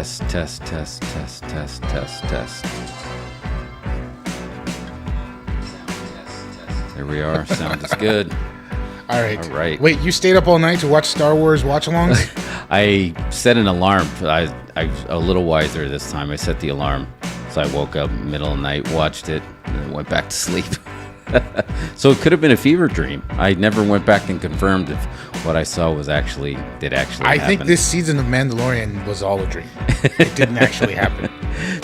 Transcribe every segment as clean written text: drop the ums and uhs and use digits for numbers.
Test, test, test, test, test, test, test. There we are. Sound is good. All right. All right. Wait, you stayed up all night to watch Star Wars watch-alongs? I set an alarm. I was a little wiser this time. I set the alarm. So I woke up middle of the night, watched it, and then went back to sleep. So it could have been a fever dream. I never went back and confirmed if what I saw did actually happen. I think this season of Mandalorian was all a dream. It didn't actually happen.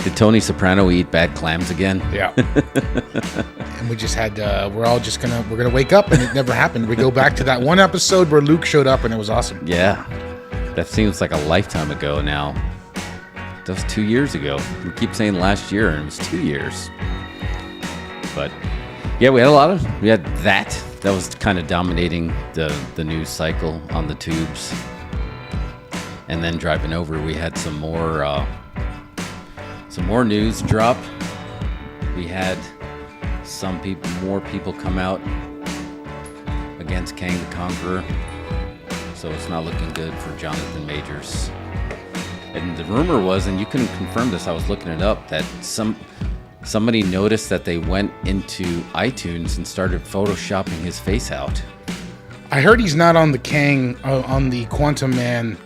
Did Tony Soprano eat bad clams again? Yeah. And we just had, we're gonna wake up and it never happened. We go back to that one episode where Luke showed up and it was awesome. Yeah. That seems like a lifetime ago now. That was 2 years ago. We keep saying last year and it was 2 years. But yeah, we had that. That was kind of dominating the news cycle on the tubes. And then driving over, we had some more news drop. We had more people come out against Kang the Conqueror. So it's not looking good for Jonathan Majors. And the rumor was, and you couldn't confirm this, I was looking it up, that somebody noticed that they went into iTunes and started photoshopping his face out. I heard he's not on the Kang, on the Quantumania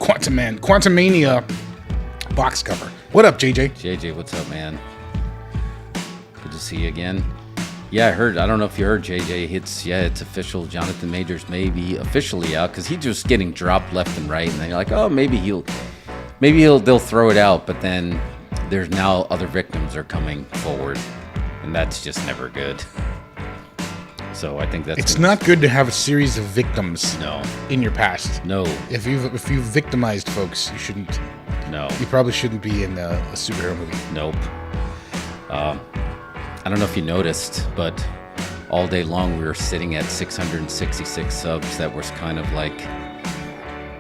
box cover. What up, JJ? JJ, what's up, man? Good to see you again. Yeah, I heard. I don't know if you heard, JJ. It's official. Jonathan Majors may be officially out because he's just getting dropped left and right, and then you're like, oh, maybe they'll throw it out, but then there's now other victims are coming forward, and that's just never good. So I think it's not good to have a series of victims. No. In your past. No. If you've victimized folks, you shouldn't. No. You probably shouldn't be in a superhero movie. Nope. I don't know if you noticed, but all day long we were sitting at 666 subs. That was kind of like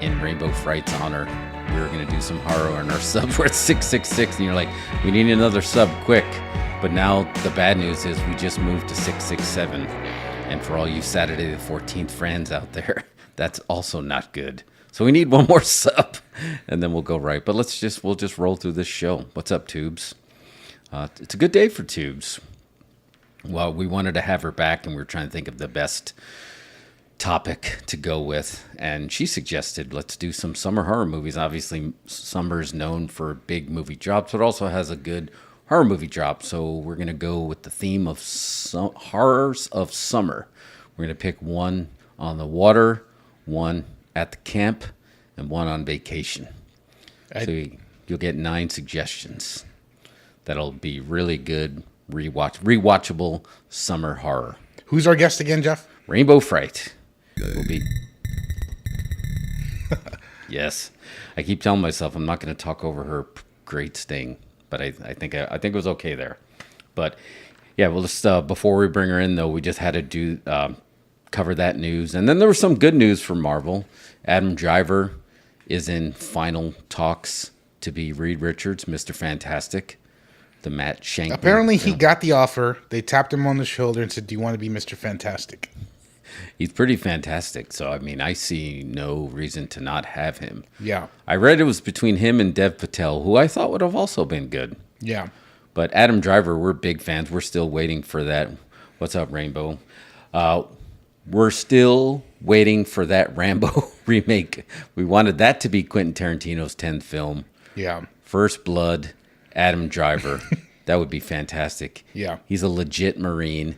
in Rainbow Fright's honor. We were going to do some horror and our subs were at 666 and you're like, we need another sub quick. But now the bad news is we just moved to 667. And for all you Saturday the 14th fans out there, that's also not good. So we need one more sub and then we'll go right. But we'll just roll through this show. What's up, Tubes? It's a good day for Tubes. Well, we wanted to have her back and we were trying to think of the best topic to go with, and she suggested let's do some summer horror movies. Obviously summer's known for big movie drops, but also has a good horror movie drop, so we're going to go with the theme of horrors of summer. We're going to pick one on the water, one at the camp, and one on vacation. So you'll get 9 suggestions that'll be really good rewatchable summer horror. Who's our guest again, Jeff? rainbowFRIGHT will be. Yes, I keep telling myself I'm not going to talk over her great sting, but I think it was okay there. But yeah, well, just before we bring her in though, we just had to do cover that news, and then there was some good news for Marvel. Adam Driver is in final talks to be Reed Richards, Mr. Fantastic, the Matt Shankman. Apparently, he got the offer. They tapped him on the shoulder and said, "Do you want to be Mr. Fantastic?" He's pretty fantastic, so I mean, I see no reason to not have him. Yeah. I read it was between him and Dev Patel, who I thought would have also been good. Yeah. But Adam Driver, we're big fans. We're still waiting for that. What's up, Rainbow? We're still waiting for that Rambo remake. We wanted that to be Quentin Tarantino's 10th film. Yeah. First Blood, Adam Driver. That would be fantastic. Yeah. He's a legit Marine,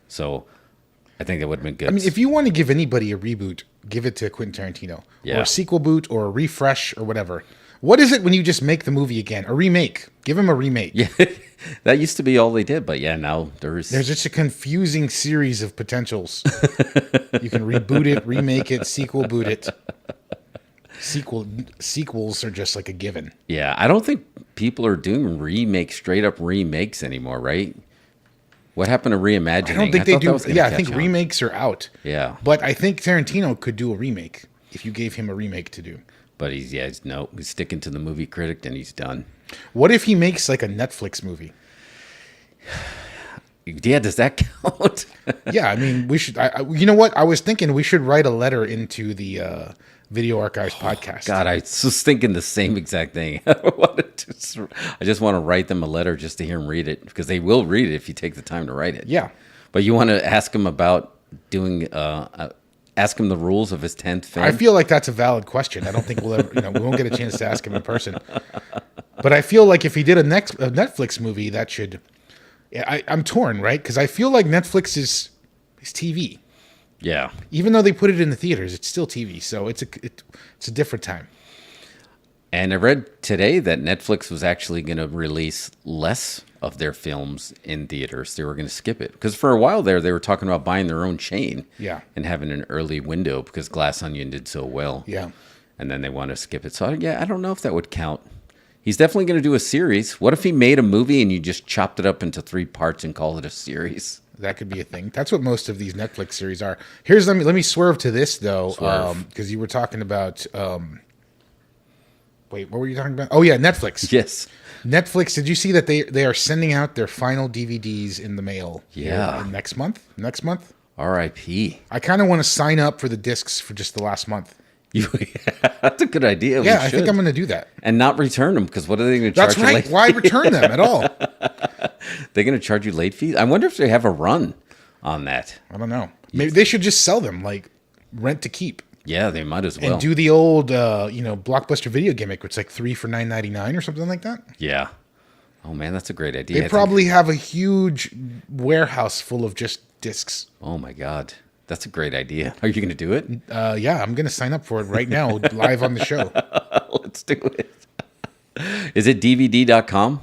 so I think that would have been good. I mean, if you want to give anybody a reboot, give it to Quentin Tarantino. Yeah. Or a sequel boot or a refresh or whatever. What is it when you just make the movie again? A remake. Give him a remake. Yeah, that used to be all they did, but yeah, now there's just a confusing series of potentials. You can reboot it, remake it, sequel boot it. Sequels are just like a given. Yeah, I don't think people are doing straight up remakes anymore, right? What happened to reimagining? I don't think they do. Yeah, I think on. remakes are out. Yeah. But I think Tarantino could do a remake if you gave him a remake to do. But he's sticking to the movie critic and he's done. What if he makes like a Netflix movie? Yeah, does that count? Yeah, I mean, we should. You know what? I was thinking we should write a letter into the Video Archives podcast. God, I was thinking the same exact thing. I just want to write them a letter just to hear them read it, because they will read it if you take the time to write it. Yeah. But you want to ask him about doing, ask him the rules of his 10th film? I feel like that's a valid question. I don't think we'll ever, we won't get a chance to ask him in person. But I feel like if he did a Netflix movie, that should. I'm torn, right? Because I feel like Netflix is TV. Yeah. Even though they put it in the theaters, it's still TV. So it's a different time. And I read today that Netflix was actually going to release less of their films in theaters. They were going to skip it. Because for a while there, they were talking about buying their own chain. Yeah. And having an early window because Glass Onion did so well. Yeah. And then they want to skip it. So, yeah, I don't know if that would count. He's definitely going to do a series. What if he made a movie and you just chopped it up into 3 parts and called it a series? That could be a thing. That's what most of these Netflix series are. Let me swerve to this though, because you were talking about. Wait, what were you talking about? Oh yeah, Netflix. Yes. Netflix. Did you see that they are sending out their final DVDs in the mail? Yeah. Next month. R.I.P. I kind of want to sign up for the discs for just the last month. That's a good idea. Yeah, I think I'm going to do that. And not return them, because what are they going to charge you? That's right. Why return them at all? They're going to charge you late fees? I wonder if they have a run on that. I don't know. Maybe they should just sell them, like rent to keep. Yeah, they might as well. And do the old, Blockbuster video gimmick, which is like 3 for $9.99 or something like that. Yeah. Oh, man, that's a great idea. They probably have a huge warehouse full of just discs. Oh, my God. That's a great idea. Are you going to do it? Yeah, I'm going to sign up for it right now, live on the show. Let's do it. Is it DVD.com?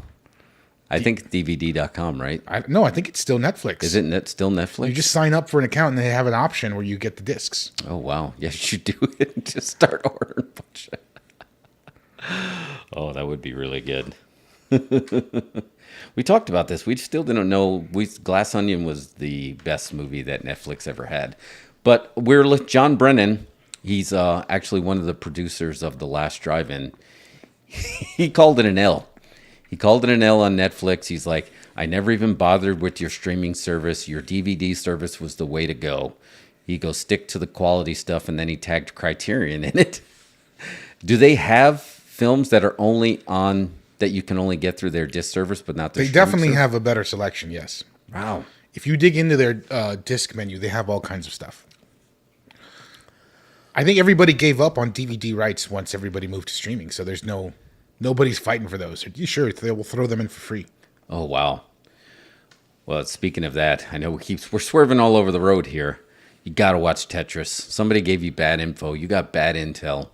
I think DVD.com, right? No, I think it's still Netflix. Is it still Netflix? You just sign up for an account and they have an option where you get the discs. Oh, wow. Yeah, you should do it. Just start ordering a bunch of. Oh, that would be really good. We talked about this. We still didn't know. Glass Onion was the best movie that Netflix ever had. But we're with John Brennan. He's actually one of the producers of The Last Drive-In. He called it an L. He called it an L on Netflix. He's like, I never even bothered with your streaming service. Your DVD service was the way to go. He goes, stick to the quality stuff, and then he tagged Criterion in it. Do they have films that are only on, that you can only get through their disc service, but not their They definitely have a better selection, yes. Wow. If you dig into their disc menu, they have all kinds of stuff. I think everybody gave up on DVD rights once everybody moved to streaming, so there's nobody's fighting for those. You sure they will throw them in for free? Oh wow. Well, speaking of that, I know we're swerving all over the road here. You gotta watch Tetris. Somebody gave you bad info. You got bad intel.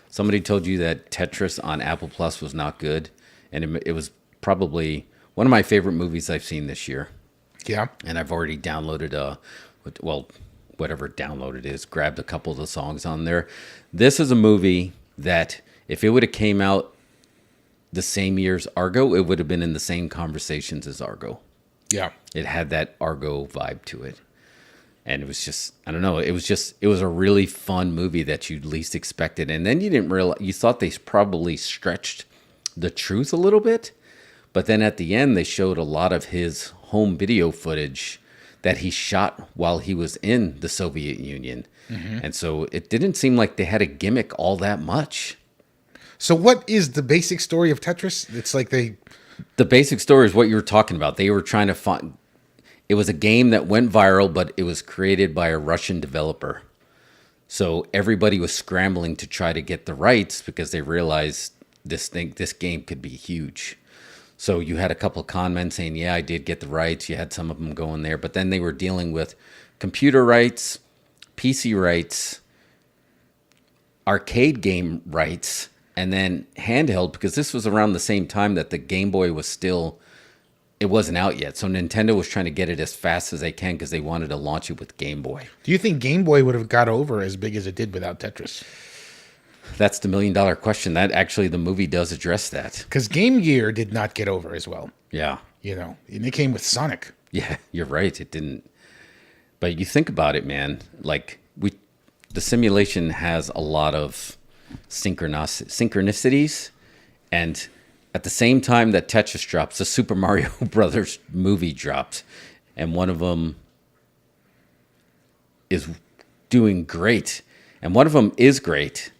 Somebody told you that Tetris on Apple Plus was not good, and it was probably one of my favorite movies I've seen this year. Yeah. And I've already downloaded whatever download it is, grabbed a couple of the songs on there. This is a movie that if it would have came out the same year as Argo, it would have been in the same conversations as Argo. Yeah. It had that Argo vibe to it. And it was just, I don't know, it was a really fun movie that you least expected. And then you didn't realize, you thought they probably stretched the truth a little bit. But then at the end, they showed a lot of his home video footage that he shot while he was in the Soviet Union. Mm-hmm. And so it didn't seem like they had a gimmick all that much. So what is the basic story of Tetris? It's like The basic story is what you were talking about. They were trying to find... It was a game that went viral, but it was created by a Russian developer. So everybody was scrambling to try to get the rights because they realized this game could be huge. So you had a couple of con men saying, yeah, I did get the rights. You had some of them going there. But then they were dealing with computer rights, PC rights, arcade game rights, and then handheld, because this was around the same time that the Game Boy was still... It wasn't out yet, so Nintendo was trying to get it as fast as they can because they wanted to launch it with Game Boy. Do you think Game Boy would have got over as big as it did without Tetris? That's the $1,000,000 question. That actually, the movie does address that. Because Game Gear did not get over as well. Yeah. And it came with Sonic. Yeah, you're right. It didn't. But you think about it, man. Like, the simulation has a lot of synchronicities, and... At the same time that Tetris drops, the Super Mario Brothers movie drops. and one of them is doing great, and one of them is great,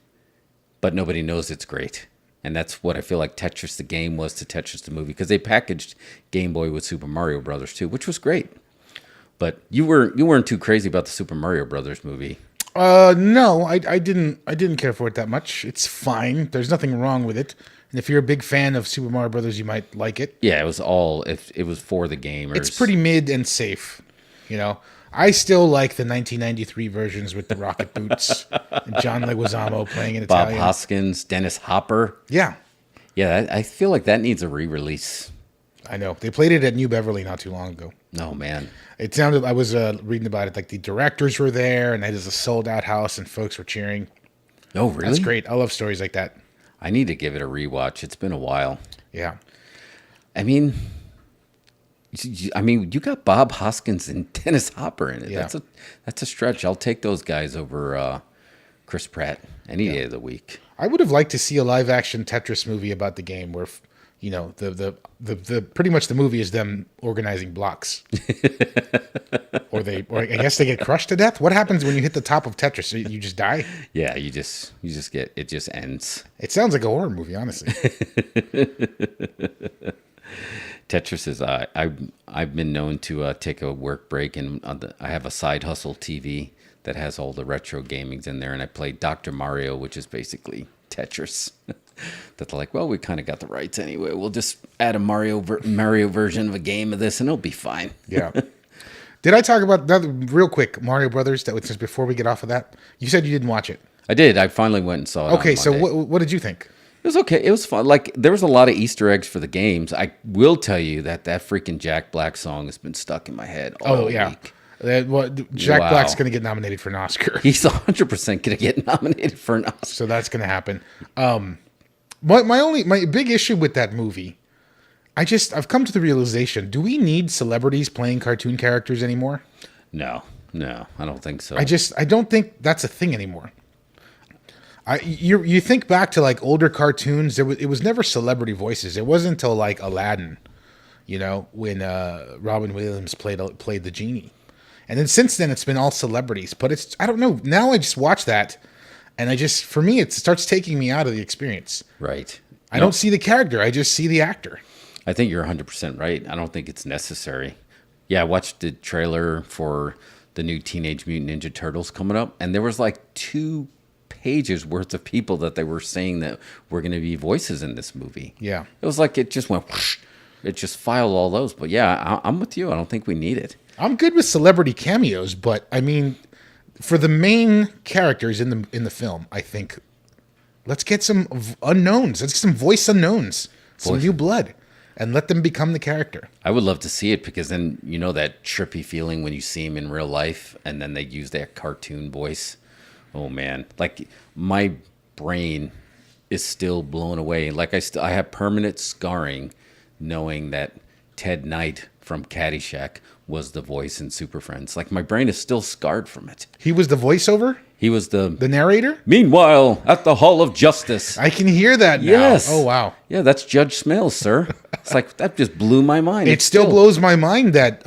but nobody knows it's great. And that's what I feel like Tetris the game was to Tetris the movie, because they packaged Game Boy with Super Mario Brothers too, which was great. But you weren't too crazy about the Super Mario Brothers movie. No, I didn't care for it that much. It's fine. There's nothing wrong with it. And if you're a big fan of Super Mario Brothers, you might like it. Yeah, it was all if it was for the gamers. It's pretty mid and safe, you know. I still like the 1993 versions with the rocket boots and John Leguizamo playing in Bob Italian. Hoskins, Dennis Hopper. Yeah, I feel like that needs a re-release. I know. They played it at New Beverly not too long ago. Oh man, It sounded. I was reading about it. Like the directors were there, and it was a sold-out house, and folks were cheering. oh really? That's great. I love stories like that. I need to give it a rewatch. It's been a while. Yeah. I mean, you got Bob Hoskins and Dennis Hopper in it. Yeah. That's a stretch. I'll take those guys over Chris Pratt any day of the week. I would have liked to see a live-action Tetris movie about the game, where you know the pretty much the movie is them organizing blocks, or I guess they get crushed to death. What happens when you hit the top of Tetris? You just die. Yeah, you just get it just ends. It sounds like a horror movie, honestly. Tetris is I've been known to take a work break, and I have a side hustle TV that has all the retro gamings in there, and I play Dr. Mario, which is basically Tetris. That they're like, well, we kind of got the rights anyway. We'll just add a Mario version of a game of this, and it'll be fine. Yeah. Did I talk about that real quick? Mario Brothers. That was just before we get off of that. You said you didn't watch it. I did. I finally went and saw it. Okay, on so Monday. what did you think? It was okay. It was fun. Like, there was a lot of Easter eggs for the games. I will tell you that freaking Jack Black song has been stuck in my head all week. Jack Wow. Black's going to get nominated for an Oscar. He's 100% going to get nominated for an Oscar. So that's going to happen. My big issue with that movie, I've come to the realization, do we need celebrities playing cartoon characters anymore? No, I don't think so. I don't think that's a thing anymore. You think back to like older cartoons, it was never celebrity voices. It wasn't until like Aladdin, you know, when Robin Williams played the genie. And then since then it's been all celebrities, but I don't know. Now I just watch that and for me, it starts taking me out of the experience. Right. I don't see the character. I just see the actor. I think you're 100% right. I don't think it's necessary. Yeah, I watched the trailer for the new Teenage Mutant Ninja Turtles coming up, and there was like 2 pages worth of people that they were saying that were going to be voices in this movie. Yeah. It was like it just went whoosh. It just filed all those. But yeah, I'm with you. I don't think we need it. I'm good with celebrity cameos, but I mean, for the main characters in the film, I think let's get some unknowns. Let's get some voice unknowns, some new blood, and let them become the character. I would love to see it, because then you know that trippy feeling when you see him in real life and then they use that cartoon voice. Oh man, like my brain is still blown away. Like I have permanent scarring knowing that Ted Knight from Caddyshack was the voice in Super Friends. Like my brain is still scarred from it. He was the voiceover? He was the narrator? Meanwhile, at the Hall of Justice. I can hear that now. Yes. Oh, wow. Yeah, that's Judge Smails, sir. It's like, that just blew my mind. It still blows my mind that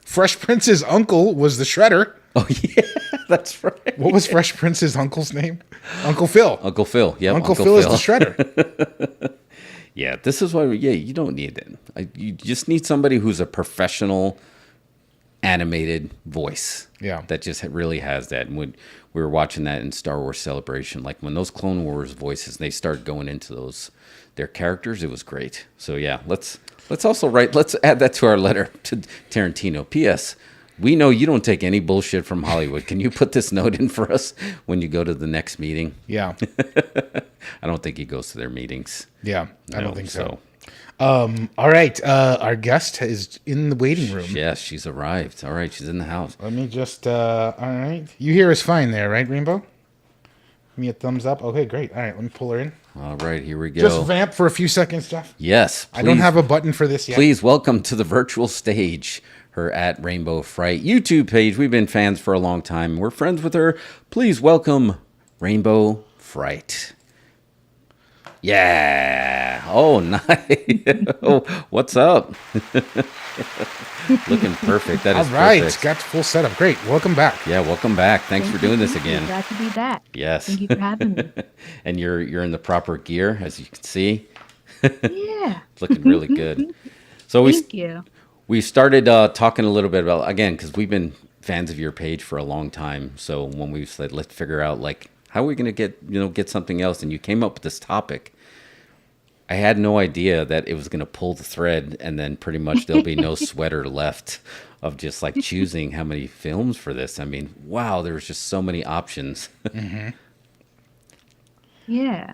Fresh Prince's uncle was the Shredder. Oh, yeah, that's right. What was Fresh Prince's uncle's name? Uncle Phil. Uncle Phil. Yeah, Uncle Phil is the Shredder. Yeah, this is why, you don't need it. You just need somebody who's a professional animated voice. Yeah. That just really has that. And when we were watching that in Star Wars Celebration, like when those Clone Wars voices, they start going into their characters, it was great. So yeah, let's add that to our letter to Tarantino. P.S. We know you don't take any bullshit from Hollywood. Can you put this note in for us when you go to the next meeting? Yeah. I don't think he goes to their meetings. Yeah, I don't think so. All right. Our guest is in the waiting room. Yes, she's arrived. All right, she's in the house. Let me just, all right. You hear us fine there, right, Rainbow? Give me a thumbs up. Okay, great. All right, let me pull her in. All right, here we go. Just vamp for a few seconds, Jeff. Yes, please. I don't have a button for this yet. Please welcome to the virtual stage her at rainbowFRIGHT YouTube page. We've been fans for a long time. We're friends with her. Please welcome rainbowFRIGHT. Yeah. Oh, nice. Oh, what's up? Looking perfect. That All is right, perfect. got the full setup. Great. Welcome back. Yeah, welcome back. Thanks for doing this Thank you. again. Glad to be back. Yes. Thank you for having me. And you're in the proper gear, as you can see. Yeah. Looking really good. So Thank you. we started talking a little bit about, again, because we've been fans of your page for a long time. So when we said, let's figure out, like, how are we going to get something else? And you came up with this topic. I had no idea that it was going to pull the thread, and then pretty much there'll be no sweater left of just like choosing how many films for this. I mean, wow, there's just so many options. Yeah.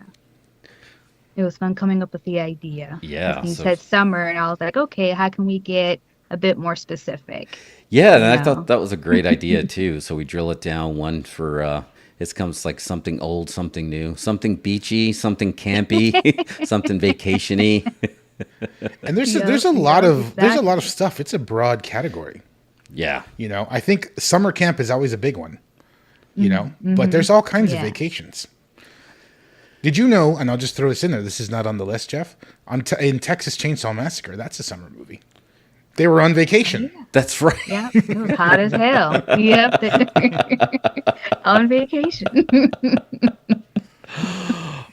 It was fun coming up with the idea. Yeah, As you so- said summer, and I was like, okay, how can we get a bit more specific? Yeah, and I Yeah. thought that was a great idea too. So we drill it down. One for it comes like something old, something new, something beachy, something campy, something vacationy. And there's Yeah, there's a yeah, lot of there's a lot of exactly. stuff. It's a broad category. Yeah, You know, I think summer camp is always a big one. You know, but there's all kinds of Yeah. vacations. Did you know? And I'll just throw this in there. This is not on the list, Jeff. In Texas Chainsaw Massacre, that's a summer movie. They were on vacation. that's right. Yeah, it was hot as hell. Yep. On vacation.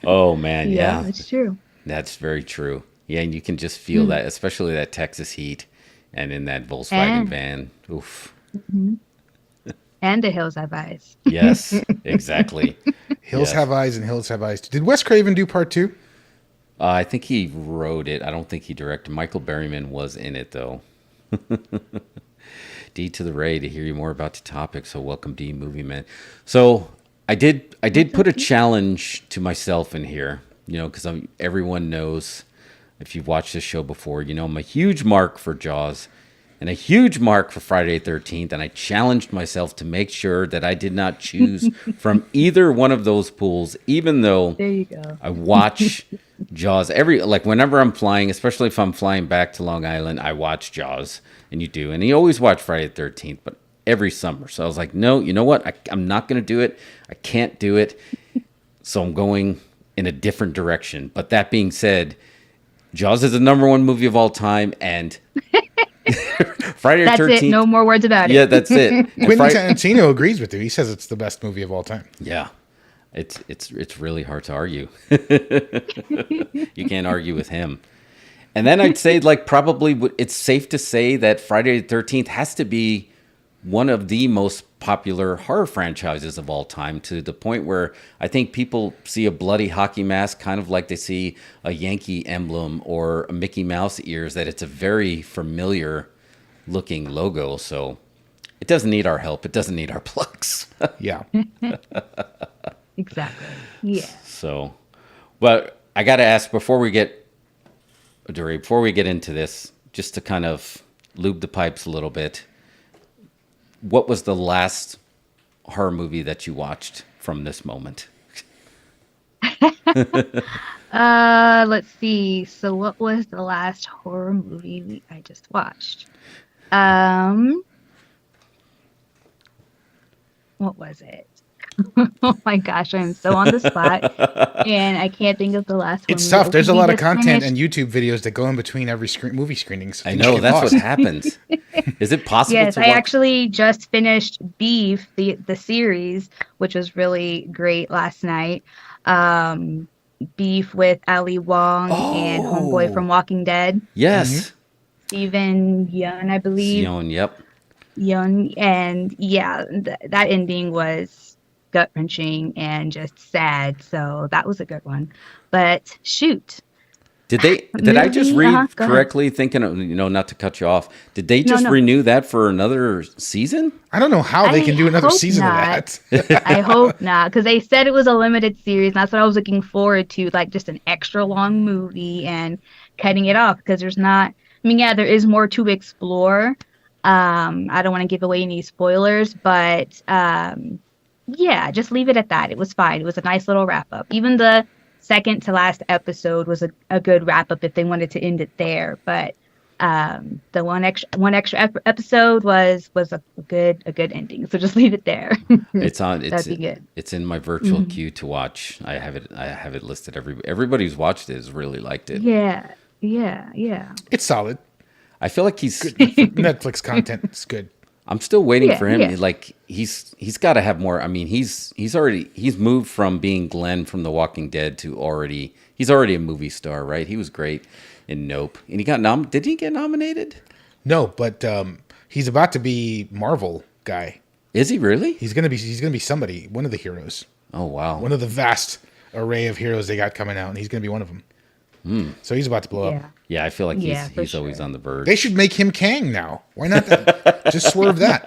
Oh man, Yeah, yeah, it's true. that's very true. Yeah, and you can just feel that, especially that Texas heat, and in that Volkswagen And- van. Oof. And the Hills Have Eyes. Yes, exactly. Hills Yes. Have Eyes and Hills Have Eyes. Did Wes Craven do part 2? I think he wrote it. I don't think he directed. Michael Berryman was in it, though. D to the Ray to hear you more about the topic. So welcome, D Movie Man. So I did put a challenge to myself in here, because everyone knows, if you've watched this show before, I'm a huge mark for Jaws and a huge mark for Friday the 13th. And I challenged myself to make sure that I did not choose from either one of those pools, even though There you go. I watch Jaws whenever I'm flying, especially if I'm flying back to Long Island, I watch Jaws, and you do. And you always watch Friday the 13th, but every summer. So I was like, no, you know what? I'm not going to do it. I can't do it. So I'm going in a different direction. But that being said, Jaws is the #1 movie of all time, and Friday the That's 13th. it. No more words about it. Yeah, that's it. And Quentin Friday- Tarantino agrees with you. He says it's the best movie of all time. Yeah, it's really hard to argue. You can't argue with him. And then I'd say, it's safe to say that Friday the 13th has to be one of the most popular horror franchises of all time, to the point where I think people see a bloody hockey mask kind of like they see a Yankee emblem or a Mickey Mouse ears, that it's a very familiar looking logo. So it doesn't need our help. It doesn't need our plugs. Yeah. Exactly. Yeah. So, but I got to ask before we get into this, just to kind of lube the pipes a little bit, what was the last horror movie that you watched from this moment? Let's see. So what was the last horror movie I just watched? What was it? Oh my gosh, I'm so on the spot, and I can't think of the last one. It's tough. There's a We lot of just content finished- and YouTube videos that go in between every movie screenings. I Things know get that's lost. what happens. Is it possible Yes, to I watch? actually just finished Beef, the series, which was really great last night. Beef with Ali Wong and Homeboy from Walking Dead, Yes. Stephen Yeun, I believe. Sion, yep. Yeun, and yeah, that ending was gut-wrenching and just sad. So that was a good one. But shoot, Did I just Movie? read Go ahead. correctly, thinking of, not to cut you off, did they just no. renew that for another season? I don't know how they I can do another hope season not. of that. I hope not, because they said it was a limited series, and that's what I was looking forward to, like just an extra long movie and cutting it off, because there's not. I mean, yeah, there is more to explore. I don't want to give away any spoilers, but yeah, just leave it at that. It was fine. It was a nice little wrap up. Even the second to last episode was a good wrap up if they wanted to end it there. But The episode was a good ending. So just leave it there. It's on. That'd be good. It's in my virtual queue to watch. I have it listed. Everybody who's watched it has really liked it. Yeah. It's solid. I feel like he's Netflix content. It's good. I'm still waiting for him. Yeah. Like he's got to have more. I mean, he's moved from being Glenn from The Walking Dead to he's already a movie star, right? He was great in Nope, and he got Did he get nominated? No, but he's about to be Marvel guy. Is he really? He's gonna be somebody, one of the heroes. Oh wow! One of the vast array of heroes they got coming out, and he's gonna be one of them. So he's about to blow up. Yeah, I feel like he's sure. always on the verge. They should make him Kang now. Why not? Just swerve that.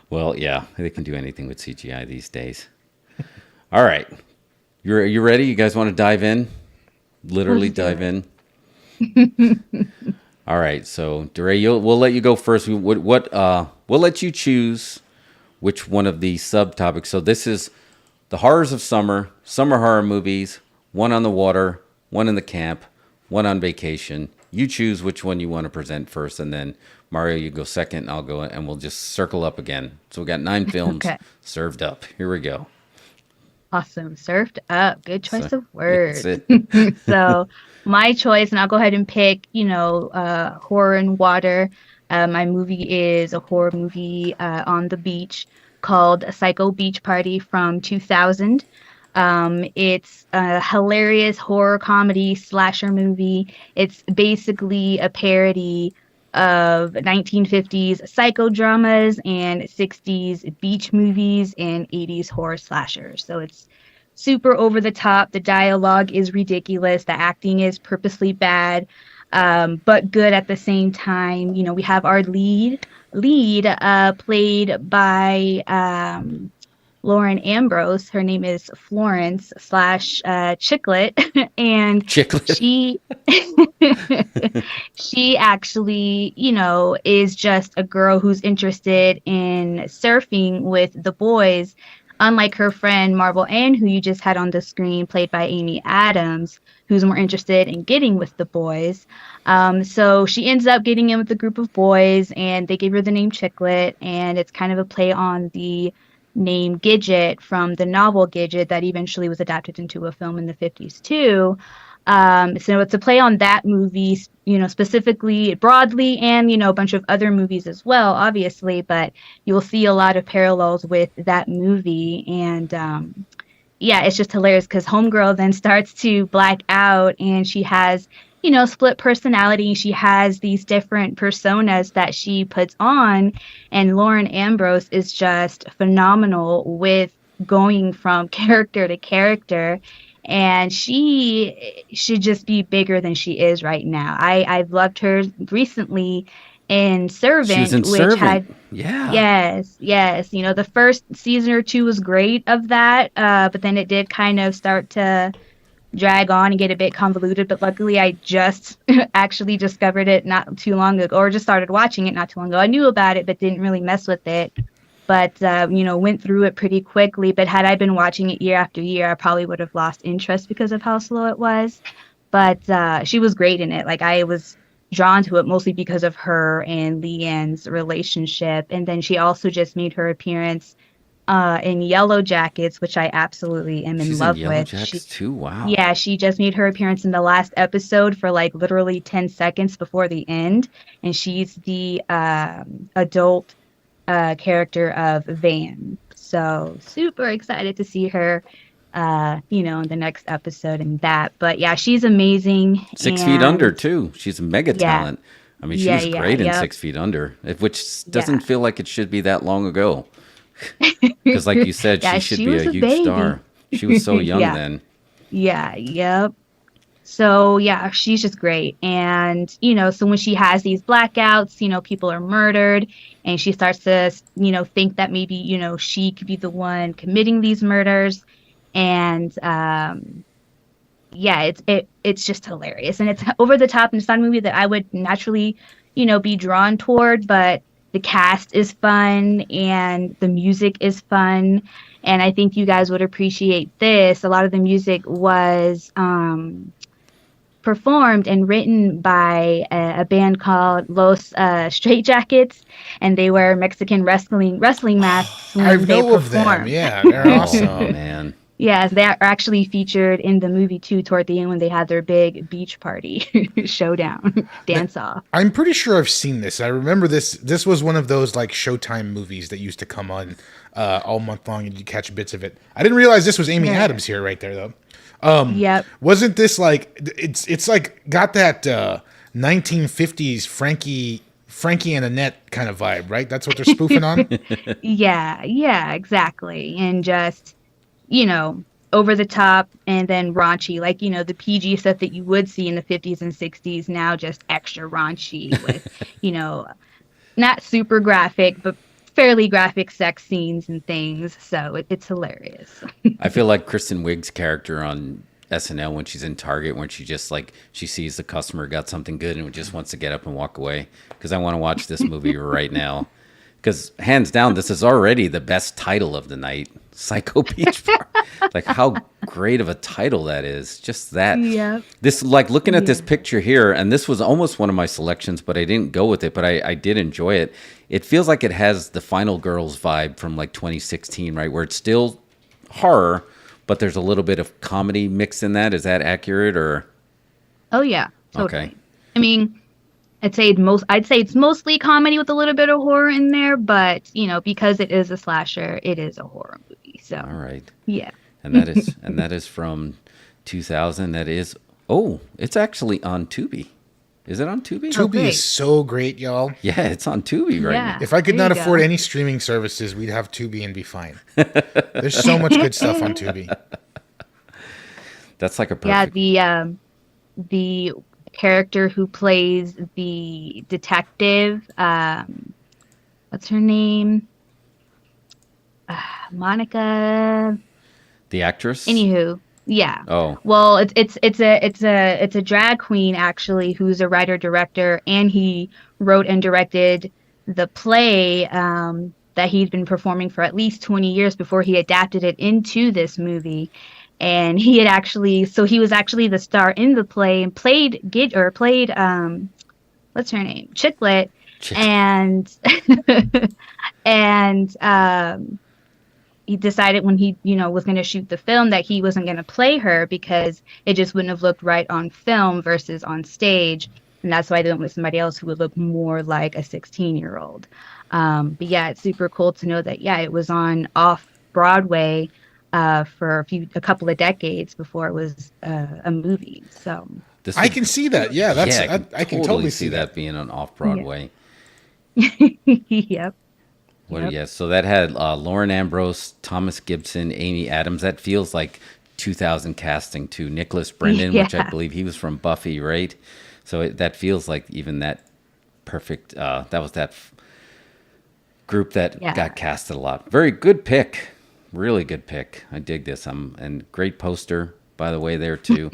Well, yeah, they can do anything with CGI these days. All right, you ready? You guys want to dive in? Literally dive in. All right, so DeRay, we'll let you go first. We'll let you choose which one of the subtopics. So this is the horrors of summer horror movies, one on the water, one in the camp, one on vacation. You choose which one you want to present first, and then Mario, you go second, and I'll go, and we'll just circle up again. So we got 9 films served up. Here we go. Awesome. Served up. Good choice of words. That's it. So my choice, and I'll go ahead and pick, horror and water. My movie is a horror movie on the beach called Psycho Beach Party from 2000. It's a hilarious horror comedy slasher movie. It's basically a parody of 1950s psychodramas and 60s beach movies and 80s horror slashers. So it's super over the top. The dialogue is ridiculous. The acting is purposely bad, but good at the same time. We have our lead played by Lauren Ambrose. Her name is Florence / Chiclet, and Chiclet. she actually, is just a girl who's interested in surfing with the boys, unlike her friend Marble Ann, who you just had on the screen, played by Amy Adams, who's more interested in getting with the boys. So she ends up getting in with a group of boys, and they give her the name Chiclet, and it's kind of a play on the name Gidget from the novel Gidget that eventually was adapted into a film in the 50s too. So it's a play on that movie, specifically broadly, and, a bunch of other movies as well, obviously, but you'll see a lot of parallels with that movie. And it's just hilarious because Homegirl then starts to black out, and she has, split personality. She has these different personas that she puts on, and Lauren Ambrose is just phenomenal with going from character to character. And she should just be bigger than she is right now. I've loved her recently in Servant, yes. The first season or two was great of that, but then it did kind of start to drag on and get a bit convoluted. But luckily, I just actually discovered it not too long ago, or just started watching it not too long ago. I knew about it, but didn't really mess with it. But, went through it pretty quickly. But had I been watching it year after year, I probably would have lost interest because of how slow it was. But she was great in it. Like, I was drawn to it mostly because of her and Leanne's relationship. And then she also just made her appearance in Yellow Jackets, which I absolutely am in love with. Yellow Jackets too? Wow. Yeah, she just made her appearance in the last episode for like literally 10 seconds before the end. And she's the adult character of Van. So super excited to see her in the next episode and that. But yeah, she's amazing. 6 Feet Under too. She's a mega talent. I mean, she was great in 6 Feet Under, which doesn't feel like it should be that long ago. Because like you said, she should be a huge star. She was so young then. Yeah, yep. So yeah, she's just great. And, so when she has these blackouts, people are murdered, and she starts to, think that maybe, she could be the one committing these murders. And, it's just hilarious. And it's over the top, and it's not a movie that I would naturally, be drawn toward, but the cast is fun and the music is fun. And I think you guys would appreciate this. A lot of the music was, performed and written by a band called Los Straitjackets, and they wear Mexican wrestling masks I when they know of them. perform. Yeah, they're Oh awesome. man. Yes, they are actually featured in the movie too toward the end when they had their big beach party showdown dance off. I'm pretty sure I've seen this. I remember this. This was one of those like Showtime movies that used to come on all month long, and you catch bits of it. I didn't realize this was Amy Yeah. Adams here right there though. Yep. Wasn't this like it's like got that 1950s Frankie and Annette kind of vibe, right? That's what they're spoofing on. Yeah, exactly. And just, over the top and then raunchy, like, the PG stuff that you would see in the 50s and 60s, now just extra raunchy with, not super graphic, but fairly graphic sex scenes and things. So it's hilarious. I feel like Kristen Wiig's character on SNL when she's in Target, when she just like she sees the customer got something good and just wants to get up and walk away because I want to watch this movie right now. Because hands down, this is already the best title of the night, Psycho Beach Party. Like how great of a title that is. Just that. Yeah. This like looking at this picture here, and this was almost one of my selections, but I didn't go with it. But I did enjoy it. It feels like it has the Final Girls vibe from like 2016, right? Where it's still horror, but there's a little bit of comedy mixed in that. Is that accurate or? Oh yeah, totally. Okay. I mean, I'd say it's mostly comedy with a little bit of horror in there, but because it is a slasher, it is a horror movie. So All right. yeah. And that is from 2000. That is it's actually on Tubi. Is it on Tubi? Tubi great. is so great, y'all. Yeah, it's on Tubi right Yeah. now. If I could There not you afford go. any streaming services, we'd have Tubi and be fine. There's so much good stuff on Tubi. That's like a Yeah, perfect. the character who plays the detective, what's her name? Monica. The actress. Anywho, yeah. Oh, Well, it's a drag queen actually who's a writer director, and he wrote and directed the play that he'd been performing for at least 20 years before he adapted it into this movie. And he was actually the star in the play and played what's her name? Chicklet. And and he decided when he was going to shoot the film that he wasn't going to play her because it just wouldn't have looked right on film versus on stage, and that's why they went with somebody else who would look more like a 16-year-old. But yeah, it's super cool to know that it was on off Broadway for a couple of decades before it was a movie. So this I can see that. Yeah, that's I can totally see that. that being on off Broadway. yep. What? Yep. Yes. So that had Lauren Ambrose, Thomas Gibson, Amy Adams. That feels like 2000 casting too. Nicholas Brendan, which I Yeah. believe he was from Buffy, right? So that feels like even that perfect. That was that group that Yeah. got casted a lot. Very good pick. Really good pick. I dig this. And great poster, by the way, there too.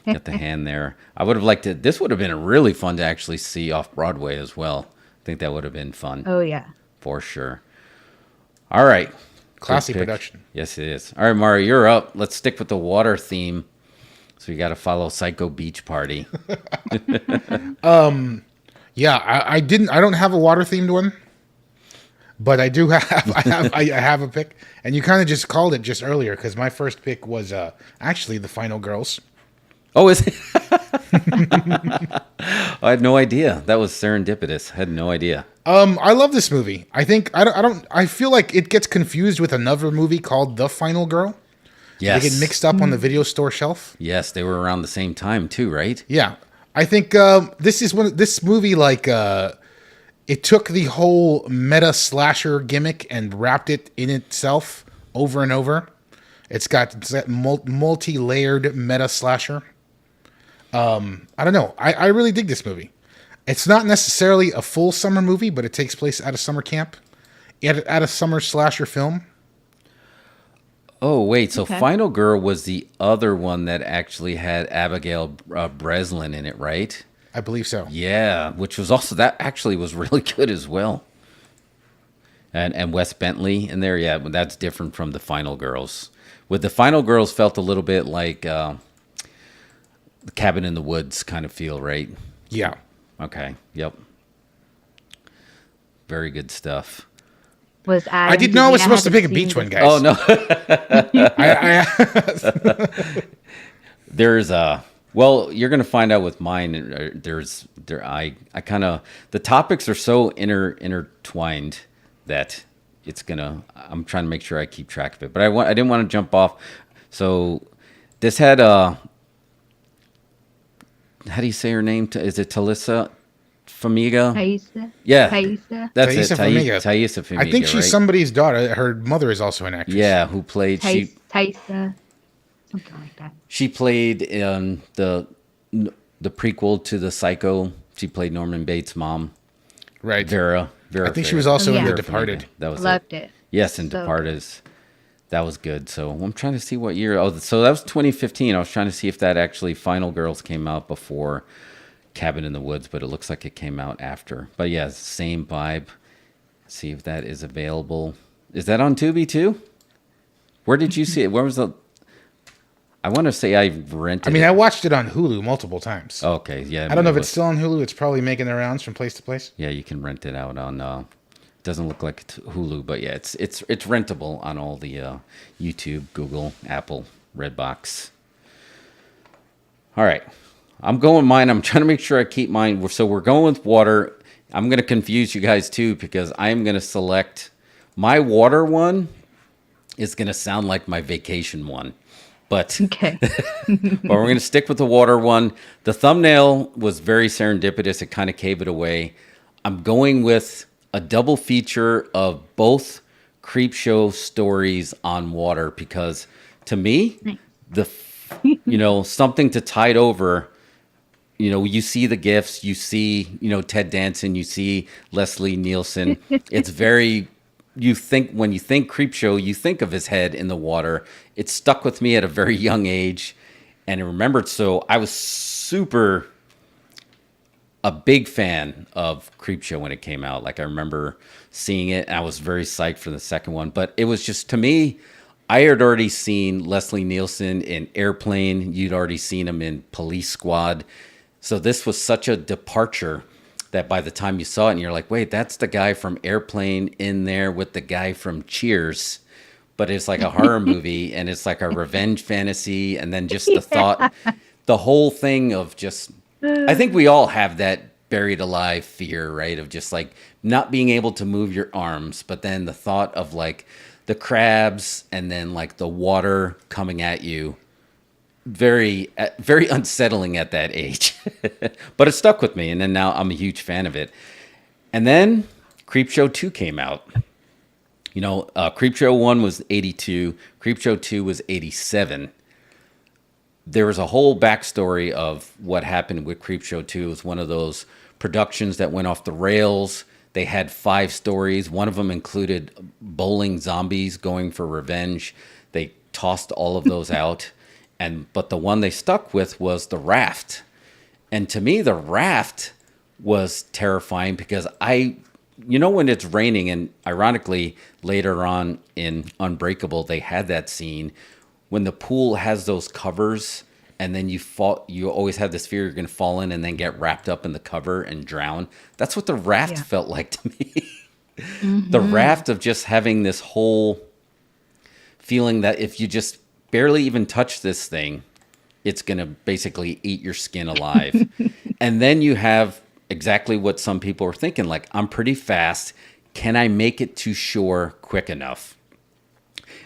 Got the hand there. I would have liked it. This would have been really fun to actually see off Broadway as well. I think that would have been fun. Oh yeah. For sure. All right. Classy Good pick. production. Yes, it is. All right, Mario, you're up. Let's stick with the water theme. So you got to follow Psycho Beach Party. Yeah, I don't have a water themed one, but I do have I have a pick, and you kind of just called it just earlier because my first pick was actually the Final Girls. Oh, is it? I had no idea. That was serendipitous. I had no idea. I love this movie. I think I feel like it gets confused with another movie called The Final Girl. Yes. They get mixed up on the video store shelf. Yes, they were around the same time too, right? Yeah, I think this movie like it took the whole meta slasher gimmick and wrapped it in itself over and over. It's got that multi-layered meta slasher. I don't know. I really dig this movie. It's not necessarily a full summer movie, but it takes place at a summer camp, at a summer slasher film. Oh, wait. So Okay. Final Girl was the other one that actually had Abigail Breslin in it, right? I believe so. Yeah, which was also, that actually was really good as well. And Wes Bentley in there, yeah, but that's different from the Final Girls. With the Final Girls felt a little bit like the cabin in the woods kind of feel, right? Yeah. Okay. Yep. Very good stuff. Was I didn't know I was supposed to pick a beach one, guys. Oh no. I There's well, you're gonna find out with mine. I kind of, the topics are so intertwined that I'm trying to make sure I keep track of it. But I didn't want to jump off. So this had how do you say her name? Is it Talissa Famiga? Thaisa? Yeah, Thaisa? that's Thaisa it. Farmiga. Thaisa Famiga. think she's right? somebody's daughter. Her mother is also an actress. Yeah, who played Thaisa? Something like that. She played in the prequel to the Psycho. She played Norman Bates' mom, Right. Vera. I think she was also in yeah. The Vera Departed. Farmiga. That was Loved it. Yes, and So Departed. That was good. So I'm trying to see what year. Oh, so that was 2015. I was trying to see if that actually Final Girls came out before Cabin in the Woods, but it looks like it came out after. But yeah, same vibe. See if that is available. Is that on Tubi too? Where did you see it? Where was the? I want to say I rented. I mean, I watched it on Hulu multiple times. Okay, yeah. I don't know if it's still on Hulu. It's probably making the rounds from place to place. Yeah, you can rent it out on. Doesn't look like it's Hulu, but yeah, it's rentable on all the YouTube, Google, Apple, Redbox. All right, I'm going mine. I'm trying to make sure I keep mine. So we're going with water. I'm going to confuse you guys too because I'm going to select my water one. Is going to sound like my vacation one. But, Okay. but we're going to stick with the water one. The thumbnail was very serendipitous. It kind of gave it away. I'm going with a double feature of both Creepshow stories on water because to me, something to tide over, you see the gifts, you see, Ted Danson, you see Leslie Nielsen. It's very... when you think Creepshow, you think of his head in the water. It stuck with me at a very young age, and I remembered. So I was a big fan of Creepshow when it came out. Like I remember seeing it, and I was very psyched for the second one. But it was just, to me, I had already seen Leslie Nielsen in Airplane. You'd already seen him in Police Squad. So this was such a departure that by the time you saw it and you're like, wait, that's the guy from Airplane in there with the guy from Cheers. But it's like a horror movie and it's like a revenge fantasy. And then just the thought, the whole thing of just, I think we all have that buried alive fear, right? Of just like not being able to move your arms. But then the thought of like the crabs and then like the water coming at you. Very, very unsettling at that age, but it stuck with me. And then now I'm a huge fan of it. And then Creepshow 2 came out. Creepshow 1 was 82. Creepshow 2 was 87. There was a whole backstory of what happened with Creepshow 2. It was one of those productions that went off the rails. They had 5 stories. One of them included bowling zombies going for revenge. They tossed all of those out. But the one they stuck with was the raft. And to me, the raft was terrifying because when it's raining, and ironically, later on in Unbreakable, they had that scene when the pool has those covers and then you always have this fear you're going to fall in and then get wrapped up in the cover and drown. That's what the raft felt like to me. Mm-hmm. The raft of just having this whole feeling that if you just barely even touch this thing, it's going to basically eat your skin alive. And then you have exactly what some people are thinking, like, I'm pretty fast. Can I make it to shore quick enough?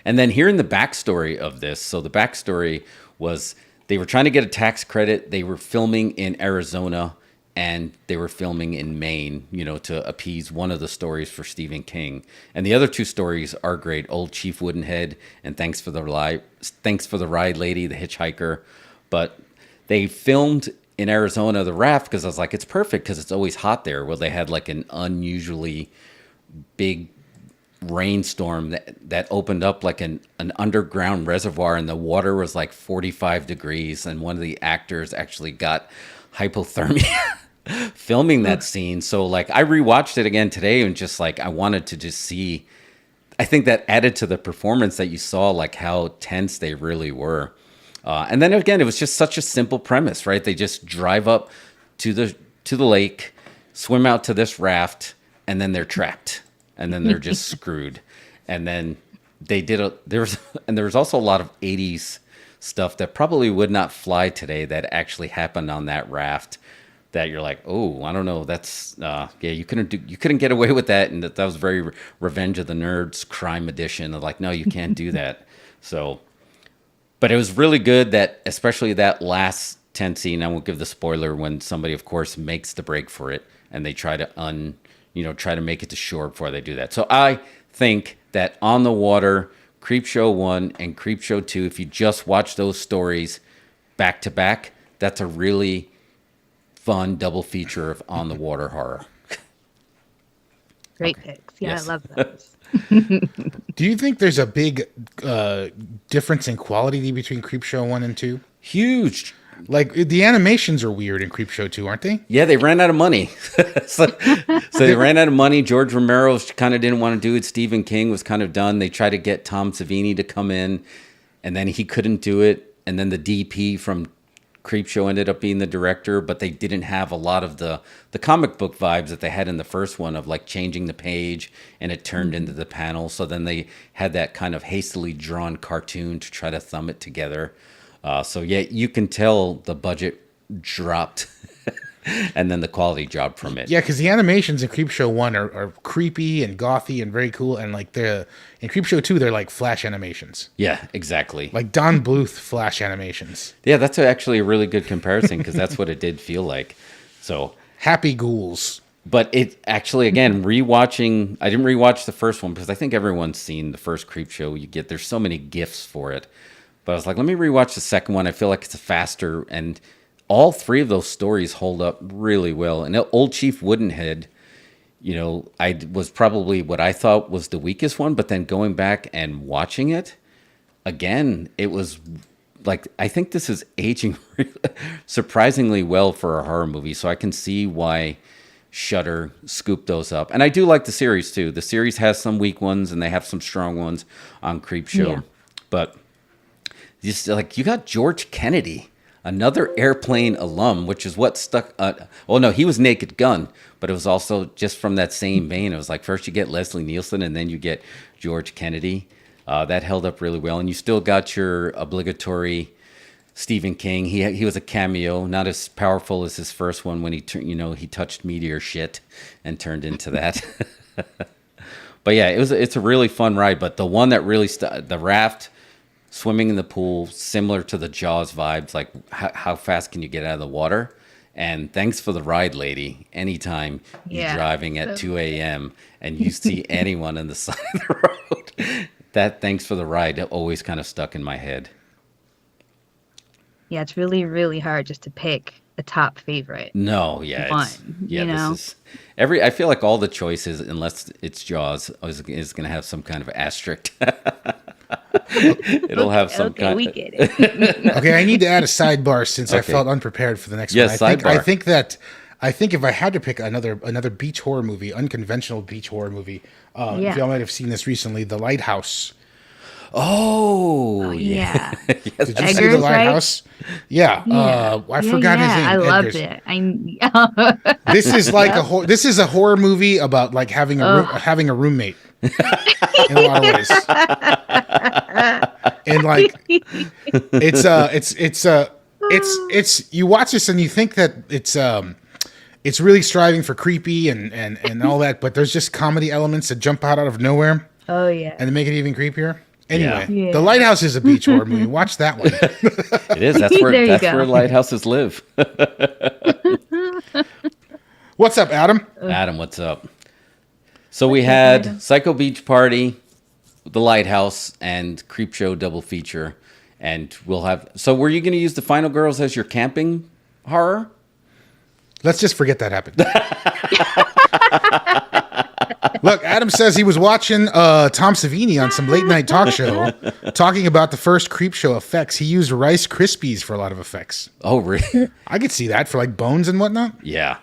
And then hearing the backstory of this. So the backstory was they were trying to get a tax credit. They were filming in Arizona and they were filming in Maine, to appease one of the stories for Stephen King. And the other 2 stories are great. Old Chief Woodenhead and Thanks for the Ride Lady, the hitchhiker. But they filmed in Arizona the raft because I was like, it's perfect because it's always hot there. Well, they had like an unusually big rainstorm that opened up like an underground reservoir and the water was like 45 degrees. And one of the actors actually got hypothermia filming that scene. So like I rewatched it again today and just like I wanted to just see. I think that added to the performance that you saw, like how tense they really were. And then again, it was just such a simple premise, right? They just drive up to the lake, swim out to this raft, and then they're trapped, and then they're just screwed. And then there was also a lot of 80s stuff that probably would not fly today that actually happened on that raft. That you're like, oh, I don't know. That's you couldn't get away with that, and that was very Revenge of the Nerds crime edition. Of like, no, you can't do that. So, but it was really good that, especially that last tent scene. I won't give the spoiler when somebody, of course, makes the break for it, and they try to try to make it to shore before they do that. So I think that On the Water, Creepshow 1 and Creepshow 2, if you just watch those stories back to back, that's a really fun double feature of On the Water horror. Great picks. Yeah, Yes. I love those. Do you think there's a big difference in quality between Creepshow 1 and 2? Huge. Like, the animations are weird in Creepshow 2, aren't they? Yeah, they ran out of money. so they ran out of money. George Romero kind of didn't want to do it. Stephen King was kind of done. They tried to get Tom Savini to come in, and then he couldn't do it. And then the DP from Creepshow ended up being the director, but they didn't have a lot of the comic book vibes that they had in the first one of like changing the page and it turned into the panel. So then they had that kind of hastily drawn cartoon to try to thumb it together. So yeah, you can tell the budget dropped and then the quality dropped from it. Yeah, because the animations in Creepshow 1 are creepy and gothy and very cool. And like in Creepshow 2, they're like flash animations. Yeah, exactly. Like Don Bluth flash animations. Yeah, that's actually a really good comparison because that's what it did feel like. So Happy ghouls. But it actually, again, rewatching, I didn't rewatch the first one because I think everyone's seen the first Creepshow. There's so many gifts for it. But I was like, let me rewatch the second one. I feel like it's faster, and all three of those stories hold up really well. And Old Chief Woodenhead, I was probably what I thought was the weakest one, but then going back and watching it again, it was like, I think this is aging surprisingly well for a horror movie. So I can see why Shudder scooped those up. And I do like the series too. The series has some weak ones and they have some strong ones on Creepshow. Yeah. But just like, you got George Kennedy, another Airplane alum, which is what stuck. No, he was Naked Gun, but it was also just from that same vein. It was like, first you get Leslie Nielsen and then you get George Kennedy. That held up really well. And you still got your obligatory Stephen King. He was a cameo, not as powerful as his first one when he touched meteor shit and turned into that. But yeah, it's a really fun ride. But the one that really the raft, swimming in the pool, similar to the Jaws vibes, like how fast can you get out of the water? And thanks for the ride, lady. Anytime you're driving at 2 a.m. and you see anyone on the side of the road, that thanks for the ride always kind of stuck in my head. Yeah, it's really, really hard just to pick a top favorite. No, yeah. One, I feel like all the choices, unless it's Jaws, is going to have some kind of asterisk. It'll have some kind. We get it. Okay, I need to add a sidebar since I felt unprepared for the next one. I think if I had to pick another beach horror movie, unconventional beach horror movie, if y'all might have seen this recently, The Lighthouse. Oh yeah. Yes. Did you see The Lighthouse? Right? Yeah. I forgot his name. I loved it. This is like this is a horror movie about like having a roommate in a lot of ways. And like it's you watch this and you think that it's really striving for creepy and all that, but there's just comedy elements that jump out of nowhere. Oh yeah. And they make it even creepier. Anyway, The Lighthouse is a beach horror movie. Watch that one. It is. That's where lighthouses live. What's up, Adam? Adam, what's up? So we had Psycho Beach Party, The Lighthouse, and Creepshow double feature. And we'll have... So were you going to use The Final Girls as your camping horror? Let's just forget that happened. Look, Adam says he was watching Tom Savini on some late night talk show talking about the first Creepshow effects. He used Rice Krispies for a lot of effects. Oh, really? I could see that for like bones and whatnot. Yeah.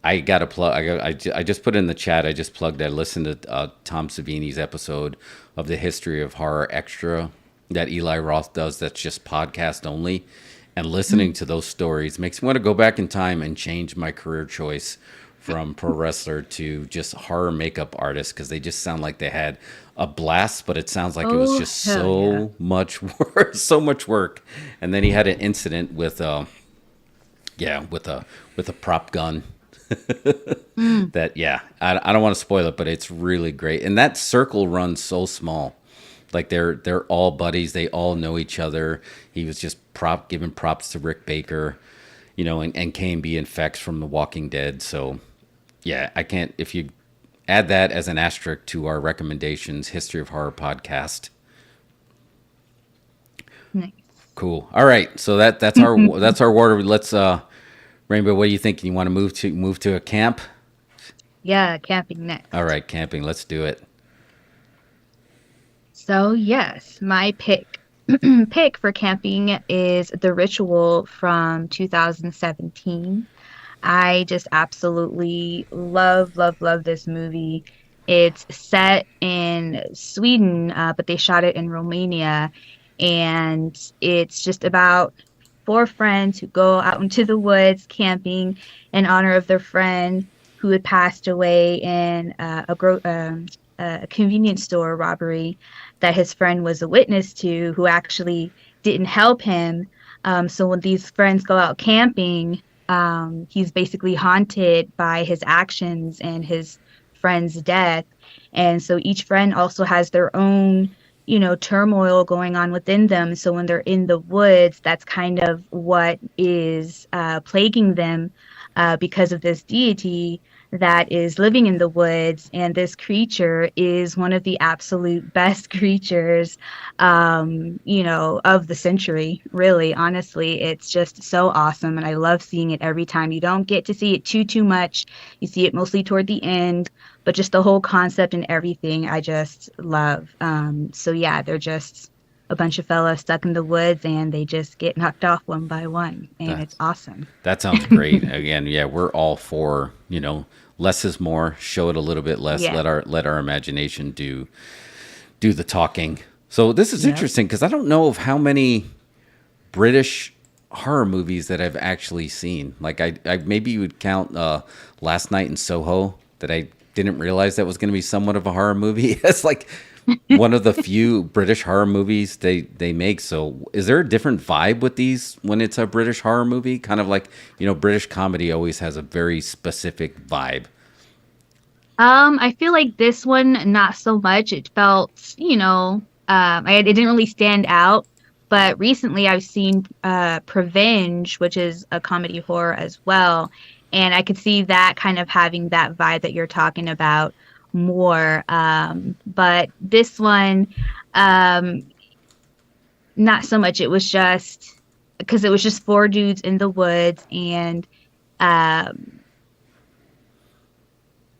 I got to plug. I just put it in the chat. I just plugged. I listened to Tom Savini's episode of the History of Horror Extra that Eli Roth does that's just podcast only. And listening to those stories makes me want to go back in time and change my career choice from pro wrestler to just horror makeup artist, because they just sound like they had a blast, but it sounds like it was just so much work, so much work. And then he had an incident with with a prop gun. That I don't want to spoil it, but it's really great. And that circle runs so small. Like they're all buddies. They all know each other. He was just giving props to Rick Baker, and K&B and Fex from The Walking Dead. So yeah, I can't, if you add that as an asterisk to our recommendations, History of Horror podcast. Nice. Cool. All right. So that's our water. Let's Rainbow, what do you think? You want to move to a camp? Yeah, camping next. All right, camping. Let's do it. So yes, my pick for camping is The Ritual from 2017. I just absolutely love this movie. It's set in Sweden, but they shot it in Romania, and it's just about 4 friends who go out into the woods camping in honor of their friend who had passed away in a convenience store robbery that his friend was a witness to, who actually didn't help him. So when these friends go out camping, he's basically haunted by his actions and his friend's death. And so each friend also has their own, turmoil going on within them. So when they're in the woods, that's kind of what is plaguing them because of this deity that is living in the woods. And this creature is one of the absolute best creatures, of the century, really. Honestly, it's just so awesome. And I love seeing it every time. You don't get to see it too much. You see it mostly toward the end, but just the whole concept and everything, I just love. So yeah, they're just a bunch of fellas stuck in the woods, and they just get knocked off one by one, and it's awesome. That sounds great. Again, yeah, we're all for, less is more. Show it a little bit less. Yeah. Let our imagination do the talking. So this is interesting, because I don't know of how many British horror movies that I've actually seen. Like I maybe you would count Last Night in Soho, that I didn't realize that was going to be somewhat of a horror movie. It's like one of the few British horror movies they make. So is there a different vibe with these when it's a British horror movie? Kind of like, British comedy always has a very specific vibe. I feel like this one, not so much. It felt, it didn't really stand out. But recently I've seen Prevenge, which is a comedy horror as well. And I could see that kind of having that vibe that you're talking about more. But this one, not so much. It was just because it was just 4 dudes in the woods, and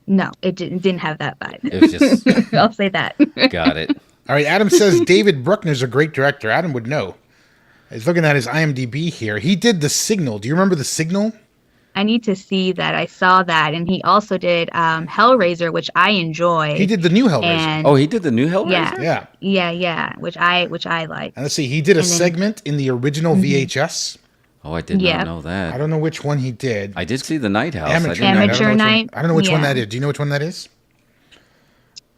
no, it didn't have that vibe. It was just I'll say that. Got it. All right, Adam says David Bruckner's a great director. Adam would know. He's looking at his IMDb here. He did The Signal. Do you remember The Signal? I need to see that. I saw that, and he also did Hellraiser, which I enjoy. He did the new Hellraiser. And He did the new Hellraiser? Yeah, which I like. And let's see, he did a segment in the original VHS. Oh, I did not know that. I don't know which one he did. I did see The Night House. Amateur Night. I don't know which one that is. Do you know which one that is?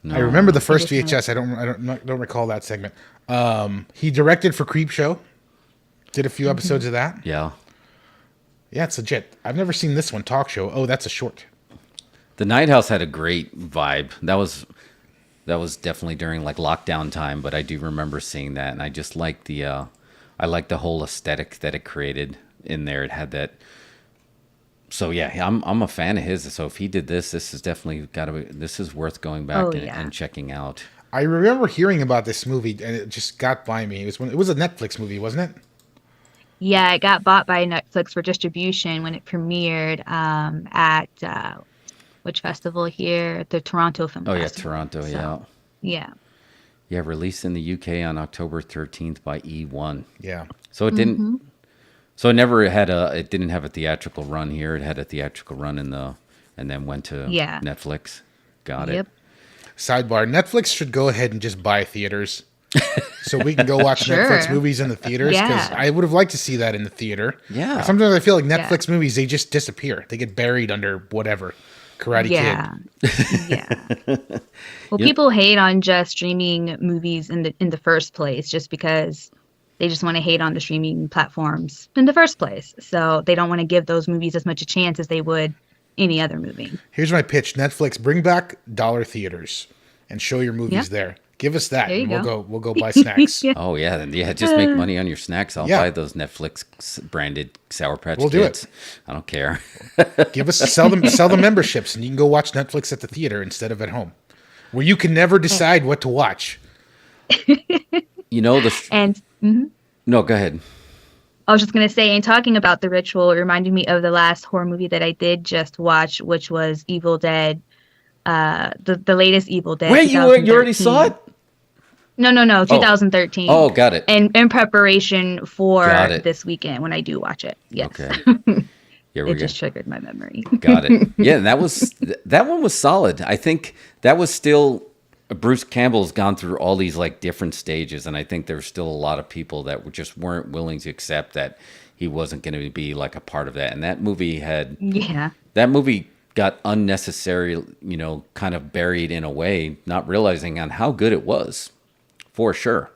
No. I remember the first VHS. I don't recall that segment. He directed for Creepshow. Did a few episodes of that. Yeah. Yeah, it's legit. I've never seen this one, Talk Show. Oh, that's a short. The Night House had a great vibe. That was definitely during like lockdown time, but I do remember seeing that, and I just like the whole aesthetic that it created in there. It had that. So yeah, I'm a fan of his. So if he did this, this is definitely this is worth going back and checking out. I remember hearing about this movie, and it just got by me. It was a Netflix movie, wasn't it? Yeah, it got bought by Netflix for distribution when it premiered at which festival here? The Toronto Film Festival. Oh yeah, Toronto. So, yeah. Yeah, released in the UK on October 13th by E1. Yeah. So it didn't. So it didn't have a theatrical run here. It had a theatrical run and then went to Netflix. Got it. Sidebar: Netflix should go ahead and just buy theaters. so we can go watch Sure. Netflix movies in the theaters? Because Yeah. I would have liked to see that in the theater. Yeah. Sometimes I feel like Netflix movies, they just disappear. They get buried under whatever. Karate Yeah. Kid. Yeah. Well, people hate on just streaming movies in the first place just because they just want to hate on the streaming platforms in the first place. So they don't want to give those movies as much a chance as they would any other movie. Here's my pitch. Netflix, bring back dollar theaters and show your movies there. Give us that. There you and go. we'll go buy snacks. Yeah. Oh yeah, just make money on your snacks. I'll Yeah. buy those Netflix branded Sour Patch We'll do Kids. I don't care. Give us sell the memberships, and you can go watch Netflix at the theater instead of at home, where you can never decide what to watch. You know And No, go ahead. I was just going to say, and talking about The Ritual, it reminded me of the last horror movie that I did just watch, which was Evil Dead, the latest Evil Dead. Wait, you already saw it? No, 2013. Oh, got it. And in preparation for Got it. this weekend when I do watch it. Yes. Okay. Here we It go. just triggered my memory. Got it. Yeah, and that one was solid. I think that was still Bruce Campbell's gone through all these like different stages, and I think there's still a lot of people that just weren't willing to accept that he wasn't going to be like a part of that. And that movie got unnecessary, kind of buried in a way, not realizing on how good it was, for sure.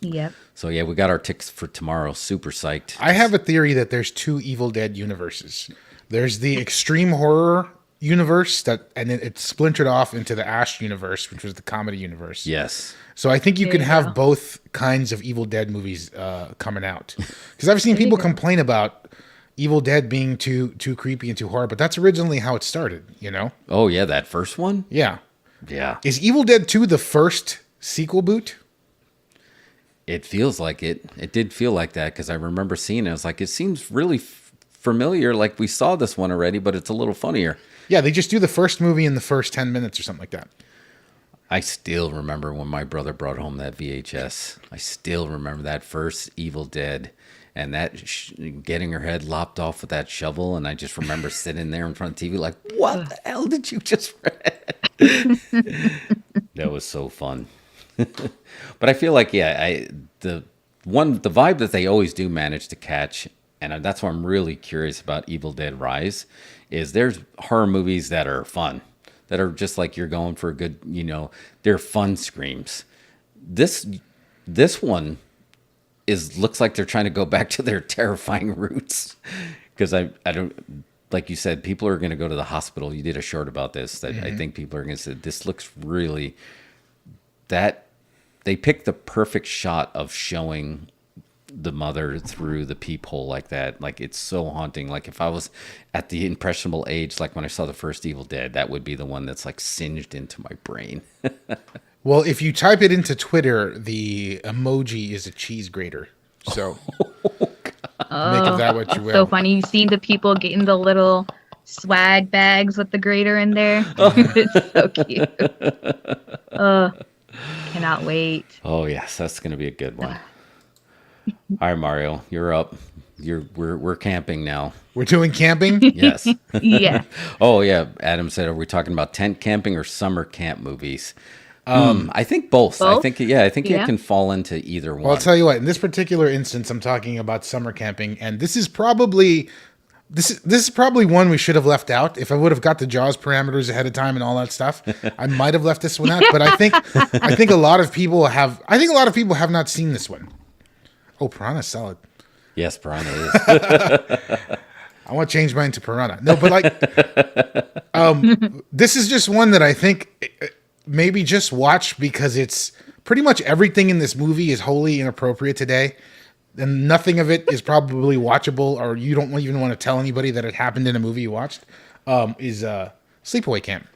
Yep. So yeah, we got our tickets for tomorrow. Super psyched. I have a theory that there's two Evil Dead universes. There's the extreme horror universe and it's splintered off into the Ash universe, which was the comedy universe. Yes. So I think you There can you have go. both kinds of Evil Dead movies coming out. Because I've seen people complain about Evil Dead being too creepy and too horror, but that's originally how it started, Oh yeah, that first one. Yeah. Yeah. Is Evil Dead 2 the first sequel boot? It feels like it. It did feel like that because I remember seeing it. I was like, it seems really familiar. Like we saw this one already, but it's a little funnier. Yeah, they just do the first movie in the first 10 minutes or something like that. I still remember when my brother brought home that VHS. I still remember that first Evil Dead and that getting her head lopped off with that shovel. And I just remember sitting there in front of the TV like, what the hell did you just read? That was so fun. But I feel like, the vibe that they always do manage to catch, and that's why I'm really curious about Evil Dead Rise, is there's horror movies that are fun, that are just like you're going for a good, they're fun screams. This one looks like they're trying to go back to their terrifying roots, because I don't, like you said, people are going to go to the hospital. You did a short about this that I think people are going to say this looks really that. They picked the perfect shot of showing the mother through the peephole like that. Like, it's so haunting. Like, if I was at the impressionable age, like when I saw the first Evil Dead, that would be the one that's like singed into my brain. Well, if you type it into Twitter, the emoji is a cheese grater. So make of that what you will. So funny. You've seen the people getting the little swag bags with the grater in there. It's so cute. Cannot wait. Oh yes, that's gonna be a good one. All right, Mario, you're up. We're camping now. We're doing camping? Yes. Yeah. Oh yeah. Adam said, are we talking about tent camping or summer camp movies? I think both. I Both? think it Yeah. can fall into either one. Well, I'll tell you what, in this particular instance, I'm talking about summer camping, and this is probably one we should have left out. If I would have got the Jaws parameters ahead of time and all that stuff, I might have left this one out. But I think a lot of people have not seen this one. Oh, piranha salad. Yes, piranha is. I want to change mine to piranha. No, but this is just one that I think maybe just watch because it's pretty much everything in this movie is wholly inappropriate today. And nothing of it is probably watchable, or you don't even want to tell anybody that it happened in a movie you watched, is Sleepaway Camp.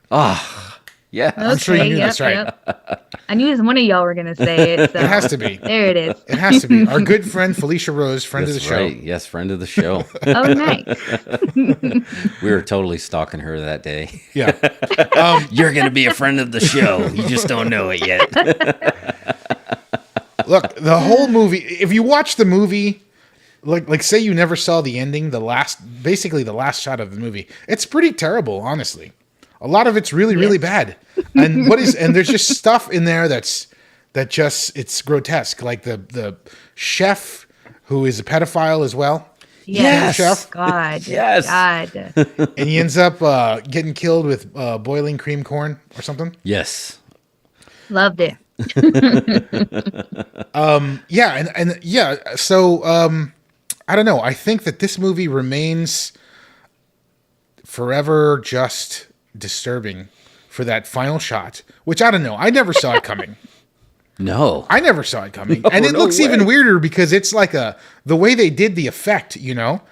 Yeah. I'm sure you knew that's right. Yep. I knew one of y'all were going to say it. So. It has to be. There it is. It has to be. Our good friend Felicia Rose, friend of the That's show. right. Yes, friend of the show. Oh, nice. We were totally stalking her that day. Yeah. You're going to be a friend of the show. You just don't know it yet. Look, the whole movie, if you watch the movie, like say you never saw the ending, basically the last shot of the movie, it's pretty terrible, honestly. A lot of it's really, really bad. And there's just stuff in there that's that just it's grotesque. Like the chef who is a pedophile as well. Yes. Chef. God. Yes. God. And he ends up getting killed with boiling cream corn or something. Yes. Loved it. Yeah, and yeah. So I don't know. I think that this movie remains forever just disturbing for that final shot, which I don't know. I never saw it coming. No. I never saw it coming. No, And it no looks way. even weirder because it's like the way they did the effect,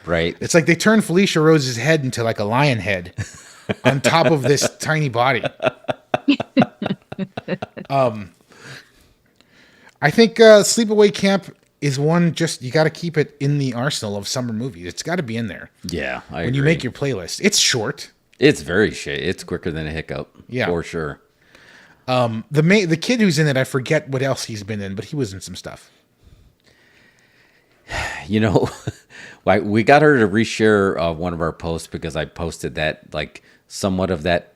Right. It's like they turned Felicia Rose's head into like a lion head on top of this tiny body. I think Sleepaway Camp is one you got to keep it in the arsenal of summer movies. It's got to be in there. Yeah, I When you agree. make your playlist. It's short. It's very shit. It's quicker than a hiccup. Yeah. For sure. The kid who's in it, I forget what else he's been in, but he was in some stuff. We got her to reshare one of our posts because I posted that, like, somewhat of that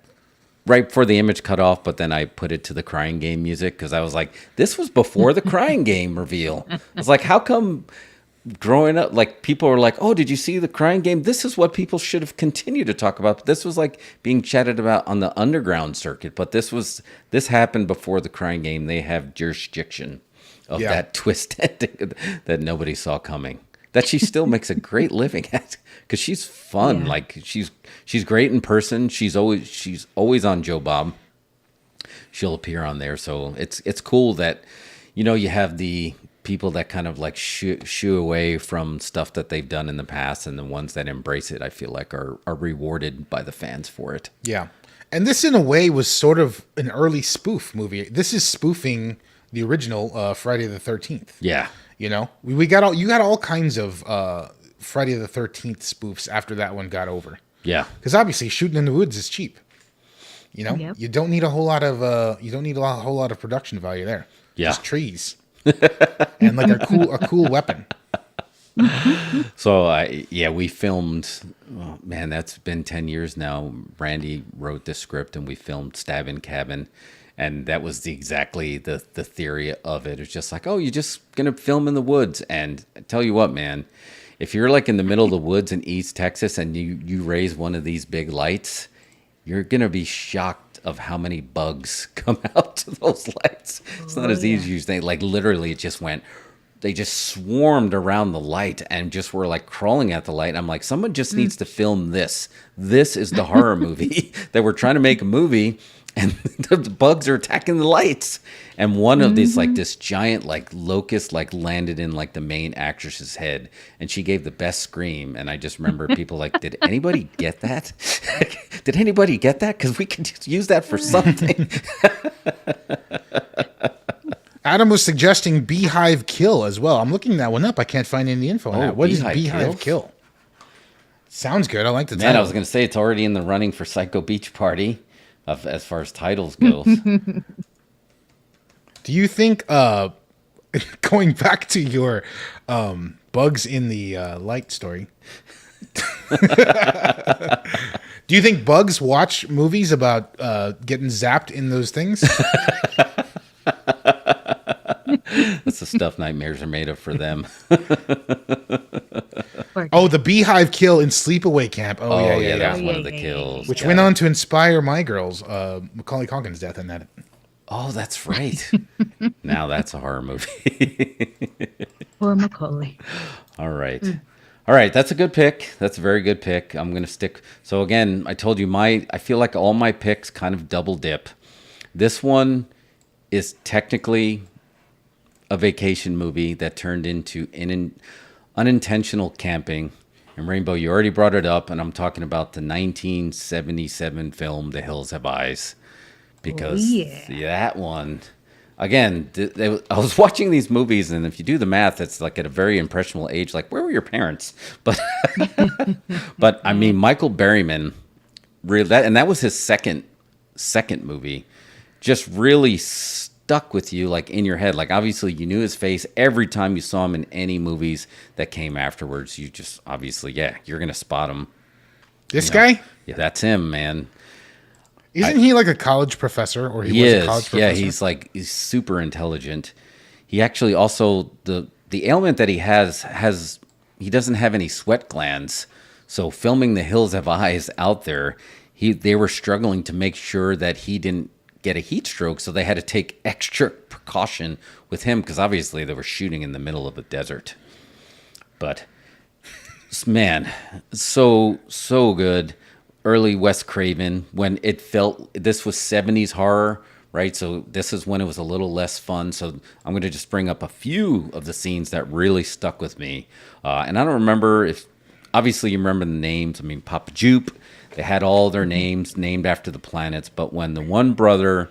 right before the image cut off, but then I put it to the Crying Game music because I was like, this was before the Crying Game reveal. I was like, how come growing up, like, people were like, oh, did you see the Crying Game? This is what people should have continued to talk about. But this was like being chatted about on the underground circuit, but this happened before the Crying Game. They have jurisdiction of that twist ending that nobody saw coming. That she still makes a great living at because she's fun. Yeah. Like she's great in person. She's always on Joe Bob. She'll appear on there, so it's cool that you have the people that kind of like shoo away from stuff that they've done in the past, and the ones that embrace it, I feel like are rewarded by the fans for it. Yeah. And this, in a way, was sort of an early spoof movie. This is spoofing the original Friday the 13th. Yeah. You got all kinds of Friday the 13th spoofs after that one got over. Yeah. Because obviously shooting in the woods is cheap. Yep. You don't need a whole lot of production value there. Yeah. Just trees. And like a cool weapon. So we filmed. Oh, man, that's been 10 years now. Randy wrote the script, and we filmed Stabbing Cabin, and that was exactly the theory of it. It's just like, oh, you're just gonna film in the woods, and I tell you what, man, if you're like in the middle of the woods in East Texas and you raise one of these big lights, you're gonna be shocked of how many bugs come out to those lights. It's not as easy as you think. Like literally, they just swarmed around the light and just were like crawling at the light. I'm like, someone just needs to film this. This is the horror movie that we're trying to make a movie, and the bugs are attacking the lights. And one of these, like this giant like locust, like landed in like the main actress's head, and she gave the best scream. And I just remember people like, did anybody get that? Did anybody get that? Because we could just use that for something. Adam was suggesting Beehive Kill as well. I'm looking that one up. I can't find any info on that. What is Beehive Beehive Kill? Sounds good. I like the title. Man, I was going to say it's already in the running for Psycho Beach Party as far as titles goes. Do you think, going back to your bugs in the light story, do you think bugs watch movies about getting zapped in those things? That's the stuff nightmares are made of for them. Oh, the Beehive Kill in Sleepaway Camp. Oh, yeah. That was one Yeah, of the yeah, kills. Which went on to inspire My Girls, Macaulay Culkin's death in that. Oh, that's right. Now that's a horror movie. Poor Macaulay. All right. All right, that's a good pick. That's a very good pick. I'm going to stick. So again, I told you I feel like all my picks kind of double dip. This one is technically a vacation movie that turned into unintentional camping. And Rainbow, you already brought it up, and I'm talking about the 1977 film The Hills Have Eyes. Because that one, again, I was watching these movies, and if you do the math, it's like at a very impressionable age. Like, where were your parents? But, but I mean, Michael Berryman, really, that was his second movie, just really stuck with you, like in your head. Like, obviously, you knew his face every time you saw him in any movies that came afterwards. You just obviously, you're gonna spot him. This guy? Yeah, that's him, man. Isn't he like a college professor, or he was a college professor? Yeah, he's super intelligent. He actually also the ailment that he has he doesn't have any sweat glands. So filming The Hills Have Eyes out there, they were struggling to make sure that he didn't get a heat stroke, so they had to take extra precaution with him because obviously they were shooting in the middle of a desert. But man, so good. Early Wes Craven, when it felt this was 70s horror, right? So this is when it was a little less fun. So I'm going to just bring up a few of the scenes that really stuck with me. And I don't remember if, obviously you remember the names. I mean, Papa Jupe, they had all their names named after the planets. But when the one brother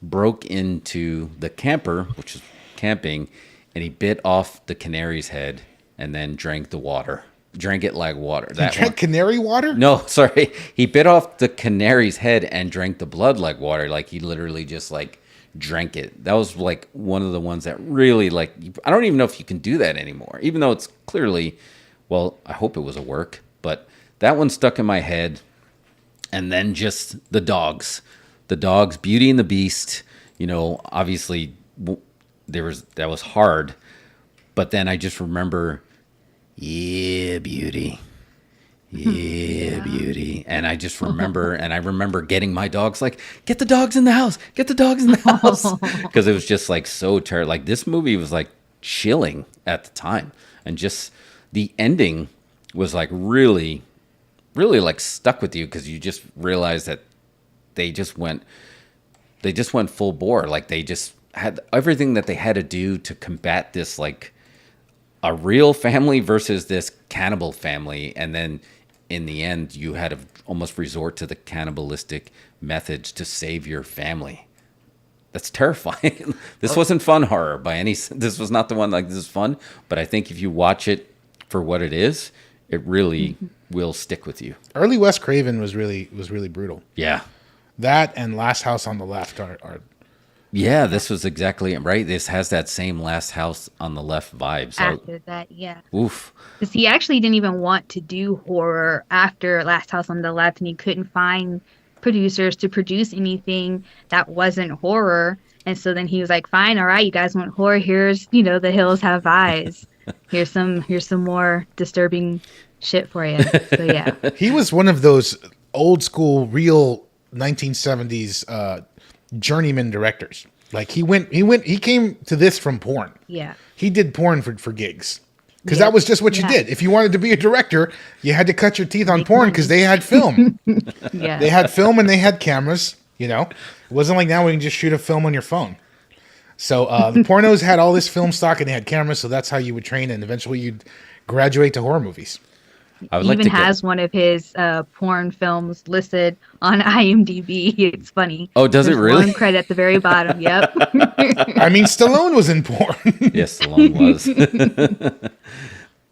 broke into the camper, which is camping, and he bit off the canary's head and then drank the water. Drank it like water. He drank canary water? No, sorry. He bit off the canary's head and drank the blood like water. Like he literally just like drank it. That was like one of the ones that really like, I don't even know if you can do that anymore, even though it's clearly, well, I hope it was a work, but that one stuck in my head. And then just the dogs, Beauty and the Beast, you know, obviously that was hard, but then I just remember, yeah, Beauty. Yeah, Beauty. And I just remember, and I remember getting my dogs, like, get the dogs in the house. Get the dogs in the house. Because it was just like so terrible. Like this movie was like chilling at the time. And just the ending was like really, really like stuck with you because you just realized that they just went full bore. Like they just had everything that they had to do to combat this, like, a real family versus this cannibal family, and then in the end you had to almost resort to the cannibalistic methods to save your family. That's terrifying. This wasn't fun horror by any. This was not the one like this is fun, but I think if you watch it for what it is, it really will stick with you. Early Wes Craven was really brutal. Yeah, that and Last House on the Left are yeah, this was exactly right. This has that same Last House on the Left vibe. So, After that, yeah. Oof. Because he actually didn't even want to do horror after Last House on the Left, and he couldn't find producers to produce anything that wasn't horror. And so then he was like, fine, all right, you guys want horror? Here's, The Hills Have Eyes. Here's some more disturbing shit for you. So yeah. He was one of those old school, real 1970s journeyman directors. Like he came to this from porn. Yeah. He did porn for gigs. Because that was just what you did. If you wanted to be a director, you had to cut your teeth on porn because they had film. Yeah. They had film and they had cameras, It wasn't like now where you can just shoot a film on your phone. So the pornos had all this film stock and they had cameras, so that's how you would train, and eventually you'd graduate to horror movies. I would he like even to has one of his porn films listed on IMDb. It's funny. Oh, does There's it really? One credit at the very bottom. Yep. I mean, Stallone was in porn. Yes, Stallone was.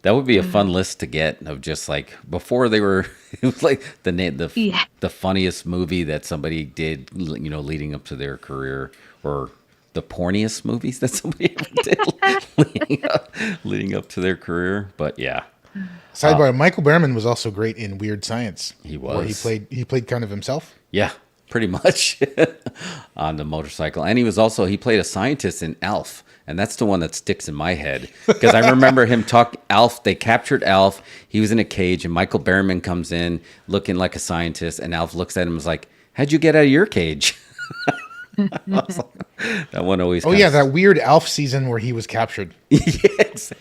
That would be a fun list to get of just like before they were. It was like the funniest movie that somebody did, leading up to their career, or the porniest movies that somebody ever did leading up to their career. But yeah. Sidebar: Michael Berryman was also great in Weird Science. He was. Where he played kind of himself. Yeah, pretty much on the motorcycle, and he played a scientist in Alf, and that's the one that sticks in my head because I remember him Alf. They captured Alf. He was in a cage, and Michael Berryman comes in looking like a scientist, and Alf looks at him and was like, "How'd you get out of your cage?" That one always. That weird Alf season where he was captured. Yes.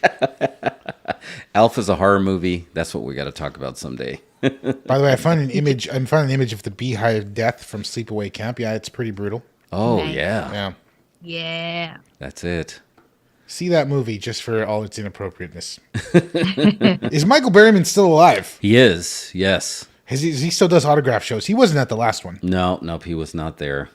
Alf is a horror movie. That's what we got to talk about someday. By the way, I found an image of the Beehive death from Sleepaway Camp. Yeah, it's pretty brutal. Oh, Nice. yeah. Yeah. That's it. See that movie just for all its inappropriateness. Is Michael Berryman still alive? He is, yes. He still does autograph shows. He wasn't at the last one. Nope, he was not there.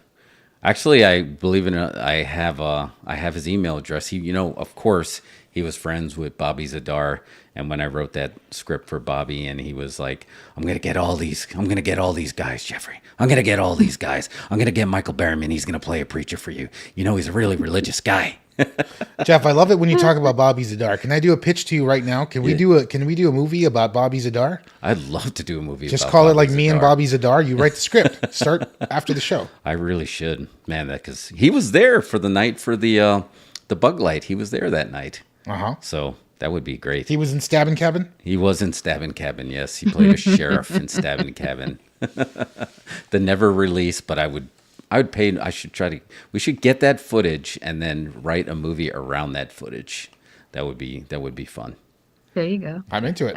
Actually, I believe I have his email address. He, of course, he was friends with Bobby Zadar, and when I wrote that script for Bobby, and he was like, I'm gonna get all these guys, Jeffrey. I'm gonna get all these guys. I'm gonna get Michael Berryman. He's gonna play a preacher for you. He's a really religious guy. Jeff, I love it when you talk about Bobby Zadar. Can I do a pitch to you right now? Can we do a movie about Bobby Zadar? I'd love to do a movie. Just about call Bobby it like Zadar. Me and Bobby Zadar. You write the script. Start after the show. I really should, man. That because he was there for the night for the bug light. He was there that night. So that would be great. He was in Stabbing Cabin. He was in Stabbing Cabin. Yes, he played a sheriff in Stabbing Cabin. The never released, but I would pay. I should try to. We should get that footage and then write a movie around that footage. That would be fun. There you go. I'm into it.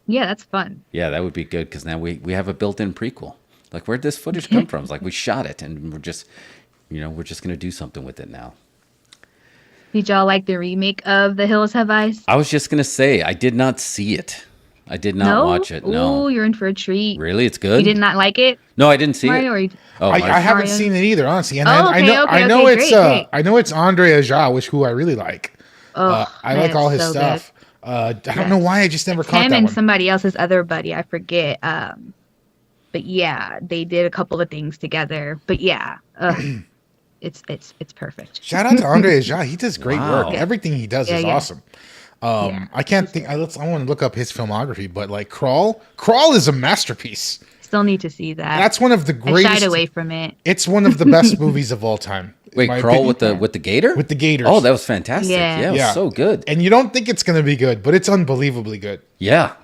That's fun. Yeah, that would be good because now we have a built-in prequel. Like, where'd this footage come from? It's like we shot it and we're just gonna do something with it now. Did y'all like the remake of The Hills Have Eyes? I was just gonna say I did not see it. I did not watch it. No. Oh, you're in for a treat. Really, it's good. You did not like it? No, I didn't see Mario, it. I haven't seen it either, honestly. And I know it's Andre Aja, who I really like. I like all his stuff. I don't know why I just never caught that one. Him and somebody else's other buddy, I forget. But yeah, they did a couple of things together. But yeah, it's perfect. Shout out to Andre Aja. He does great Wow. work. Everything he does is awesome. I can't think. I want to look up his filmography, but like Crawl is a masterpiece. Still need to see that. That's one of the greatest. I shied away from it. It's one of the best movies of all time. Wait, Crawl with the gator? With the gators. Oh, that was fantastic. Yeah. It was so good. And you don't think it's going to be good, but it's unbelievably good. Yeah.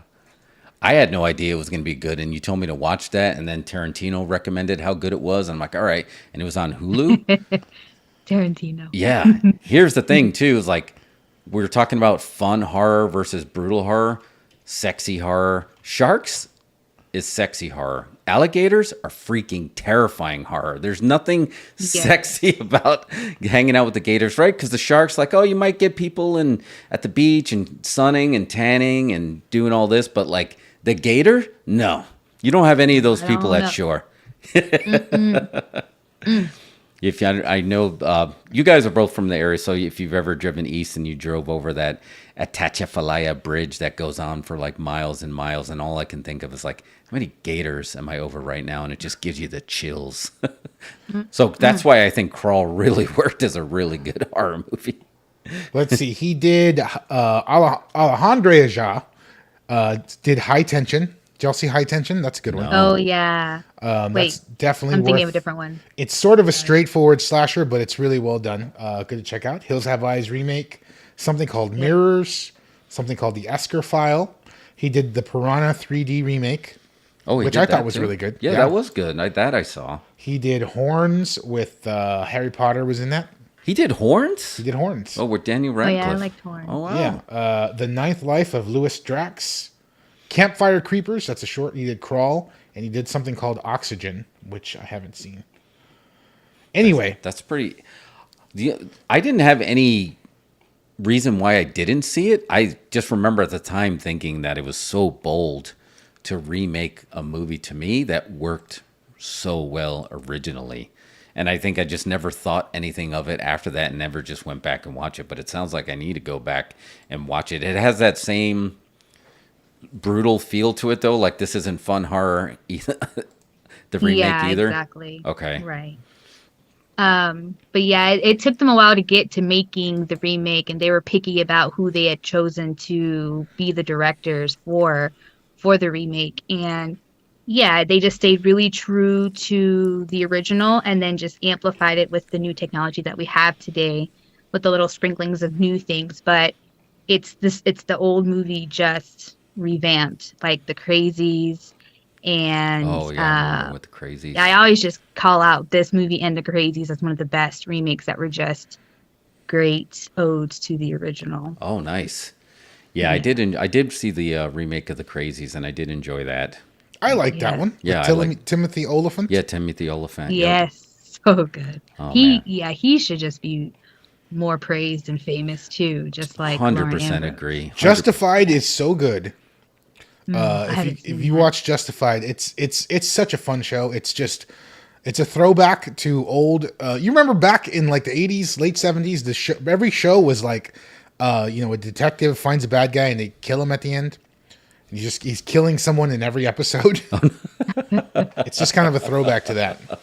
I had no idea it was going to be good, and you told me to watch that, and then Tarantino recommended how good it was. I'm like, all right. And it was on Hulu. Tarantino. Yeah. Here's the thing, too, is like, we were talking about fun horror versus brutal horror, sexy horror. Sharks is sexy horror. Alligators are freaking terrifying horror. There's nothing sexy about hanging out with the gators, right? Because the sharks, like, oh, you might get people at the beach and sunning and tanning and doing all this, but like the gator, no, you don't have any of those people at shore. If I know you guys are both from the area, so if you've ever driven east and you drove over that Atchafalaya bridge that goes on for like miles and miles, and all I can think of is like, how many gators am I over right now? And it just gives you the chills. So that's why I think Crawl really worked as a really good horror movie. Let's see. He did Alejandro Aja did High Tension. Did y'all see High Tension? That's a good one. Oh, yeah. That's definitely I'm thinking of a different one. It's sort of a straightforward slasher, but it's really well done. Good to check out. Hills Have Eyes remake. Something called Mirrors. Something called The Esker File. He did the Piranha 3D remake. Oh, which I thought was really good. Yeah, that was good. That I saw. He did Horns with Harry Potter was in that. He did Horns? He did Horns. Oh, with Daniel Radcliffe. Oh, yeah, I liked Horns. Oh, wow. Yeah. The Ninth Life of Louis Drax. Campfire Creepers. That's a short. He did Crawl. And he did something called Oxygen, which I haven't seen. Anyway. That's pretty... I didn't have any reason why I didn't see it. I just remember at the time thinking that it was so bold to remake a movie to me that worked so well originally. And I think I just never thought anything of it after that and never just went back and watch it. But it sounds like I need to go back and watch it. It has that same brutal feel to it, though. Like, this isn't fun horror either. The remake either? Yeah, exactly. Okay. Right. But yeah, it took them a while to get to making the remake, and they were picky about who they had chosen to be the directors for the remake. And yeah, they just stayed really true to the original and then just amplified it with the new technology that we have today with the little sprinklings of new things. But it's the old movie just revamped, like the Crazies. And oh yeah, with the Crazies. I always just call out this movie and the Crazies as one of the best remakes that were just great odes to the original. Oh, nice. Yeah, I did see the remake of the Crazies, and I did enjoy that. I like that one. Yeah, Timothy Olyphant. Yeah, Timothy Olyphant. Yes, so good. Oh, he should just be more praised and famous too. Just like 100% agree. 100%. Justified is so good. If you watch Justified, it's such a fun show. It's a throwback to old. You remember back in like the 80s, late 70s, every show was like, a detective finds a bad guy and they kill him at the end. He's killing someone in every episode. It's just kind of a throwback to that.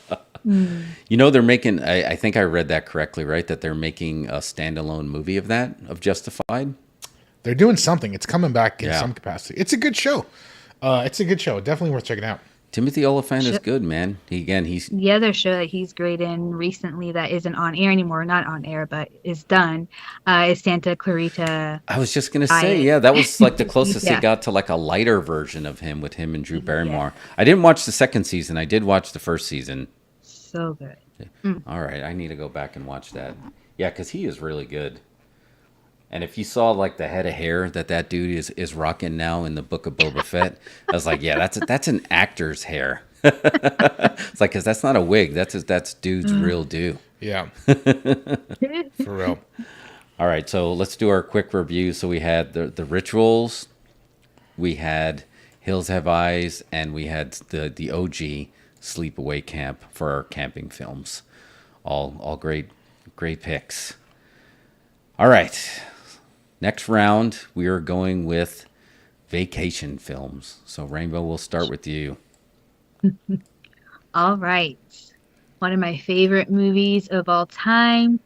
You know, they're making, I think I read that correctly, right? That they're making a standalone movie of that, of Justified. They're doing something. It's coming back in Yeah. some capacity. It's a good show. It's a good show. Definitely worth checking out. Timothy Olyphant is good, man. He's The other show that he's great in recently that isn't on air anymore, not on air, but is done, is Santa Clarita. I was just gonna say, I- yeah, that was like the closest Yeah. it got to like a lighter version of him with him and Drew Barrymore. I didn't watch the second season. I did watch the first season. So good. All right, I need to go back and watch that. Yeah, because he is really good. And if you saw like the head of hair that dude is rocking now in the Book of Boba Fett, I was like, yeah, that's an actor's hair. It's like, because that's not a wig. That's dude's real do. Yeah. For real. All right, so let's do our quick review. So we had the Rituals, we had Hills Have Eyes, and we had the OG Sleepaway Camp for our camping films. All great picks. All right, next round we are going with vacation films. So Rainbow, we'll start with you. All right. One of my favorite movies of all time,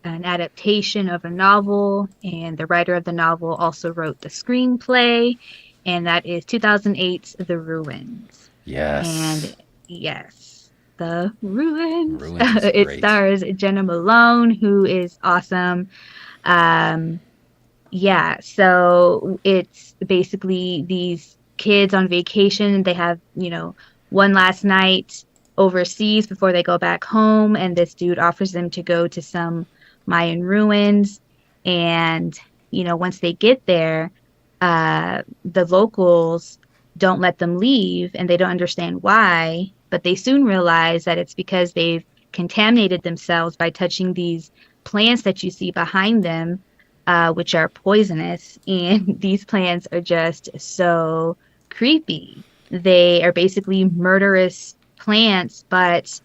an adaptation of a novel, and the writer of the novel also wrote the screenplay, and that is 2008's The Ruins. Yes. And yes, The Ruins. Ruins is It great. stars Jenna Malone, who is awesome. Yeah, so it's basically these kids on vacation. They have, one last night overseas before they go back home, and this dude offers them to go to some Mayan ruins. And, once they get there, the locals don't let them leave, and they don't understand why, but they soon realize that it's because they've contaminated themselves by touching these plants that you see behind them, which are poisonous, and these plants are just so creepy. They are basically murderous plants, but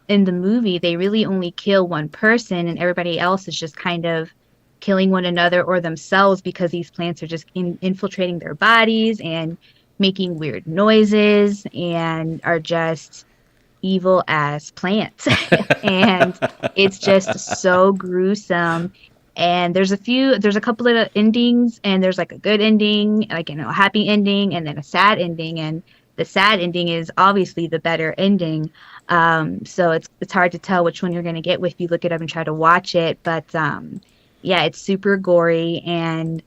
in the movie, they really only kill one person, and everybody else is just kind of killing one another or themselves because these plants are just infiltrating their bodies and making weird noises and are just evil as plants. And it's just so gruesome. And there's a couple of endings, and there's like a good ending, like, a happy ending, and then a sad ending. And the sad ending is obviously the better ending. So it's hard to tell which one you're going to get if you look it up and try to watch it. But yeah, it's super gory, and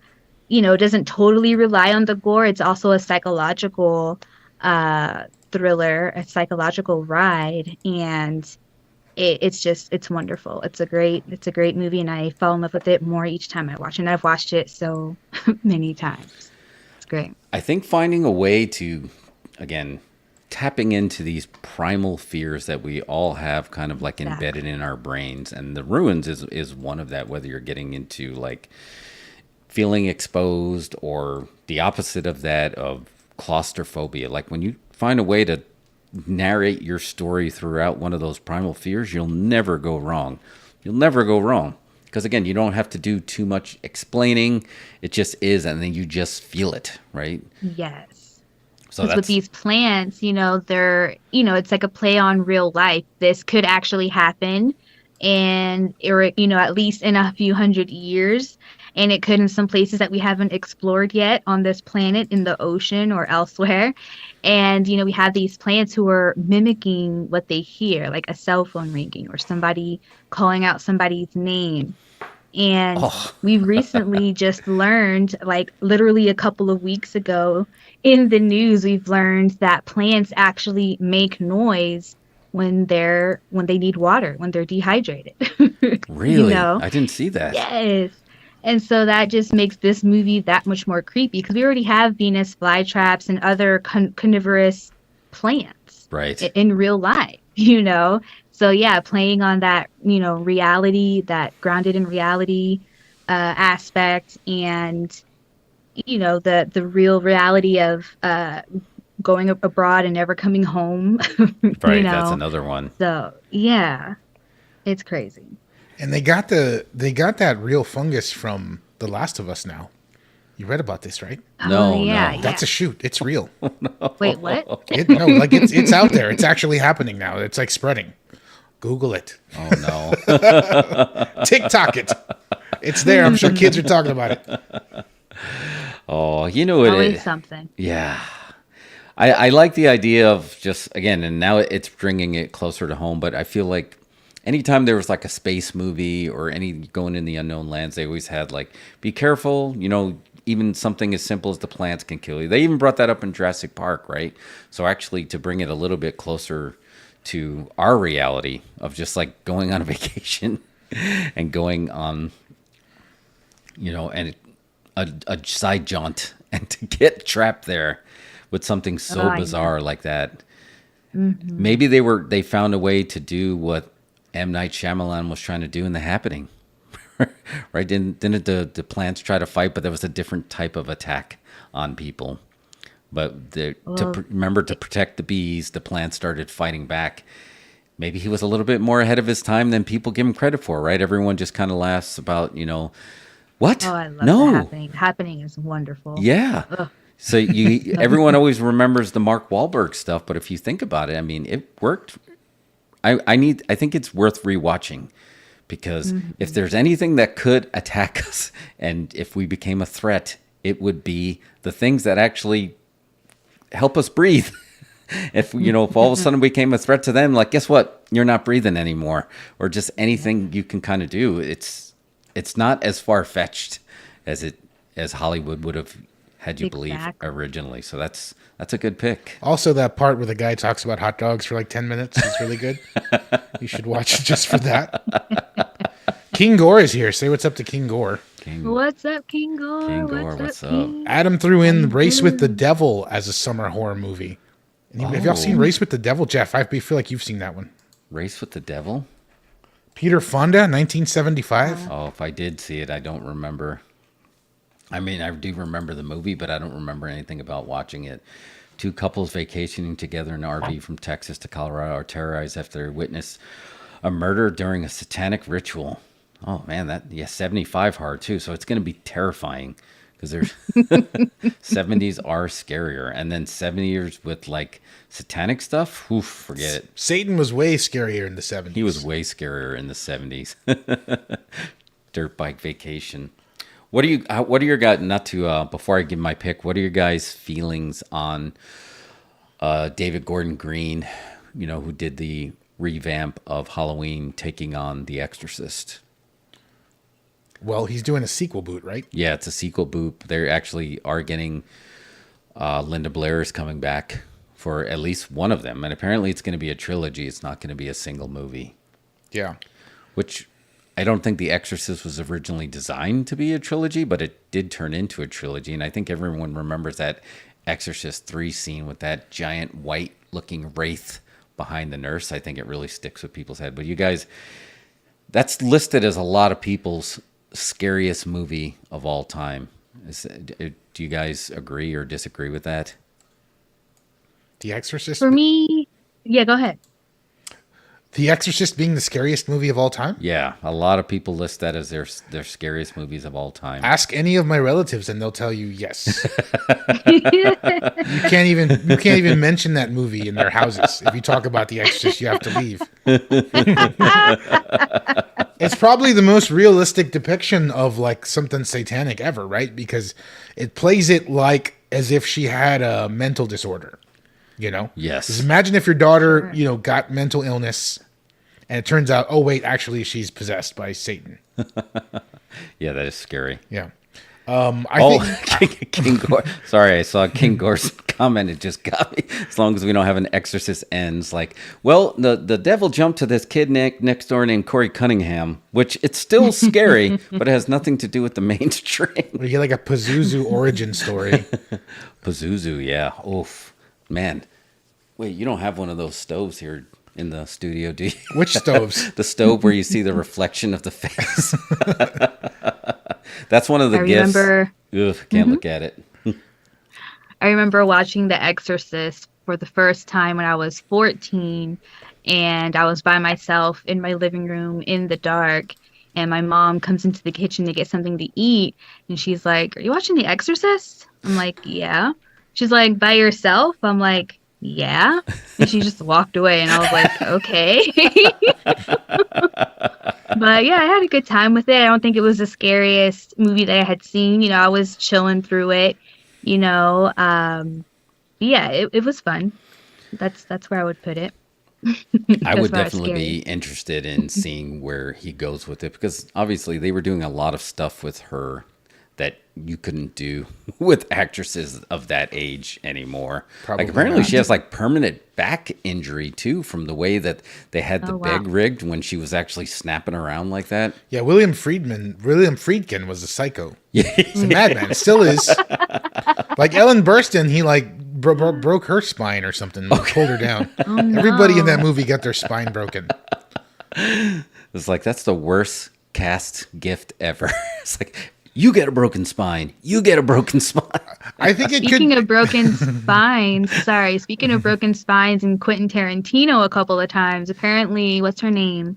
it doesn't totally rely on the gore. It's also a psychological thriller, a psychological ride, and it's wonderful. It's a great movie, and I fall in love with it more each time I watch it. And I've watched it so many times. It's great. I think finding a way to, again, tapping into these primal fears that we all have kind of like embedded in our brains. And The Ruins is one of that, whether you're getting into like feeling exposed or the opposite of that, of claustrophobia. Like when you find a way to narrate your story throughout one of those primal fears, you'll never go wrong. You'll never go wrong. Because again, you don't have to do too much explaining. It just is, and then you just feel it, right? Yes. So Because with these plants, they're, it's like a play on real life. This could actually happen, or at least in a few hundred years. And it could in some places that we haven't explored yet on this planet, in the ocean or elsewhere. And, we have these plants who are mimicking what they hear, like a cell phone ringing or somebody calling out somebody's name. And we've recently just learned, like literally a couple of weeks ago in the news, we've learned that plants actually make noise when they need water, when they're dehydrated. really? I didn't see that. Yes. And so that just makes this movie that much more creepy, because we already have Venus flytraps and other carnivorous plants in real life, So yeah, playing on that, reality, that grounded in reality aspect, and, the real reality of going abroad and never coming home. Right, that's another one. So yeah, it's crazy. And they got that real fungus from The Last of Us now. You read about this, right? No, yeah, no. That's a shoot. It's real. Wait, what? It's out there. It's actually happening now. It's like spreading. Google it. Oh no. TikTok it. It's there. I'm sure kids are talking about it. Oh, you know what? Always something. Yeah. I like the idea of just, again, and now it's bringing it closer to home, but I feel like anytime there was like a space movie or any going in the unknown lands, they always had like, be careful, you know, even something as simple as the plants can kill you. They even brought that up in Jurassic Park, right? So actually to bring it a little bit closer to our reality of just like going on a vacation and going on, you know, and a side jaunt and to get trapped there with something so bizarre like that. Mm-hmm. Maybe they found a way to do what M. Night Shyamalan was trying to do in The Happening. Right? Didn't the plants try to fight, but there was a different type of attack on people. But remember to protect the bees, the plants started fighting back. Maybe he was a little bit more ahead of his time than people give him credit for, right? Everyone just kind of laughs about, you know, what? Oh, I love No. The Happening. The Happening is wonderful. Yeah. Ugh. So everyone always remembers the Mark Wahlberg stuff, but if you think about it, I mean, it worked. I think it's worth rewatching because if there's anything that could attack us and if we became a threat, it would be the things that actually help us breathe. If all of a sudden we became a threat to them, like, guess what? You're not breathing anymore, or just anything you can kind of do. It's not as far-fetched as Hollywood would have had you believe originally. So that's a good pick. Also, that part where the guy talks about hot dogs for like 10 minutes is really good. You should watch it just for that. King Gore is here. Say what's up to King Gore. What's up, King Gore? King Gore, what's up? King? Adam threw in Race with the Devil as a summer horror movie. Have y'all seen Race with the Devil? Jeff, I feel like you've seen that one. Race with the Devil? Peter Fonda, 1975. Oh, if I did see it, I don't remember. I mean, I do remember the movie, but I don't remember anything about watching it. Two couples vacationing together in an RV from Texas to Colorado are terrorized after they witness a murder during a satanic ritual. Oh, man, 75 hard, too. So it's going to be terrifying because there's 70s are scarier. And then 70 years with, like, satanic stuff, oof, forget it. Satan was way scarier in the 70s. He was way scarier in the 70s. Dirt bike vacation. What are your guys, not to, before I give my pick, what are your guys' feelings on David Gordon Green, who did the revamp of Halloween taking on The Exorcist? Well, he's doing a sequel boot, right? Yeah, it's a sequel boot. They actually are getting Linda Blair is coming back for at least one of them. And apparently it's going to be a trilogy. It's not going to be a single movie. Yeah. Which I don't think The Exorcist was originally designed to be a trilogy, but it did turn into a trilogy. And I think everyone remembers that Exorcist 3 scene with that giant white-looking wraith behind the nurse. I think it really sticks with people's head. But you guys, that's listed as a lot of people's scariest movie of all time. Do you guys agree or disagree with that? The Exorcist? For me, yeah, go ahead. The Exorcist being the scariest movie of all time? Yeah, a lot of people list that as their scariest movies of all time. Ask any of my relatives and they'll tell you yes. You can't even mention that movie in their houses. If you talk about The Exorcist, you have to leave. It's probably the most realistic depiction of like something satanic ever, right? Because it plays it like as if she had a mental disorder. Yes. Just imagine if your daughter, got mental illness and it turns out, oh, wait, actually she's possessed by Satan. Yeah, that is scary. Yeah. King Gore. Sorry, I saw King Gore's comment. It just got me. As long as we don't have an Exorcist ends, like, well, the devil jumped to this kid next door named Corey Cunningham, which it's still scary, but it has nothing to do with the mainstream. We get like a Pazuzu origin story. Pazuzu, yeah. Oof. Man, wait, you don't have one of those stoves here in the studio, do you? Which stoves? The stove where you see the reflection of the face. That's one of the gifts. Can't look at it. I remember watching The Exorcist for the first time when I was 14, and I was by myself in my living room in the dark, and my mom comes into the kitchen to get something to eat, and she's like, "Are you watching The Exorcist?" I'm like, "Yeah." She's like, "By yourself?" I'm like, yeah. And she just walked away, and I was like, okay. But yeah, I had a good time with it. I don't think it was the scariest movie that I had seen. I was chilling through it, you know. Yeah, it was fun. That's where I would put it. I As would far as definitely be scary. interested in seeing where he goes with it because obviously they were doing a lot of stuff with her that you couldn't do with actresses of that age anymore. Probably Like apparently not. she has like permanent back injury too from the way that they had the Oh wow. bed rigged when she was actually snapping around like that. Yeah, William Friedkin was a psycho. Yeah. He's a madman. Still is. Like Ellen Burstyn, he like broke her spine or something, pulled her down. Oh Everybody in that no. movie got their spine broken. It's like that's the worst cast gift ever. It's like you get a broken spine. You get a broken spine. I think it Speaking could. of broken spines, sorry, speaking of broken spines and Quentin Tarantino a couple of times, apparently, what's her name?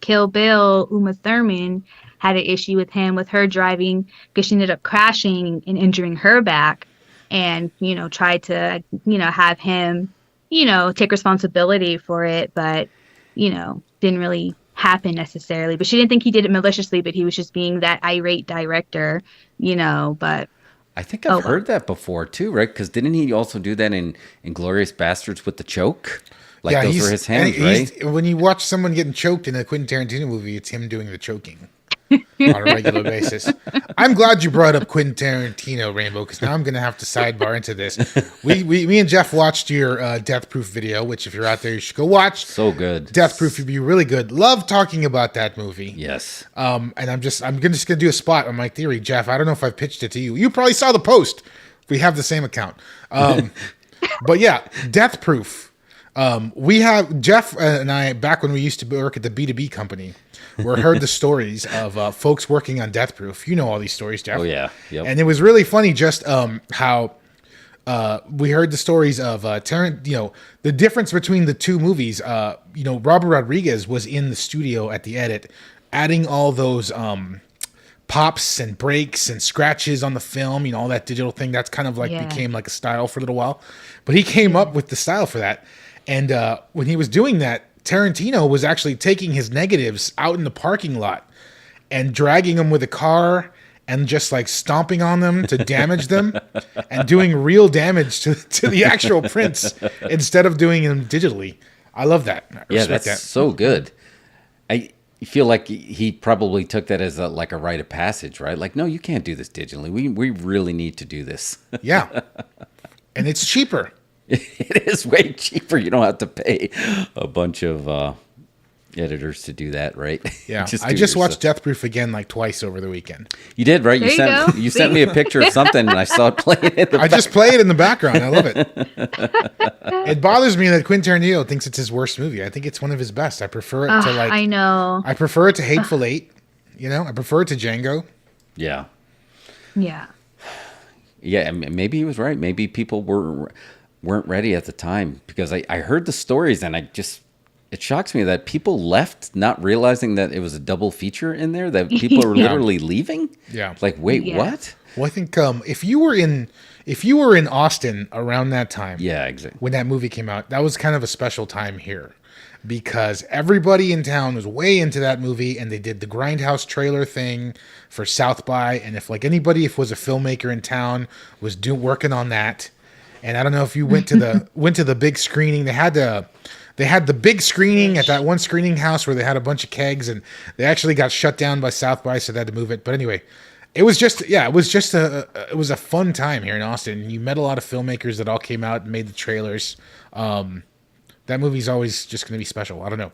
Kill Bill, Uma Thurman, had an issue with him, with her driving, because she ended up crashing and injuring her back and, tried to, have him, take responsibility for it, but, didn't really happen necessarily. But she didn't think he did it maliciously, but he was just being that irate director, but I think I've oh well. heard that before too, right? Because didn't he also do that in Inglorious Bastards with the choke? Like Yeah, those were his hands, and right? when you watch someone getting choked in a Quentin Tarantino movie, it's him doing the choking on a regular basis. I'm glad you brought up Quentin Tarantino, Rainbow, because now I'm going to have to sidebar into this. Me and Jeff watched your Death Proof video, which if you're out there, you should go watch. So good. Death Proof would be really good. Love talking about that movie. Yes. And I'm just gonna do a spot on my theory, Jeff. I don't know if I've pitched it to you. You probably saw the post. We have the same account. But yeah, Death Proof. We have Jeff and I back when we used to work at the B2B company. We heard the stories of folks working on Death Proof. You know all these stories, Jeff. Oh yeah. Yep. And it was really funny just how we heard the stories of the difference between the two movies. Robert Rodriguez was in the studio at the edit, adding all those pops and breaks and scratches on the film, all that digital thing. That's kind of like Yeah. became like a style for a little while. But he came up with the style for that. And when he was doing that, Tarantino was actually taking his negatives out in the parking lot and dragging them with a car and just like stomping on them to damage them and doing real damage to the actual prints instead of doing them digitally. I love that. I Yeah, respect that's that. so good. I feel like he probably took that as a rite of passage, right? Like, no, you can't do this digitally. We really need to do this. Yeah. And it's cheaper. It is way cheaper. You don't have to pay a bunch of editors to do that, right? Yeah. Just I do it just watched yourself. Death Proof again like twice over the weekend. You did, right? There you go. You sent me a picture of something, and I saw it playing in the I just play it in the background. I love it. It bothers me that Quentin Tarantino thinks it's his worst movie. I think it's one of his best. I prefer it to I know. I prefer it to Hateful Eight. I prefer it to Django. Yeah. Yeah. Yeah, and maybe he was right. Maybe people weren't ready at the time because I heard the stories and it shocks me that people left not realizing that it was a double feature in there, that people were literally leaving. Yeah. Like, wait, Yeah. what? Well, I think if you were in Austin around that time, Yeah, exactly. when that movie came out, that was kind of a special time here because everybody in town was way into that movie and they did the Grindhouse trailer thing for South by. And if was a filmmaker in town was working on that. And I don't know if you went to the big screening. They had the big screening at that one screening house where they had a bunch of kegs, and they actually got shut down by South by, so they had to move it. But anyway, it was a fun time here in Austin. You met a lot of filmmakers that all came out and made the trailers. That movie's always just going to be special. I don't know.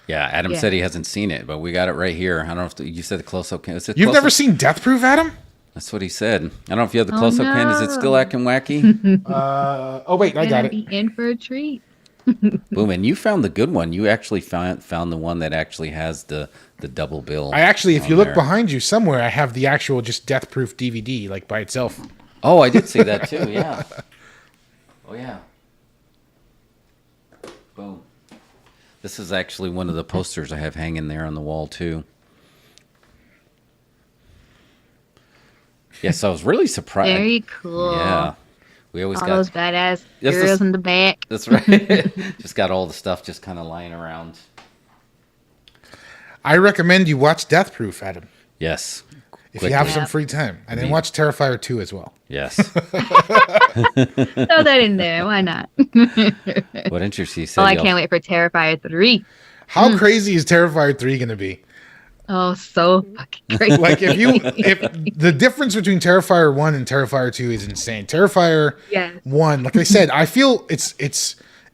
Yeah, Adam Yeah. said he hasn't seen it, but we got it right here. I don't know if you said the close-up. Is it You've close-up? never seen Death Proof, Adam? That's what he said. I don't know if you have the close-up pen. Is it still no. acting wacky? Oh wait, I got Gonna it. be in for a treat. Boom, and you found the good one. You actually found the one that actually has the double bill. I actually, if you on look there. behind you somewhere, I have the actual just Death Proof DVD, like by itself. Oh, I did see that too. Yeah. Oh yeah. Boom. This is actually one of the posters I have hanging there on the wall too. Yes, I was really surprised. Very cool. Yeah. We always All got those badass Yes, girls in the back. that's right. Just got all the stuff just kind of lying around. I recommend you watch Death Proof, Adam, Yes. if you have Yeah. some free time, and then watch Terrifier 2 as well. Yes. Throw that in there. Why not? What interesting. You said Oh, I y'all- can't wait for Terrifier 3. How crazy is Terrifier 3 going to be? Oh, so fucking crazy. Like if the difference between Terrifier 1 and Terrifier 2 is insane. Terrifier Yes. 1, like I said, I feel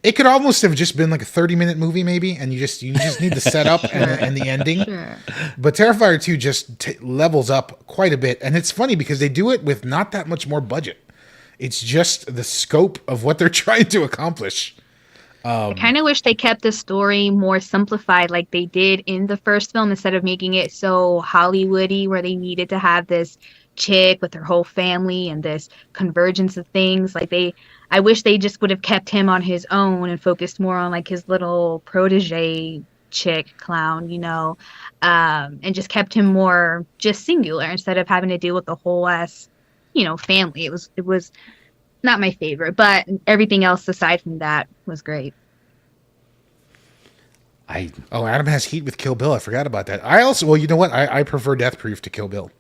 it could almost have just been like a 30-minute movie maybe, and you just need the setup and the ending. Sure. But Terrifier 2 just levels up quite a bit, and it's funny because they do it with not that much more budget. It's just the scope of what they're trying to accomplish. I kind of wish they kept the story more simplified like they did in the first film instead of making it so Hollywoody where they needed to have this chick with her whole family and this convergence of things. I wish they just would have kept him on his own and focused more on like his little protege chick clown, and just kept him more just singular instead of having to deal with the whole ass, family. It was not my favorite, but everything else aside from that was great. Adam has heat with Kill Bill. I forgot about that. I also, well, you know what? I prefer Death Proof to Kill Bill.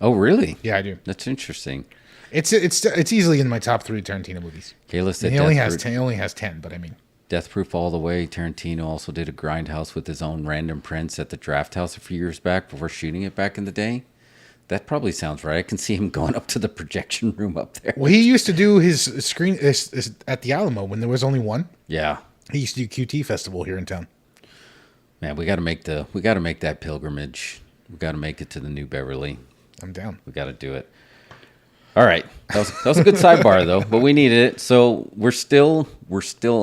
Oh, really? Yeah, I do. That's interesting. It's easily in my top 3 Tarantino movies. Kayla said And he only has 10, but I mean, Death Proof all the way. Tarantino also did a Grindhouse with his own random prints at the Draft House a few years back before shooting it back in the day. That probably sounds right. I can see him going up to the projection room up there. well, he used to do his screen at the Alamo when there was only one. Yeah. He used to do QT Festival here in town. Man, we got to make that pilgrimage. We got to make it to the New Beverly. I'm down. We got to do it. All right. That was a good sidebar though, but we needed it. So we're still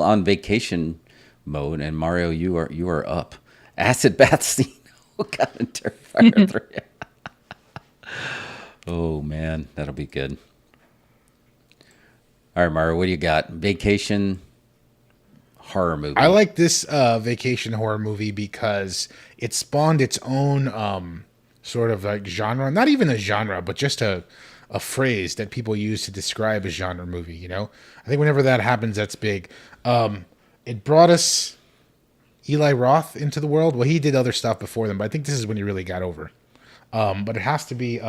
on vacation mode, and Mario, you are up. Acid bath scene. Got in Terrifier 3. Oh man, that'll be good. All right, Mario, what do you got? Vacation horror movie. I like this vacation horror movie because it spawned its own sort of like genre. Not even a genre, but just a phrase that people use to describe a genre movie, I think whenever that happens, that's big. It brought us Eli Roth into the world. Well, he did other stuff before them, but I think this is when he really got over. But it has to be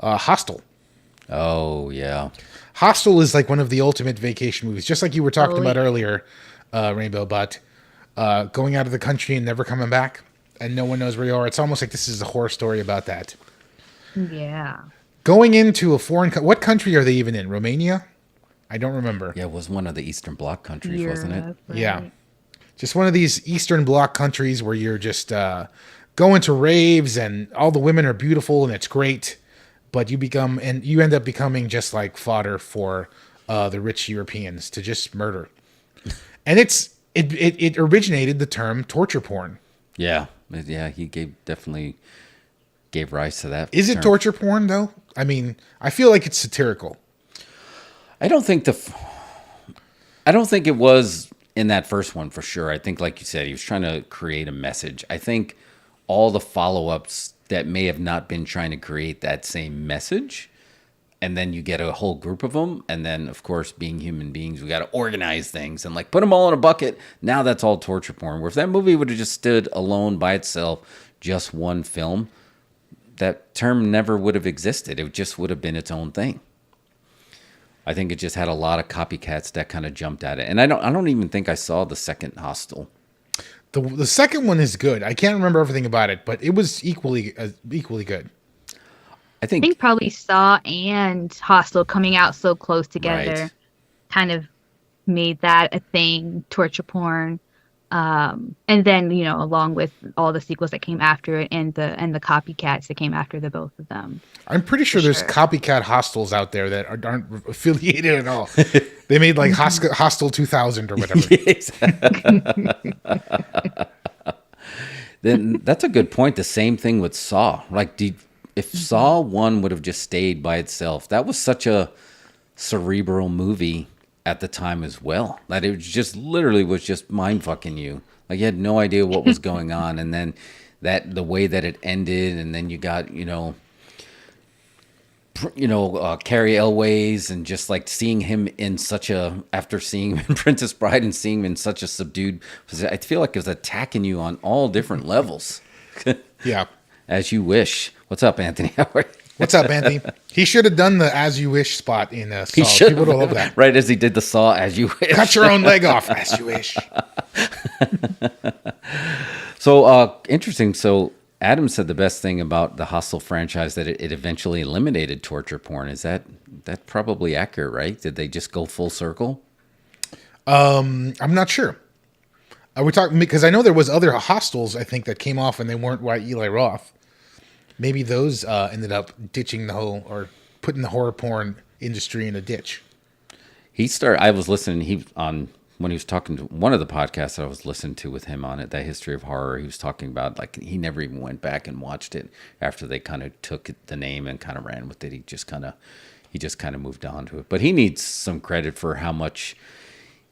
Hostel. Oh, yeah. Hostel is like one of the ultimate vacation movies, just like you were talking about earlier, Rainbow, but going out of the country and never coming back, and no one knows where you are. It's almost like this is a horror story about that. Yeah. Going into a foreign what country are they even in? Romania? I don't remember. Yeah, it was one of the Eastern Bloc countries, wasn't it? Right. Yeah. Just one of these Eastern Bloc countries where you're just going to raves and all the women are beautiful and it's great, but you end up becoming just like fodder for the rich Europeans to just murder. And it originated the term torture porn. Yeah. Yeah, he definitely gave rise to that. Is it term. torture porn though? I mean, I feel like it's satirical. I don't think it was in that first one for sure. I think, like you said, he was trying to create a message. I think all the follow-ups that may have not been trying to create that same message, and then you get a whole group of them, and then, of course, being human beings, we got to organize things and like put them all in a bucket. Now that's all torture porn. Where if that movie would have just stood alone by itself, just one film, that term never would have existed. It just would have been its own thing. I think it just had a lot of copycats that kind of jumped at it. And I don't even think I saw the second Hostel. The second one is good. I can't remember everything about it, but it was equally good. I I think probably Saw and Hostel coming out so close together kind of made that a thing, torture porn. And then, along with all the sequels that came after it and the copycats that came after the both of them. I'm pretty sure there's copycat hostels out there that aren't affiliated at all. They made like Hostel 2000 or whatever. Then that's a good point. The same thing with Saw. Like, if Saw 1 would have just stayed by itself, that was such a cerebral movie at the time as well, that it just literally was just mind fucking you. Like, you had no idea what was going on, and then the way that it ended, and then you got Carrie Elways, and just like seeing him in after seeing him in Princess Bride and seeing him in such a subdued position, I feel like it was attacking you on all different levels. Yeah. As You Wish. What's up, Anthony? How are you? What's up, Anthony? He should have done the As You Wish spot in Saw. He should People would love that. Right as he did the Saw, As You Wish. Cut your own leg off, As You Wish. So, interesting. So, Adam said the best thing about the Hostel franchise that it eventually eliminated torture porn. Is that probably accurate, right? Did they just go full circle? I'm not sure. Are we talking, because I know there was other hostels, I think, that came off and they weren't by Eli Roth. Maybe those ended up ditching the whole, or putting the horror porn industry in a ditch. I was listening, when he was talking to one of the podcasts that I was listening to with him on it, that History of Horror, he was talking about, like, he never even went back and watched it after they kind of took the name and kind of ran with it. He just kind of moved on to it. But he needs some credit for how much,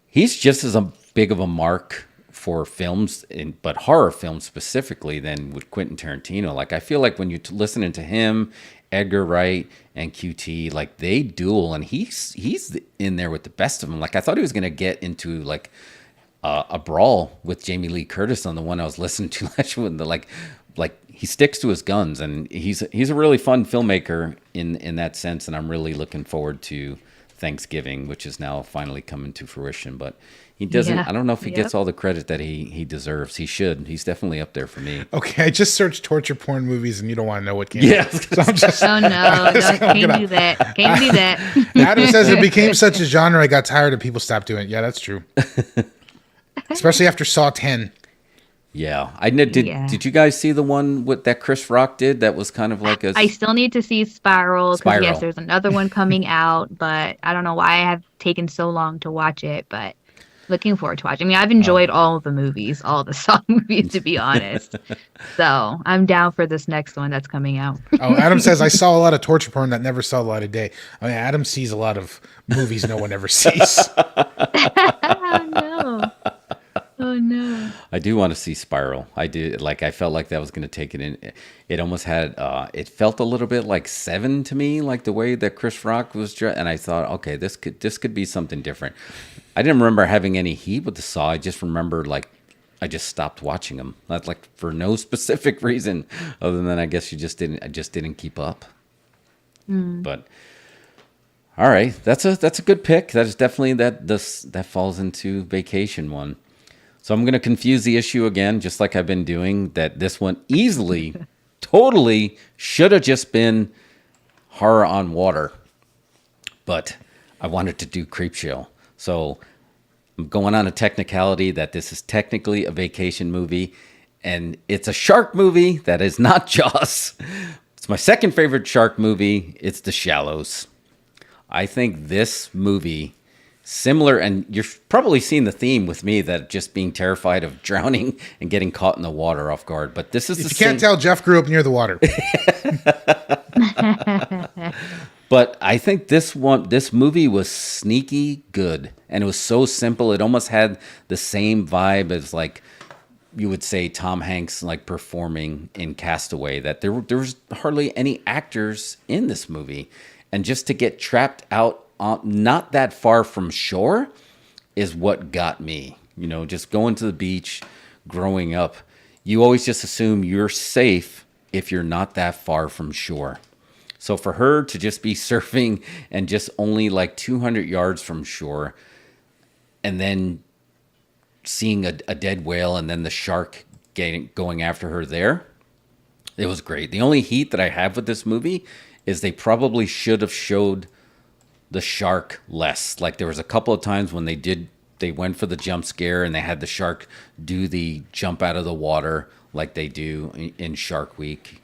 he's just as big of a mark for films, but horror films specifically, than with Quentin Tarantino. Like, I feel like when you're listening to him, Edgar Wright, and QT, like, they duel, and he's in there with the best of them. Like, I thought he was going to get into like a brawl with Jamie Lee Curtis on the one I was listening to last year. Like he sticks to his guns, and he's a really fun filmmaker in that sense. And I'm really looking forward to Thanksgiving, which is now finally coming to fruition. But he doesn't. Yeah. I don't know if he gets all the credit that he deserves. He should. He's definitely up there for me. Okay, I just searched torture porn movies, and you don't want to know what came. Yeah. So I'm just, oh no, can't do that. Can't do that. Adam says it became such a genre, I got tired of people stopped doing it. Yeah, that's true. Especially after Saw 10. Yeah, did you guys see the one that Chris Rock did? That was kind of like I still need to see Spiral, because yes, there's another one coming out, but I don't know why I have taken so long to watch it. But looking forward to watching. I mean, I've enjoyed all of the movies, all the Saw movies, to be honest. So I'm down for this next one that's coming out. Oh, Adam says I saw a lot of torture porn that never saw the light of day. I mean, Adam sees a lot of movies no one ever sees. Oh no. I do want to see Spiral. I do. Like, I felt like that was going to take it in. It almost had, it felt a little bit like Seven to me, like the way that Chris Rock was dressed. And I thought, okay, this could be something different. I didn't remember having any heat with the Saw. I just remember, like, I just stopped watching them. Not like for no specific reason other than I guess I just didn't keep up. But all right, that's a good pick. That is definitely that falls into Vacation one. So I'm going to confuse the issue again, just like I've been doing, that this one easily, totally should have just been Horror on Water. But I wanted to do Creepshow. So I'm going on a technicality that this is technically a vacation movie, and it's a shark movie that is not Jaws. It's my second favorite shark movie. It's The Shallows. I think this movie, similar, and you're probably seeing the theme with me, that just being terrified of drowning and getting caught in the water off guard. But this is if you can't tell, Jeff grew up near the water. But I think this movie was sneaky good, and it was so simple. It almost had the same vibe as, like, you would say Tom Hanks, like, performing in Castaway. That there was hardly any actors in this movie, and just to get trapped out not that far from shore is what got me. You know, just going to the beach, growing up, you always just assume you're safe if you're not that far from shore. So for her to just be surfing and just only like 200 yards from shore, and then seeing a dead whale and then the shark going after her there, it was great. The only heat that I have with this movie is they probably should have showed the shark less. Like, there was a couple of times when they went for the jump scare and they had the shark do the jump out of the water like they do in Shark Week.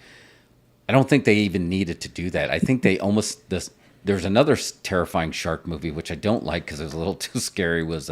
I don't think they even needed to do that. I think they almost, there's another terrifying shark movie, which I don't like because it was a little too scary, was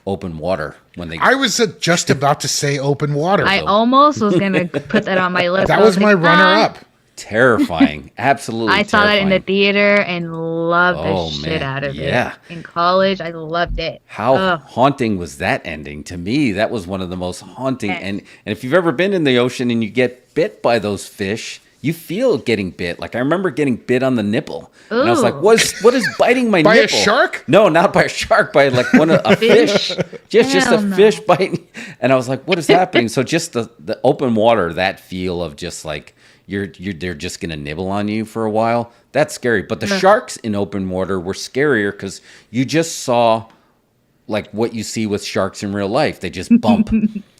Open Water. I was just about to say Open Water. I almost was going to put that on my list. That was my runner-up. Terrifying. Absolutely I saw terrifying. that in the theater and loved the shit out of it. In college, I loved it. How haunting was that ending? To me, that was one of the most haunting. And if you've ever been in the ocean and you get bit by those fish, you feel getting bit. Like I remember getting bit on the nipple, and I was like, Ooh. what is biting my By a nipple? shark? No, not by a shark. By like a fish. Just a Hell no. fish biting. And I was like, what is happening? So just the open water, that feel of just like they're just gonna nibble on you for a while. That's scary. But the sharks in open water were scarier because you just saw like what you see with sharks in real life. They just bump,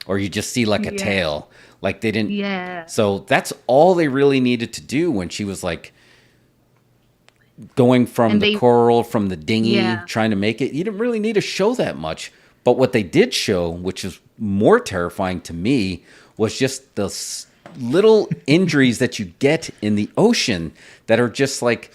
or you just see like a tail. Like they didn't. Yeah. So that's all they really needed to do when she was like going from the coral, from the dinghy, trying to make it. You didn't really need to show that much. But what they did show, which is more terrifying to me, was just the little injuries that you get in the ocean that are just like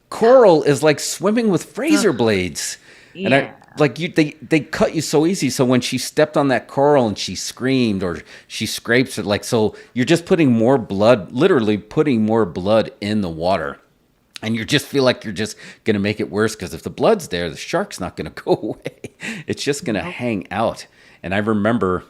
coral is like swimming with razor blades. And they cut you so easy. So when she stepped on that coral and she screamed or she scrapes it, like, so you're just putting more blood, literally putting more blood in the water. And you just feel like you're just going to make it worse because if the blood's there, the shark's not going to go away. It's just going to hang out. And I remember,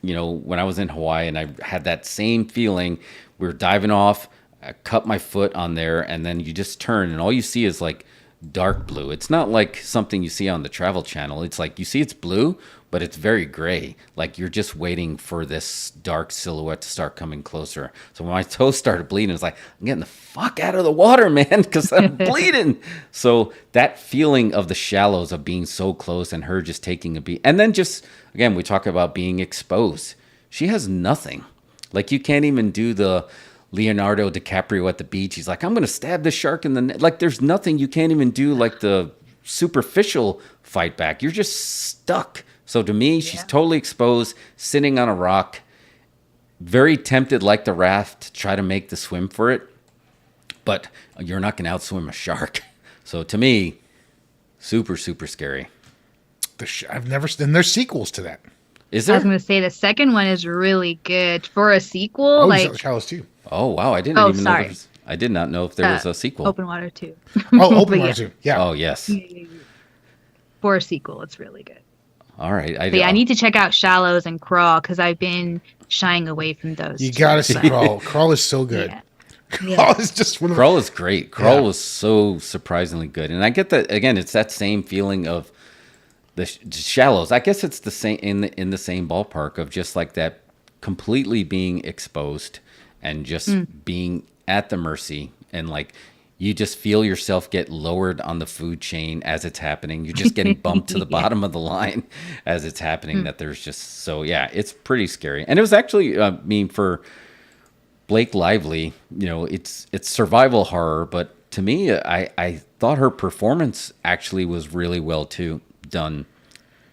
when I was in Hawaii and I had that same feeling, we were diving off, I cut my foot on there, and then you just turn and all you see is like dark blue. It's not like something you see on the Travel Channel. It's like you see it's blue, but it's very gray. Like you're just waiting for this dark silhouette to start coming closer. So when my toes started bleeding, it's like, I'm getting the fuck out of the water, man, because I'm bleeding. So that feeling of the shallows of being so close and her just taking a beat. And then just, again, we talk about being exposed. She has nothing. Like you can't even do the Leonardo DiCaprio at the beach. He's like, I'm going to stab the shark in the neck. Like there's nothing. You can't even do like the superficial fight back. You're just stuck. So to me, she's totally exposed, sitting on a rock, very tempted like the raft to try to make the swim for it. But you're not going to outswim a shark. So to me, super, super scary. I've never seen, there's sequels to that. Is I there? was going to say the second one is really good for a sequel. Oh, like Shallows too. Oh, wow. I didn't even know. I did not know if there was a sequel. Open Water 2. Oh, Open Water 2. Yeah. Oh, yes. For a sequel, it's really good. All right. I need to check out Shallows and Crawl because I've been shying away from those. You got to see Crawl. Crawl is so good. Yeah. Crawl is just one of Crawl is great. Crawl was so surprisingly good. And I get that, again, it's that same feeling of the Shallows. I guess it's the same in the same ballpark of just like that completely being exposed and just being at the mercy, and like you just feel yourself get lowered on the food chain as it's happening. You're just getting bumped to the bottom of the line as it's happening. That there's just it's pretty scary. And it was actually for Blake Lively, it's survival horror, but to me, I thought her performance actually was really well done.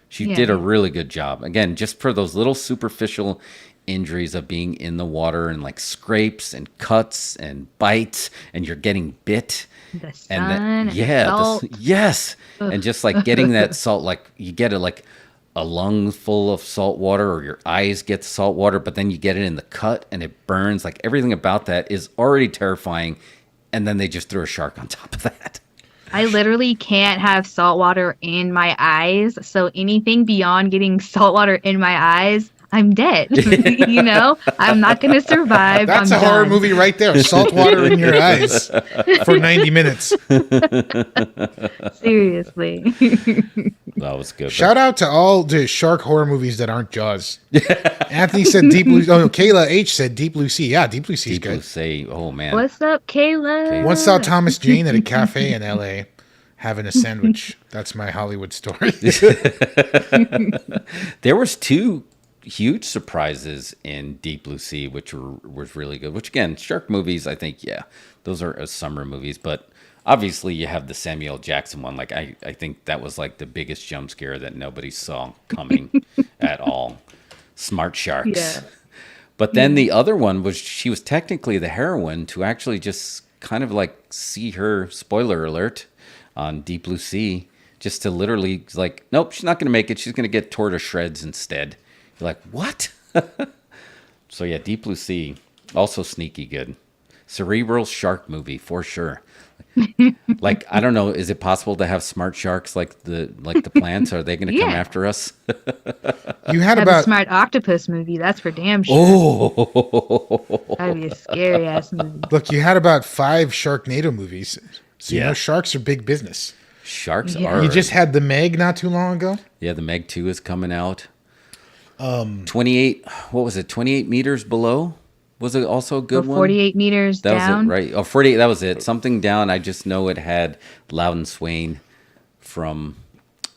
She did a really good job. Again, just for those little superficial injuries of being in the water and like scrapes and cuts and bites and you're getting bit. The sun and salt. Yes. And just like getting that salt, like you get it like a lung full of salt water or your eyes get salt water, but then you get it in the cut and it burns. Like everything about that is already terrifying. And then they just threw a shark on top of that. I literally can't have salt water in my eyes. So anything beyond getting salt water in my eyes, I'm dead. I'm not going to survive. That's a horror movie right there. Salt water in your eyes for 90 minutes. Seriously. That was good. Shout out to all the shark horror movies that aren't Jaws. Anthony said Deep Blue. Oh, Kayla H said Deep Blue Sea. Yeah, Deep Blue Sea is good. People say, oh man. What's up, Kayla? Once saw Thomas Jane at a cafe in LA having a sandwich. That's my Hollywood story. There was two huge surprises in Deep Blue Sea, which was really good. Which again, shark movies, I think, those are summer movies. But obviously, you have the Samuel Jackson one. Like I think that was like the biggest jump scare that nobody saw coming at all. Smart sharks. Yeah. But then the other one was she was technically the heroine to actually just kind of like see her, spoiler alert, on Deep Blue Sea, just to literally like, nope, she's not going to make it. She's going to get torn to shreds instead. You're like, what? So yeah, Deep Blue Sea, also sneaky good. Cerebral shark movie for sure. Like, I don't know, is it possible to have smart sharks like the plants? Are they going to come Yeah. after us? You had Have a about smart octopus movie. That's for damn sure. Oh, That'd be a scary ass movie. look, you had about 5 Sharknado movies. So you Yeah. know sharks are big business. sharks Yeah. are. You just had the Meg not too long ago. Yeah, the Meg 2 is coming out. 28, what was it? 28 meters below? Was it also a Or good one? 48 meters That down. was it, right? Oh, 48, that was it. Something down. I just know it had Loudon Swain from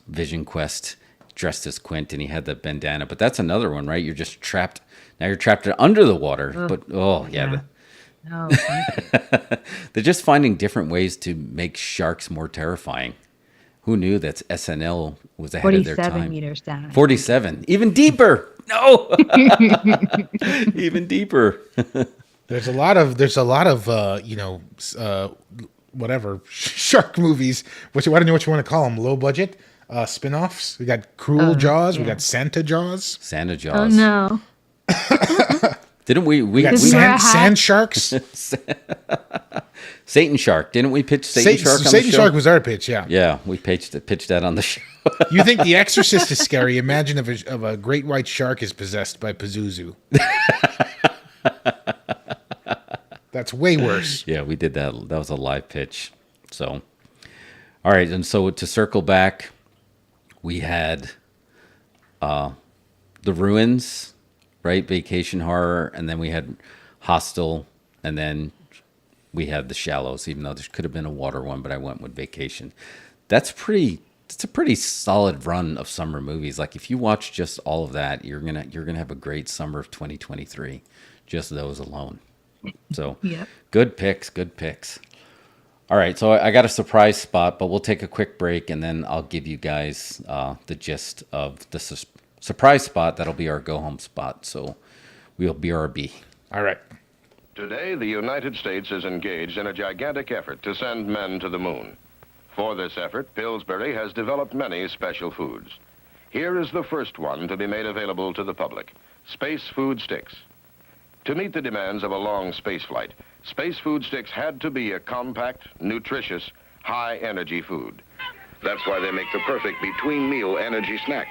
Vision Quest dressed as Quint, and he had the bandana. But that's another one, right? You're just trapped. Now you're trapped under the water. But, yeah. Oh, thank They're just finding different ways to make sharks more terrifying. Who knew that SNL was ahead of their 47 time? meters down. 47. Even deeper. No. Even deeper. There's a lot of whatever shark movies. I don't know what you want to call them. Low budget spin-offs. We got Cruel Jaws. We yeah. got Santa Jaws. Santa Oh Jaws. no. Didn't we We got Does he wear a hat? sand sharks. Satan Shark. Didn't we pitch Satan Shark on Satan the show? Shark was our pitch. Yeah. Yeah, we pitched that on the show. You think The Exorcist is scary? Imagine if a great white shark is possessed by Pazuzu. That's way worse. Yeah, we did that. That was a live pitch. So, all right. And so to circle back, we had The Ruins, right? Vacation Horror. And then we had Hostel. And then we had The Shallows, even though there could have been a water one, but I went with Vacation. It's a pretty solid run of summer movies. Like if you watch just all of that, you're gonna have a great summer of 2023. Just those alone. So Yep. Good picks. All right, so I got a surprise spot, but we'll take a quick break and then I'll give you guys the gist of the surprise spot. That'll be our go home spot. So we'll BRB. All right. Today, the United States is engaged in a gigantic effort to send men to the moon. For this effort, Pillsbury has developed many special foods. Here is the first one to be made available to the public: Space Food Sticks. To meet the demands of a long space flight, Space Food Sticks had to be a compact, nutritious, high-energy food. That's why they make the perfect between-meal energy snack.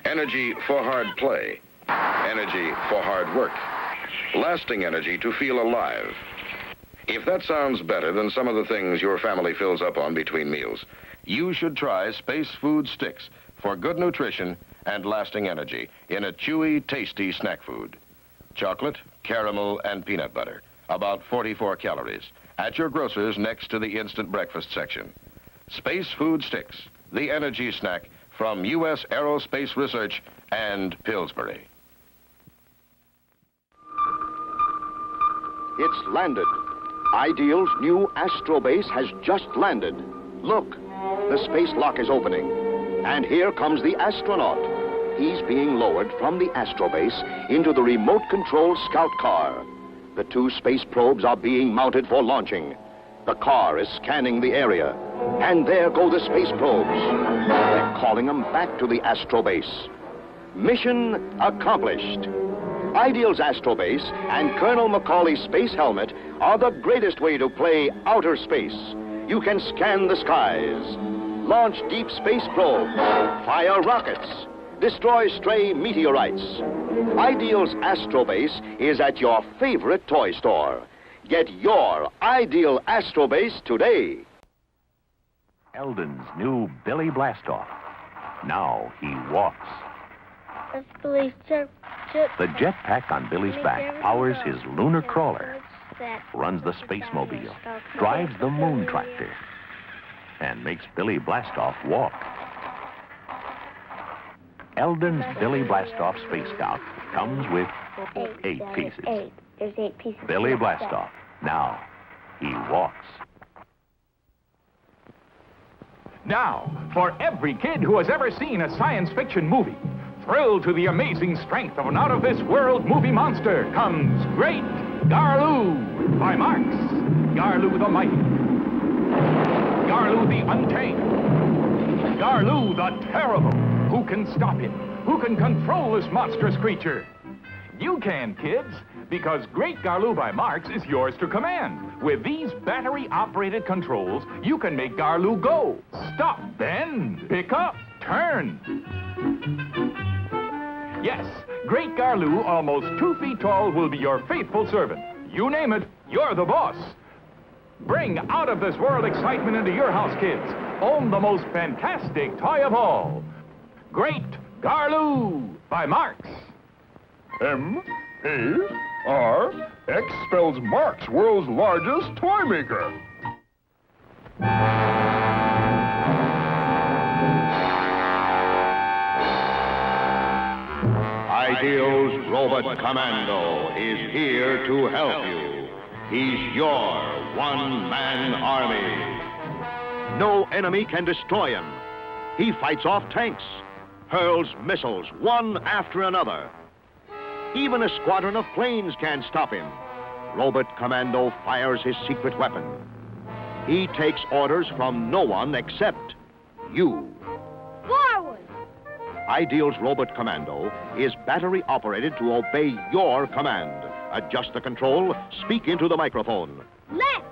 Energy for hard play. Energy for hard work. Lasting energy to feel alive. If that sounds better than some of the things your family fills up on between meals, you should try Space Food Sticks for good nutrition and lasting energy in a chewy, tasty snack food. Chocolate, caramel, and peanut butter. About 44 calories. At your grocer's next to the instant breakfast section. Space Food Sticks, the energy snack from U.S. Aerospace Research and Pillsbury. It's landed. Ideal's new Astro Base has just landed. Look, the space lock is opening. And here comes the astronaut. He's being lowered from the Astro Base into the remote control scout car. The 2 space probes are being mounted for launching. The car is scanning the area. And there go the space probes. They're calling them back to the Astro Base. Mission accomplished. Ideal's Astro Base and Colonel Macaulay's space helmet are the greatest way to play outer space. You can scan the skies, launch deep space probes, fire rockets, destroy stray meteorites. Ideal's Astro Base is at your favorite toy store. Get your Ideal Astro Base today. Eldon's new Billy Blastoff. Now he walks. That's Billy's jet. The jetpack on Billy's back powers his lunar crawler, runs the space-mobile, drives the moon tractor, and makes Billy Blastoff walk. Eldon's Billy Blastoff Space Scout comes with 8 pieces. There's 8 pieces. Billy Blastoff. Now he walks. Now, for every kid who has ever seen a science fiction movie, thrilled to the amazing strength of an out-of-this-world movie monster, comes Great Garloo by Marx. Garloo the Mighty. Garloo the Untamed. Garloo the Terrible. Who can stop him? Who can control this monstrous creature? You can, kids. because Great Garloo by Marx is yours to command. With these battery-operated controls, you can make Garloo go, stop, bend, pick up, turn. Yes, Great Garloo, almost 2 feet tall, will be your faithful servant. You name it, you're the boss. Bring out-of-this-world excitement into your house, kids. Own the most fantastic toy of all. Great Garloo by Marx. M-A-R-X spells Marx, world's largest toy maker. Ideal's Robot Commando is here to help you. He's your one-man army. No enemy can destroy him. He fights off tanks, hurls missiles one after another. Even a squadron of planes can't stop him. Robot Commando fires his secret weapon. He takes orders from no one except you. Forward! Ideal's Robot Commando is battery operated to obey your command. Adjust the control, speak into the microphone. Left!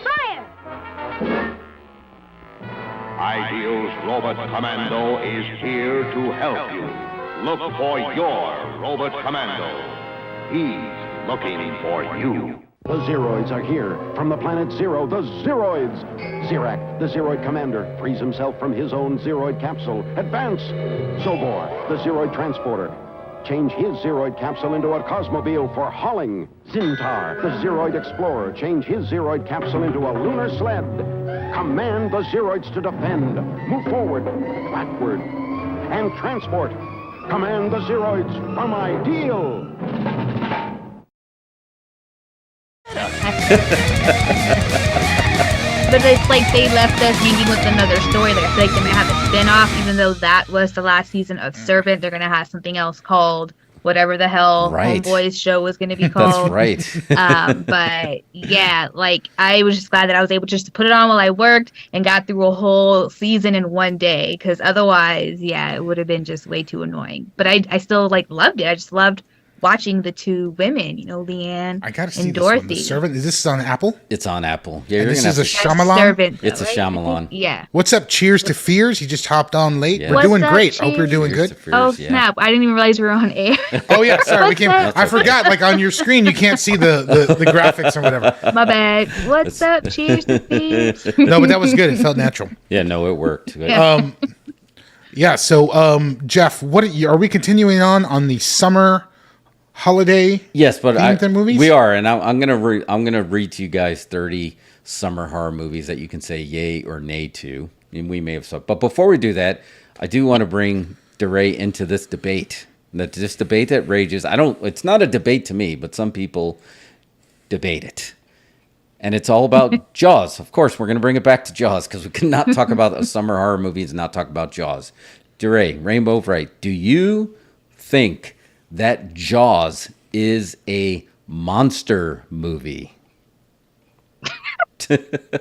Fire! Ideal's Robot Commando is here to help you. Look for your Robot Commando. He's looking for you. The Zeroids are here. From the planet Zero, the Zeroids. Zirak, the Zeroid commander, frees himself from his own Zeroid capsule. Advance! Zobor, the Zeroid transporter. Change his Zeroid capsule into a Cosmobile for hauling. Zintar, the Zeroid explorer. Change his Zeroid capsule into a lunar sled. Command the Zeroids to defend. Move forward, backward, and transport. Command the Zeroids from Ideal. But it's like they left us hanging with another story. Like I feel like they might have a spin-off, even though that was the last season of Servant. They're gonna have something else called whatever the hell Homeboy's show was gonna be called. That's right. But yeah, like I was just glad that I was able just to put it on while I worked and got through a whole season in one day. Because otherwise, yeah, it would have been just way too annoying. But I still like loved it. I just loved watching the two women, you know, Leanne I gotta see and this one. Dorothy. The Servant. Is this on Apple? It's on Apple. Yeah, And you're this gonna is a have to- Shyamalan? Servant, It's a right? Shyamalan. Yeah. What's up? Cheers to Fears. You just hopped on late. Yeah. We're What's doing up, great. Hope you're Cheers? doing Cheers good. to Fears, Oh yeah. snap! I didn't even realize we were on air. Oh yeah, sorry. We came. What's I up? forgot. Like on your screen, you can't see the graphics or whatever. My bad. What's up? Cheers to thieves. No, but that was good. It felt natural. Yeah, no, it worked. Yeah. Yeah. So, Jeff, are we continuing on the summer holiday? Yes, but themed movies? we are, and I'm gonna read to you guys 30 summer horror movies that you can say yay or nay to, and we may have some. But before we do that, I do want to bring DeRay into this debate. This debate that rages. It's not a debate to me, but some people debate it, and it's all about Jaws. Of course, we're gonna bring it back to Jaws because we cannot talk about a summer horror movies and not talk about Jaws. DeRay, rainbowFRIGHT, do you think that Jaws is a monster movie? It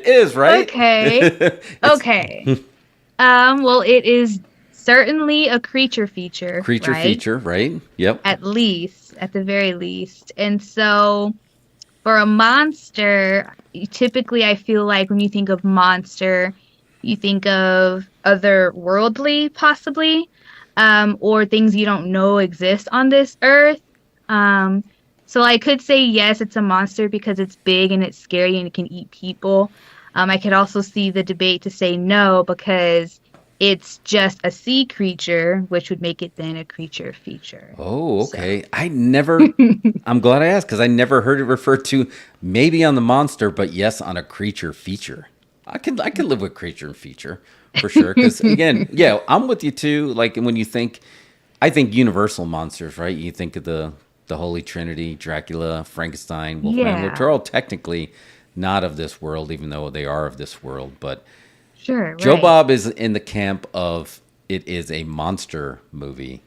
is, right? Okay. Okay. Well, it is certainly a creature feature. Creature right? feature, right? Yep. At the very least. And so for a monster, typically I feel like when you think of monster, you think of otherworldly, possibly, or things you don't know exist on this earth. So I could say yes, it's a monster because it's big and it's scary and it can eat people. I could also see the debate to say no because it's just a sea creature, which would make it then a creature feature. Oh, okay. So. I'm glad I asked because I never heard it referred to maybe on the monster, but yes, on a creature feature. I can live with creature and feature for sure. Because again, yeah, I'm with you too. Like when you think, I think universal monsters, right? You think of the Holy Trinity, Dracula, Frankenstein, Wolfman, which are all technically not of this world, even though they are of this world. But sure, Joe right. Bob is in the camp of it is a monster movie.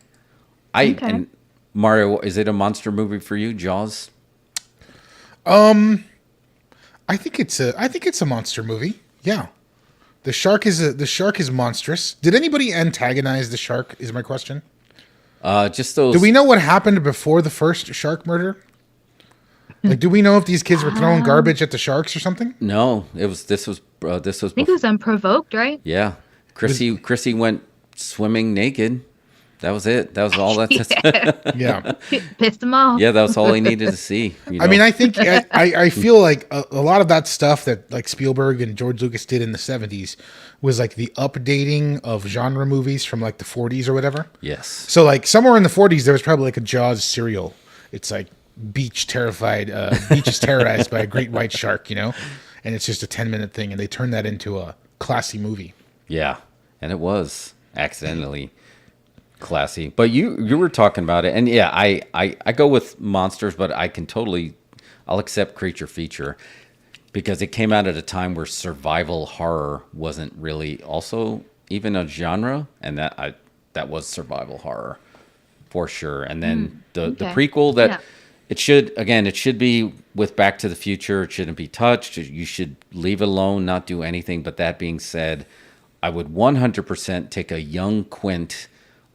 And Mario, is it a monster movie for you, Jaws? I think it's a monster movie. Yeah. The shark is monstrous. Did anybody antagonize the shark? Is my question. Just those. Do we know what happened before the first shark murder? Like, do we know if these kids were throwing garbage at the sharks or something? No, this was. I think it was unprovoked, right? Yeah, Chrissy went swimming naked. That was it. That was all that. Yeah. Pissed him off. Yeah, that was all he needed to see. I mean, I think I feel like a lot of that stuff that like Spielberg and George Lucas did in the 70s was like the updating of genre movies from like the 40s or whatever. Yes. So like somewhere in the 40s there was probably like a Jaws serial. It's like beach is terrorized by a great white shark, and it's just a 10-minute thing, and they turned that into a classy movie. Yeah, and it was accidentally classy. But you were talking about it, and yeah, I go with monsters, but I'll accept creature feature because it came out at a time where survival horror wasn't really also even a genre, and that was survival horror for sure. And then the prequel that it should be with Back to the Future. It shouldn't be touched. You should leave it alone, not do anything. But that being said, I would 100% take a young Quint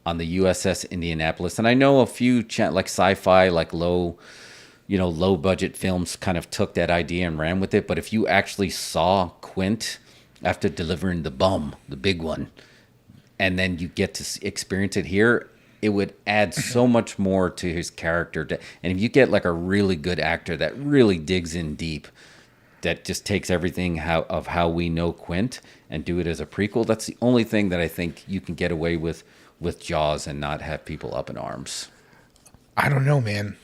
on the USS Indianapolis. And I know a few like sci-fi, like low budget films kind of took that idea and ran with it. But if you actually saw Quint after delivering the big one, and then you get to experience it here, it would add so much more to his character. And if you get like a really good actor that really digs in deep, that just takes everything of how we know Quint and do it as a prequel, that's the only thing that I think you can get away with Jaws and not have people up in arms. I don't know, man.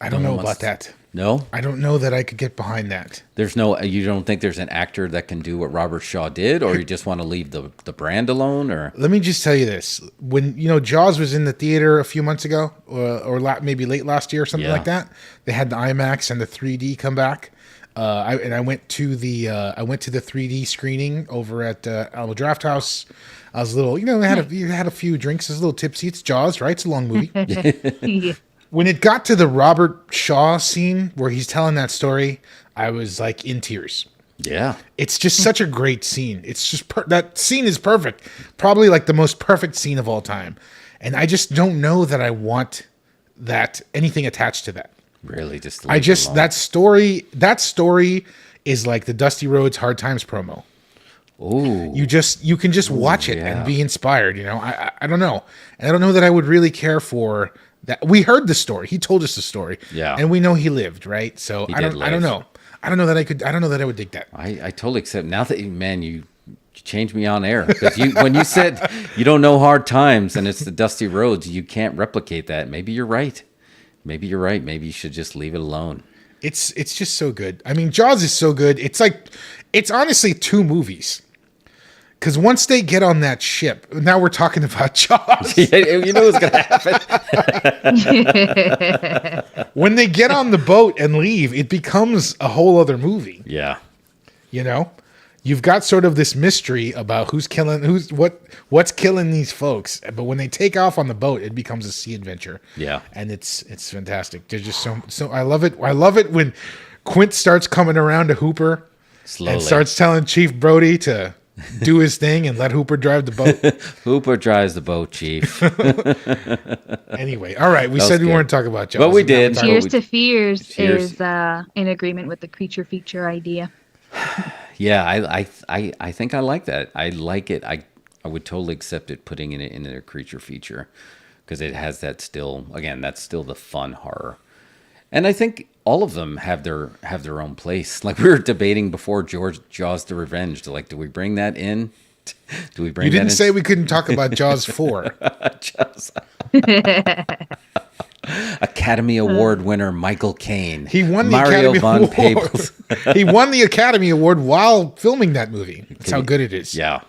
I don't know about that. No? I don't know that I could get behind that. You don't think there's an actor that can do what Robert Shaw did, or you just want to leave the brand alone? Or let me just tell you this: when Jaws was in the theater a few months ago, or maybe late last year or something like that, they had the IMAX and the 3D come back. I went to the 3D screening over at Alamo Draft House. I was a little, had a few drinks. I was a little tipsy. It's Jaws, right? It's a long movie. Yeah. When it got to the Robert Shaw scene where he's telling that story, I was like in tears. Yeah. It's just such a great scene. It's just that scene is perfect. Probably like the most perfect scene of all time. And I just don't know that I want anything attached to that. Really, that story is like the Dusty Rhodes Hard Times promo. Oh, you can just watch it and be inspired. I don't know, and I don't know that I would really care for that. We heard the story. He told us the story. Yeah, and we know he lived, right? So I don't know. I don't know that I would dig that. I totally accept. Now that you changed me on air, because when you said you don't know Hard Times and it's the Dusty Rhodes, you can't replicate that. Maybe you're right. Maybe you should just leave it alone. It's just so good. I mean, Jaws is so good. It's honestly two movies. Because once they get on that ship, now we're talking about Jaws. You know what's going to happen. When they get on the boat and leave, it becomes a whole other movie. Yeah. You've got sort of this mystery about what's killing these folks. But when they take off on the boat, it becomes a sea adventure. Yeah. And it's fantastic. They're just so I love it. I love it when Quint starts coming around to Hooper slowly and starts telling Chief Brody to do his thing and let Hooper drive the boat. Hooper drives the boat, Chief. Anyway, all right. We said we weren't talking about Jaws. But we did. Cheers to Fears is in agreement with the creature feature idea. Yeah, I think I like that. I like it. I would totally accept it putting it in a creature feature because it has that's still the fun horror. And I think all of them have their own place. Like we were debating before Jaws the Revenge. Like, do we bring that in? Do we bring? You didn't say we couldn't talk about Jaws 4. Academy Award winner Michael Caine. He won the Mario Academy Van Award. Peebles. He won the Academy Award while filming that movie. That's how good it is. Yeah.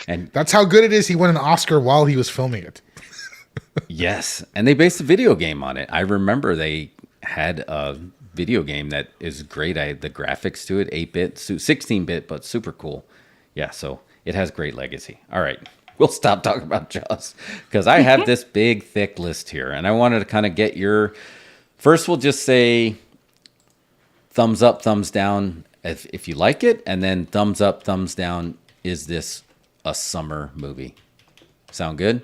And that's how good it is. He won an Oscar while he was filming it. Yes. And they based a video game on it. I remember they had a video game that is great. The graphics to it, 8-bit, 16-bit, but super cool. Yeah, so it has great legacy. All right. We'll stop talking about Jaws because I have this big, thick list here, and I wanted to kind of get your... First, we'll just say thumbs up, thumbs down if you like it, and then thumbs up, thumbs down is this a summer movie? Sound good?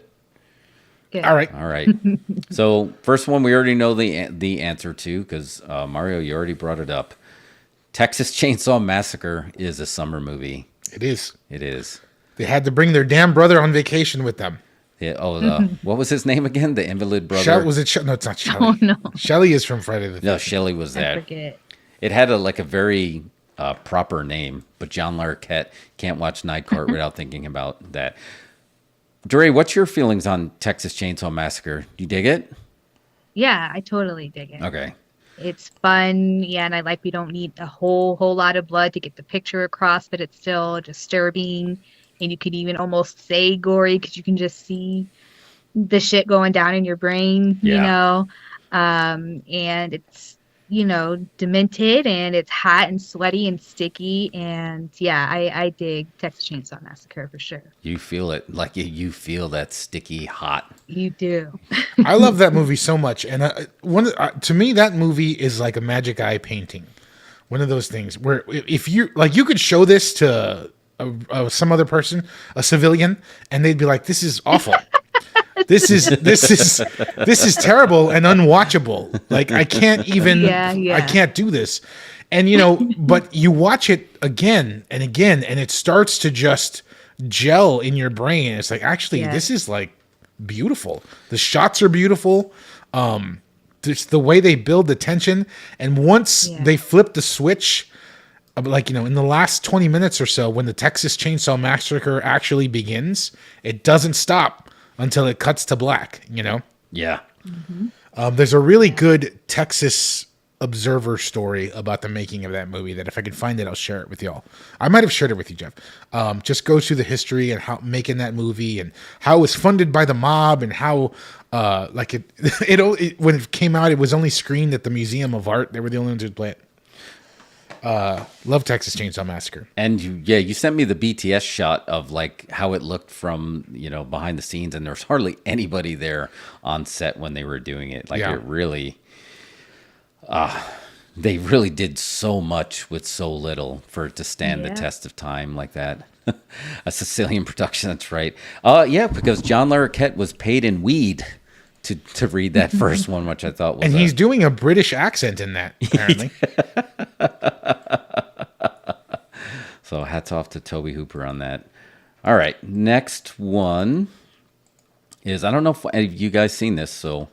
Good. All right. All right. So first one we already know the answer to because Mario, you already brought it up. Texas Chainsaw Massacre is a summer movie. It is. It is. They had to bring their damn brother on vacation with them. Yeah, what was his name again? The invalid brother? Was it? No, it's not Shelly. Oh no. Shelly is from Friday the 13th. No, Shelley was I that. forget. It had a very proper name, but John Larroquette can't watch Night Court without thinking about that. Dre, what's your feelings on Texas Chainsaw Massacre? You dig it? Yeah, I totally dig it. Okay. It's fun, yeah, and I like we don't need a whole lot of blood to get the picture across, but it's still disturbing, and you could even almost say gory because you can just see the shit going down in your brain, you know, and it's demented, and it's hot and sweaty and sticky, and yeah, I dig Texas Chainsaw Massacre for sure. You feel it, like you feel that sticky hot. You do. I love that movie so much, and to me, that movie is like a magic eye painting. One of those things where if you you could show this to some other person, a civilian, and they'd be like, "This is awful." This is terrible and unwatchable. Like I can't even I can't do this. And but you watch it again and again and it starts to just gel in your brain. It's like actually this is like beautiful. The shots are beautiful. Just the way they build the tension, and once they flip the switch, in the last 20 minutes or so when the Texas Chainsaw Massacre actually begins, it doesn't stop until it cuts to black, Yeah. Mm-hmm. There's a really good Texas Observer story about the making of that movie that if I can find it, I'll share it with y'all. I might have shared it with you, Jeff. Just goes through the history and how making that movie and how it was funded by the mob and how when it came out, it was only screened at the Museum of Art. They were the only ones who'd play it. Love Texas Chainsaw Massacre. And you sent me the BTS shot of how it looked from behind the scenes, and there's hardly anybody there on set when they were doing it. It really, they really did so much with so little for it to stand the test of time like that. A Sicilian production, that's right. Because John Larroquette was paid in weed to read that first one, which I thought was. And he's doing a British accent in that, apparently. So hats off to Toby Hooper on that. All right, next one is, I don't know if any of you guys seen this, so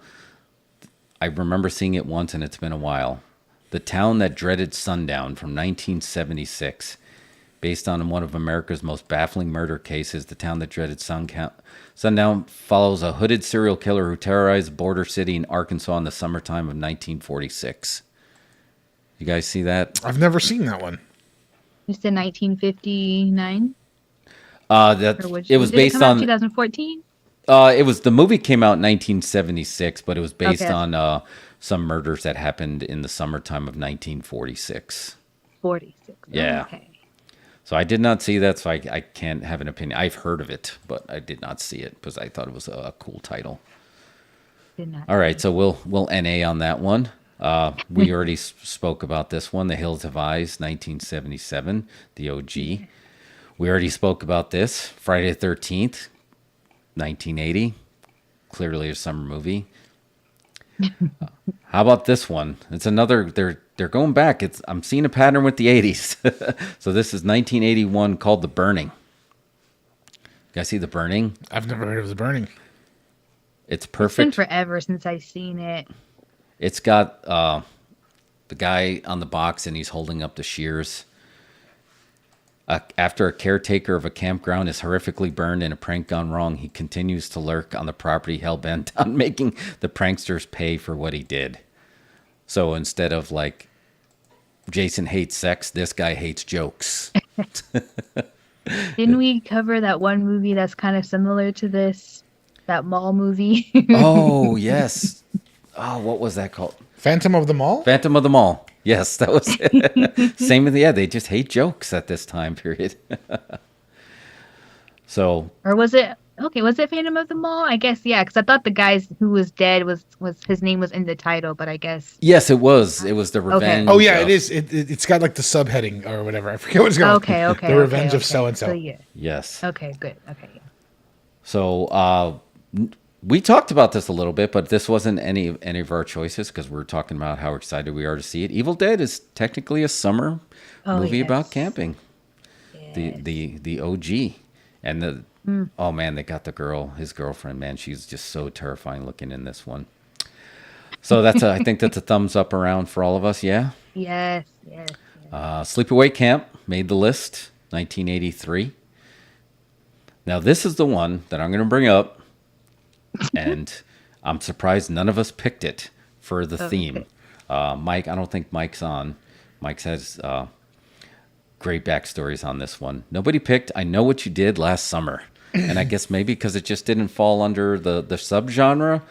I remember seeing it once and it's been a while. The Town That Dreaded Sundown from 1976. Based on one of America's most baffling murder cases, The Town That Dreaded Sundown follows a hooded serial killer who terrorized a border city in Arkansas in the summertime of 1946. You guys see that? I've never seen that one. You said 1959? It was based on 2014. The movie came out in 1976, but it was based on some murders that happened in the summertime of 1946. 46. Yeah. Okay. So I did not see that, so I can't have an opinion. I've heard of it, but I did not see it because I thought it was a cool title. All right, so we'll NA on that one. We already spoke about this one, The Hills Have Eyes, 1977, the OG. We already spoke about this, Friday the 13th, 1980, clearly a summer movie. How about this one? It's another, they're going back. I'm seeing a pattern with the 80s. So this is 1981 called The Burning. You guys see The Burning? I've never heard of The Burning. It's perfect. It's been forever since I've seen it. It's got the guy on the box and he's holding up the shears. After a caretaker of a campground is horrifically burned in a prank gone wrong, he continues to lurk on the property, hell-bent on making the pranksters pay for what he did. So instead of Jason hates sex, this guy hates jokes. Didn't we cover that one movie that's kind of similar to this? That mall movie? Oh, yes. Oh, what was that called? Phantom of the Mall? Phantom of the Mall. Yes, that was it. Same with they just hate jokes at this time period. So, or was it Okay, was it Phantom of the Mall? I guess, yeah, because I thought the guy who was dead was his name was in the title, but I guess. Yes, it was. It was the Revenge. Oh yeah, it is. It's got like the subheading or whatever. I forget what it's called. Okay. The Revenge of so and so. Yeah. Yes. Okay, good. Okay. Yeah. So we talked about this a little bit, but this wasn't any of our choices because we were talking about how excited we are to see it. Evil Dead is technically a summer movie about camping. Yes. The OG and oh man, they got his girlfriend. Man, she's just so terrifying looking in this one. So I think that's a thumbs up around for all of us. Yeah. Yes. Sleepaway Camp made the list, 1983. Now this is the one that I'm going to bring up, and I'm surprised none of us picked it for the theme. Mike, I don't think Mike's on. Mike says great backstories on this one. Nobody picked I Know What You Did Last Summer. And I guess maybe because it just didn't fall under the subgenre,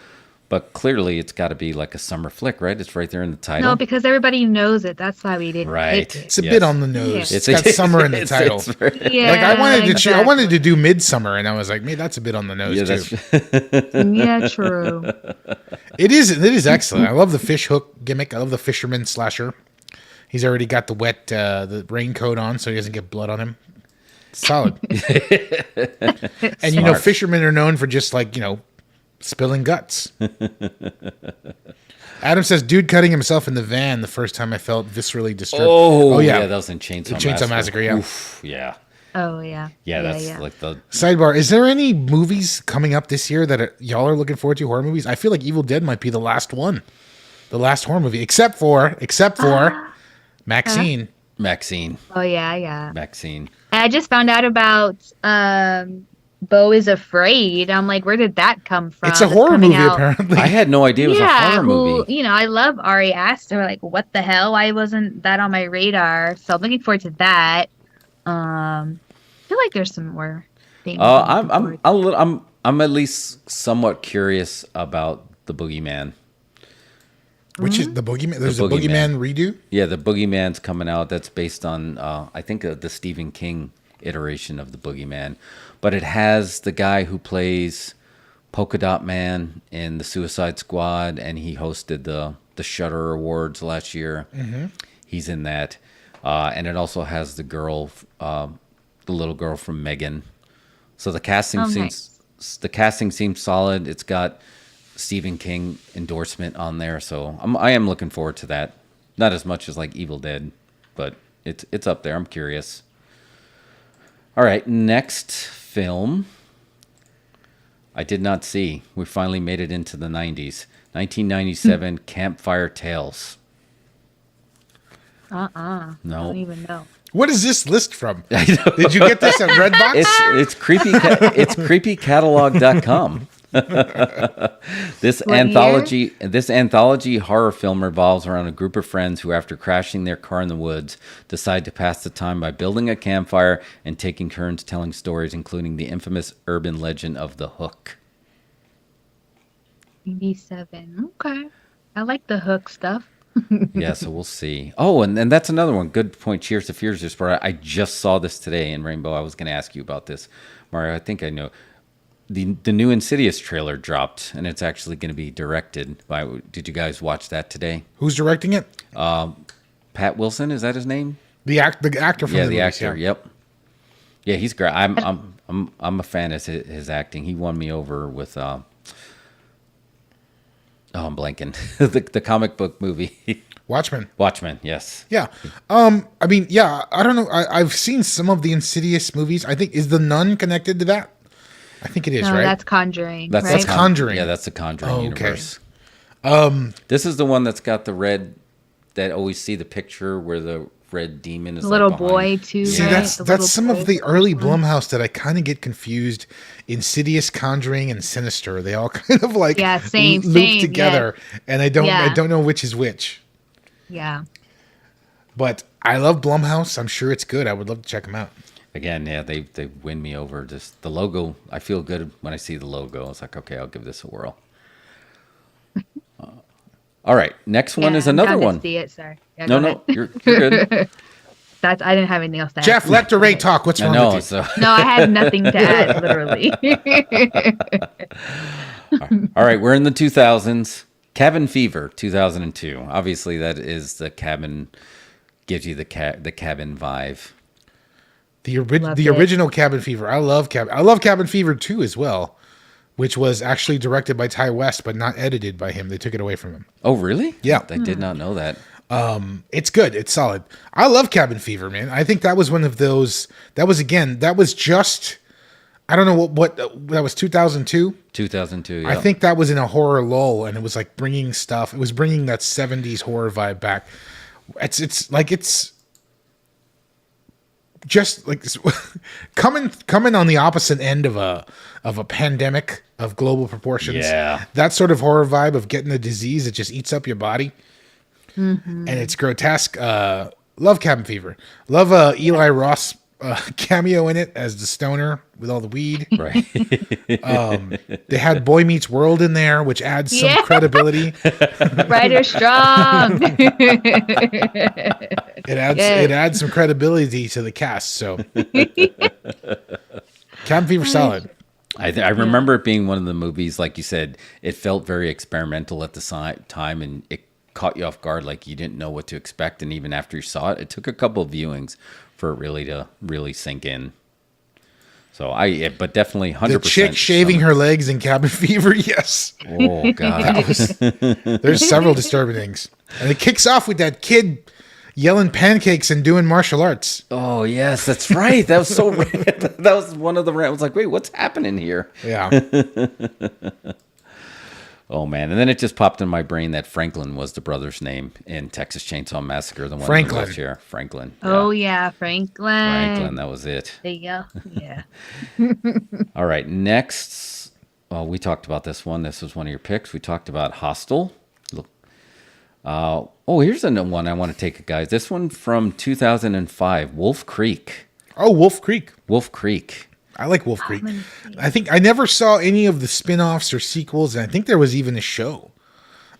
but clearly it's got to be like a summer flick, right? It's right there in the title. No, because everybody knows it. That's why we didn't pick it. It's a bit on the nose. Yeah. It's got summer in the title. Yeah, like I wanted to do Midsummer, and I was like, maybe that's a bit on the nose too. Yeah, true. It is excellent. I love the fish hook gimmick. I love the fisherman slasher. He's already got the raincoat on, so he doesn't get blood on him. Solid. And fishermen are known for just spilling guts. Adam says, dude cutting himself in the van the first time I felt viscerally disturbed. Oh yeah, that was in Chainsaw Massacre. Yeah. Oof, yeah. Oh yeah. Yeah, that's like the sidebar. Is there any movies coming up this year that y'all are looking forward to? Horror movies? I feel like Evil Dead might be the last one, the last horror movie, except for Maxine. Maxine. Oh yeah. Maxine. I just found out about Beau is Afraid. I'm like, where did that come from? It's a horror movie, apparently. I had no idea it was a horror movie. I love Ari Aster. Like, what the hell? Why wasn't that on my radar? So I'm looking forward to that. I feel like there's some more things. I'm at least somewhat curious about the Boogeyman. Which is the Boogeyman? There's a Boogeyman redo? Yeah, the Boogeyman's coming out. That's based on, I think, the Stephen King iteration of the Boogeyman. But it has the guy who plays Polka Dot Man in the Suicide Squad, and he hosted the Shutter Awards last year. Mm-hmm. He's in that. And it also has the little girl from Megan. So the casting seems solid. It's got Stephen King endorsement on there, so I am looking forward to that. Not as much as like Evil Dead, but it's up there. I'm curious. All right, next film I did not see. We finally made it into the 90s. 1997 Campfire Tales. No. I don't even know. What is this list from? Did you get this at Redbox? It's creepy. It's creepycatalog.com. This anthology horror film revolves around a group of friends who, after crashing their car in the woods, decide to pass the time by building a campfire and taking turns telling stories, including the infamous urban legend of the Hook. 97. Okay. I like the Hook stuff. Yeah, so we'll see. Oh, and that's another one. Good point. Cheers to Fears. I just saw this today in Rainbow. I was going to ask you about this, Mario. I think I know. The new Insidious trailer dropped, and it's actually going to be directed by. Did you guys watch that today? Who's directing it? Pat Wilson, is that his name? The actor from the actor. Yeah. Yep. Yeah, he's great. I'm a fan of his acting. He won me over with. I'm blanking. the comic book movie. Watchmen, yes. Yeah. I don't know. I've seen some of the Insidious movies. I think, is The Nun connected to that? I think it is, right? That's Conjuring. That's Conjuring. Yeah, that's the Conjuring universe. Okay. This is the one that's got the red, that always see the picture where the red demon is little boy too. See, right? that's some of the early Blumhouse that I kind of get confused. Insidious, Conjuring, and Sinister. They all kind of like loop together, and I don't know which is which. Yeah. But I love Blumhouse. I'm sure it's good. I would love to check them out. Again, yeah, they win me over. Just the logo, I feel good when I see the logo. It's like, okay, I'll give this a whirl. All right, next one is another one. See it, sorry. Yeah, no, you're good. that's I didn't have anything else to add. Jeff, let DeRay talk. What's wrong with you? So. No, I had nothing to add, literally. All right, we're in the 2000s. Cabin Fever, 2002. Obviously, that is the cabin, gives you the cabin vibe. The original Cabin Fever. I love Cabin Fever 2 as well, which was actually directed by Ty West, but not edited by him. They took it away from him. Oh, really? Yeah. I did not know that. It's good. It's solid. I love Cabin Fever, man. I think that was one of those. That was just. I don't know what that was. 2002. 2002. Yeah. I think that was in a horror lull, and it was like bringing stuff. It was bringing that 70s horror vibe back. It's just like coming on the opposite end of a pandemic of global proportions. Yeah. That sort of horror vibe of getting a disease that just eats up your body. Mm-hmm. And it's grotesque. Love Cabin Fever. Love Eli Roth cameo in it as the stoner with all the weed. Right. They had Boy Meets World in there, which adds some credibility. Writer strong. It adds some credibility to the cast. So Cabin Fever solid. I remember it being one of the movies, like you said, it felt very experimental at the time, and it caught you off guard, like you didn't know what to expect. And even after you saw it, it took a couple of viewings for it really sink in. So but definitely 100%. The chick shaving her legs in Cabin Fever, yes. Oh God, there's several disturbing things, and it kicks off with that kid yelling pancakes and doing martial arts. Oh yes, that's right. That was so. That was one of the. I was like, wait, what's happening here? Yeah. Oh man, and then it just popped in my brain that Franklin was the brother's name in Texas Chainsaw Massacre. The one Franklin. in the wheelchair. Franklin. Yeah. Oh yeah, Franklin. Franklin, that was it. There you go. Yeah. All right, next. Well, we talked about this one. This was one of your picks. We talked about Hostel. Here's a one I want to take, guys. This one from 2005, Wolf Creek. Oh, Wolf Creek. Wolf Creek. I like Wolf Creek. I think I never saw any of the spin-offs or sequels, and I think there was even a show.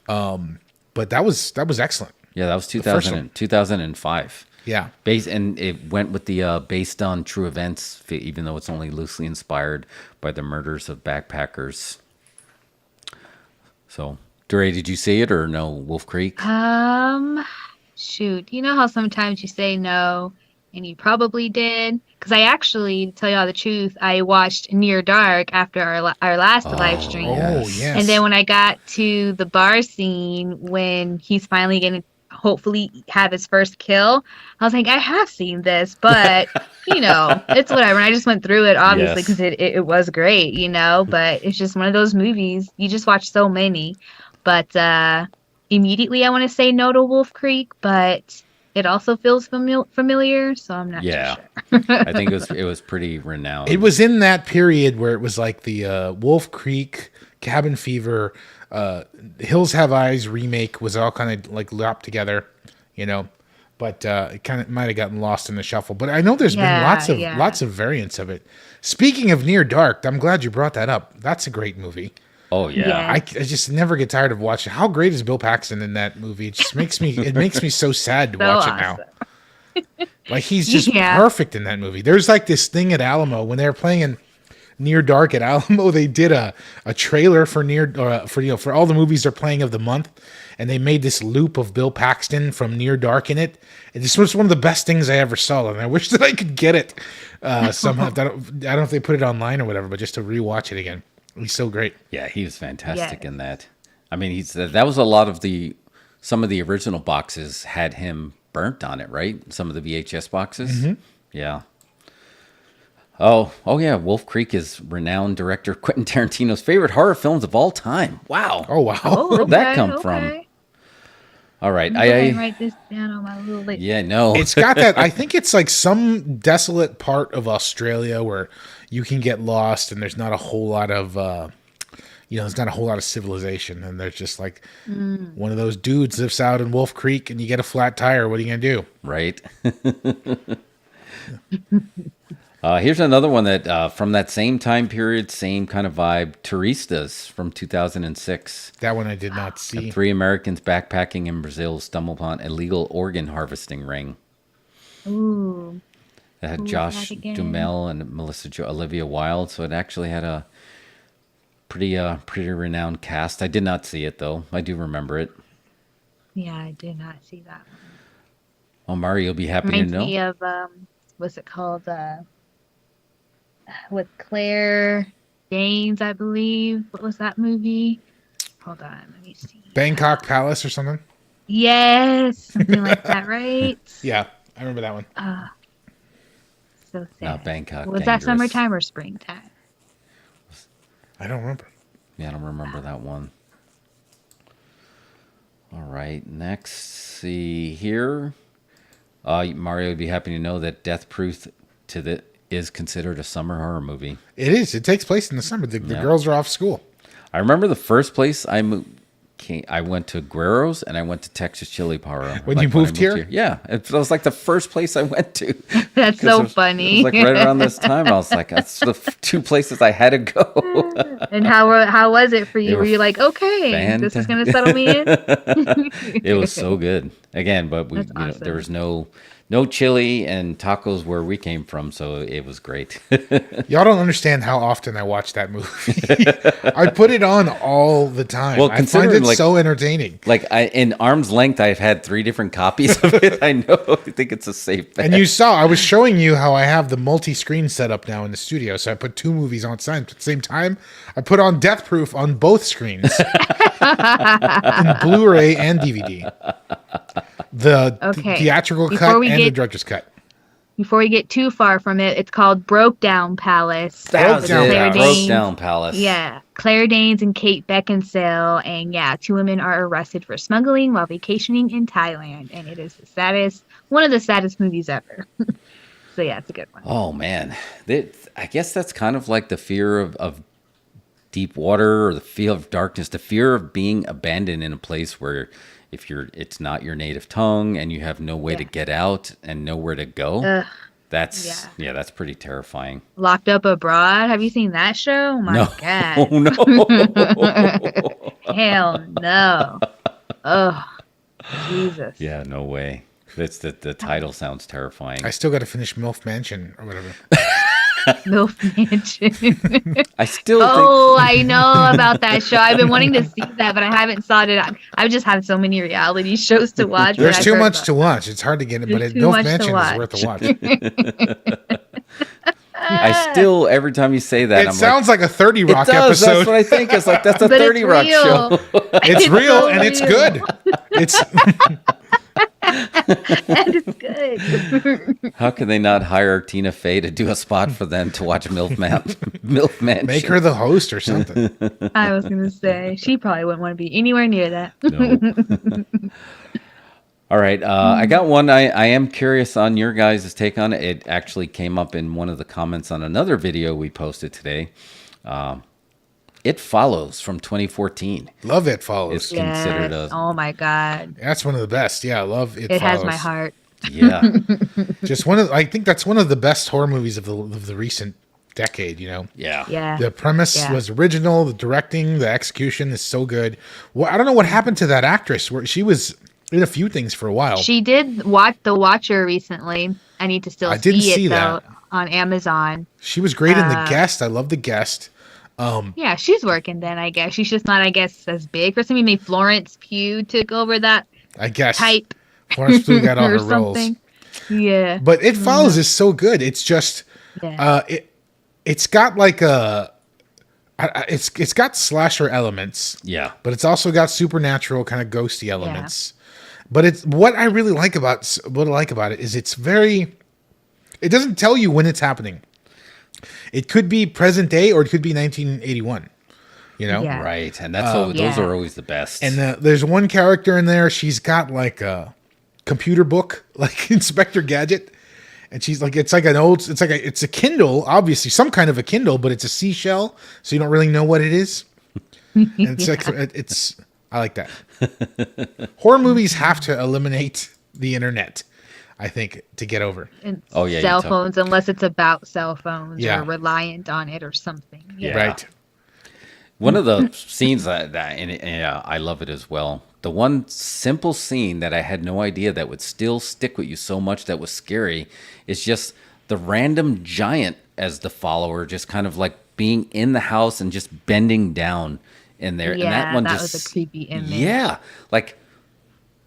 But that was excellent. Yeah, that was 2005. Yeah. And it went with the based on true events, even though it's only loosely inspired by the murders of backpackers. So, DeRay, did you see it or no, Wolf Creek? Shoot. You know how sometimes you say no, and you probably did? Because I actually, to tell you all the truth, I watched Near Dark after our last live stream. Oh, yes. And then when I got to the bar scene, when he's finally going to hopefully have his first kill, I was like, I have seen this, but, it's whatever. And I just went through it, obviously, because it was great, but it's just one of those movies. You just watch so many. But immediately I want to say no to Wolf Creek, but it also feels familiar, so I'm not too sure. I think it was pretty renowned. It was in that period where it was like the Wolf Creek, Cabin Fever, Hills Have Eyes remake was all kind of like lopped together, but it kind of might have gotten lost in the shuffle. But I know there's been lots of variants of it. Speaking of Near Dark, I'm glad you brought that up. That's a great movie. Oh yeah. I just never get tired of watching. How great is Bill Paxton in that movie? It just makes me so sad to watch it now. Like he's just perfect in that movie. There's like this thing at Alamo when they were playing in Near Dark at Alamo. They did a trailer for for all the movies they're playing of the month, and they made this loop of Bill Paxton from Near Dark in it. And this was one of the best things I ever saw, and I wish that I could get it somehow. I don't know if they put it online or whatever, but just to rewatch it again. He's so great. Yeah, he was fantastic in that. I mean, that was a lot of some of the original boxes had him burnt on it, right? Some of the VHS boxes. Mm-hmm. Yeah. Oh yeah. Wolf Creek is renowned director Quentin Tarantino's favorite horror films of all time. Wow. Oh wow. Where'd that come from? All right. I write this down on my little list. Yeah, no. It's got that. I think it's like some desolate part of Australia where you can get lost, and there's not a whole lot of, there's not a whole lot of civilization, and there's just like one of those dudes lives out in Wolf Creek, and you get a flat tire. What are you gonna do? Right. Here's another one that from that same time period, same kind of vibe. Terroristas from 2006. That one I did not see. 3 Americans backpacking in Brazil stumble upon illegal organ harvesting ring. Ooh. It had Who was Josh that again? Duhamel and Olivia Wilde, so it actually had a pretty renowned cast. I did not see it though. I do remember it. Yeah, I did not see that one. Well, Mario, you'll be happy to Reminds know. me of what's it called? With Claire Danes, I believe. What was that movie? Hold on, let me see. Bangkok Palace or something. Yes, something like that, right? Yeah, I remember that one. So sad. Not Bangkok. Was that Dangerous. summertime or springtime? I don't remember. Yeah, I don't remember that one. All right, next, see here. Mario would be happy to know that Death Proof is considered a summer horror movie. It is. It takes place in the summer. The girls are off school. I remember the first place I went to Guerrero's and I went to Texas Chili Power. When you moved here? Yeah, it was like the first place I went to. That's so funny. It was like right around this time. I was like, that's the two places I had to go. And how was it for you? They Were you like, okay, this is gonna settle me in? It was so good. Again, but That's there was no chili and tacos where we came from, so it was great. Y'all don't understand how often I watch that movie. I put it on all the time. Well, I find considering, it so entertaining. Like in arm's length, I've had 3 different copies of it. I think it's a safe bet. And you saw, I was showing you how I have the multi-screen setup now in the studio. So I put 2 movies on at the same time. I put on Death Proof on both screens in Blu-ray and DVD. The theatrical cut and the director's cut. Before we get too far from it, it's called Broke Down Palace. Broke Danes. Down Palace. Yeah. Claire Danes and Kate Beckinsale. And yeah, 2 women are arrested for smuggling while vacationing in Thailand. And it is one of the saddest movies ever. So yeah, it's a good one. Oh, man. I guess that's kind of like the fear of deep water or the fear of darkness, the fear of being abandoned in a place where it's not your native tongue and you have no way to get out and nowhere to go. That's pretty terrifying. Locked Up Abroad. Have you seen that show? Oh my God. Oh, no. Hell no. Oh, Jesus. Yeah, no way. The title sounds terrifying. I still got to finish MILF Mansion or whatever. MILF Mansion. I know about that show. I've been wanting to see that, but I haven't saw it. I've just had so many reality shows to watch. There's too much to watch. It's hard to get it, but MILF Mansion is worth a watch. I still, every time you say that, it sounds like a 30 Rock episode. That's what I think. It's like, that's a 30 Rock show. It's real and it's good. It's and it's good. How can they not hire Tina Fey to do a spot for them to watch MILF Mansion? Make her the host or something. I was going to say, she probably wouldn't want to be anywhere near that. No. All right. I got one. I am curious on your guys' take on it. It actually came up in one of the comments on another video we posted today. It Follows from 2014. Love It Follows. It's considered oh my God. That's one of the best. Yeah, I love It Follows. It has my heart. Yeah. Just I think that's one of the best horror movies of the recent decade, you know? Yeah. Yeah. The premise was original. The directing, the execution is so good. Well, I don't know what happened to that actress. Where she was in a few things for a while. She did watch The Watcher recently. I need to still see it though on Amazon. She was great in The Guest. I love The Guest. Yeah, she's working then, I guess. She's just not, I guess, as big for something. Maybe Florence Pugh took over that type. Florence Pugh got all her roles. Yeah. But It Follows is so good. It's just it's got like it's got slasher elements. Yeah. But it's also got supernatural kind of ghosty elements. But it's what I really like about it is it doesn't tell you when it's happening. It could be present day or it could be 1981. You know? Yeah. Right. And those are always the best. And there's one character in there, she's got like a computer book, like Inspector Gadget. And she's like, it's a Kindle, obviously, some kind of a Kindle, but it's a seashell, so you don't really know what it is. And it's like, I like that. Horror movies have to eliminate the internet, I think, to get over. And cell phones, unless it's about cell phones or reliant on it or something. Yeah. Right. One of the scenes that I love it as well, the one simple scene that I had no idea that would still stick with you so much that was scary is just the random giant as the follower, just kind of like being in the house and just bending down in there. Yeah, and that one was a creepy image. Yeah, like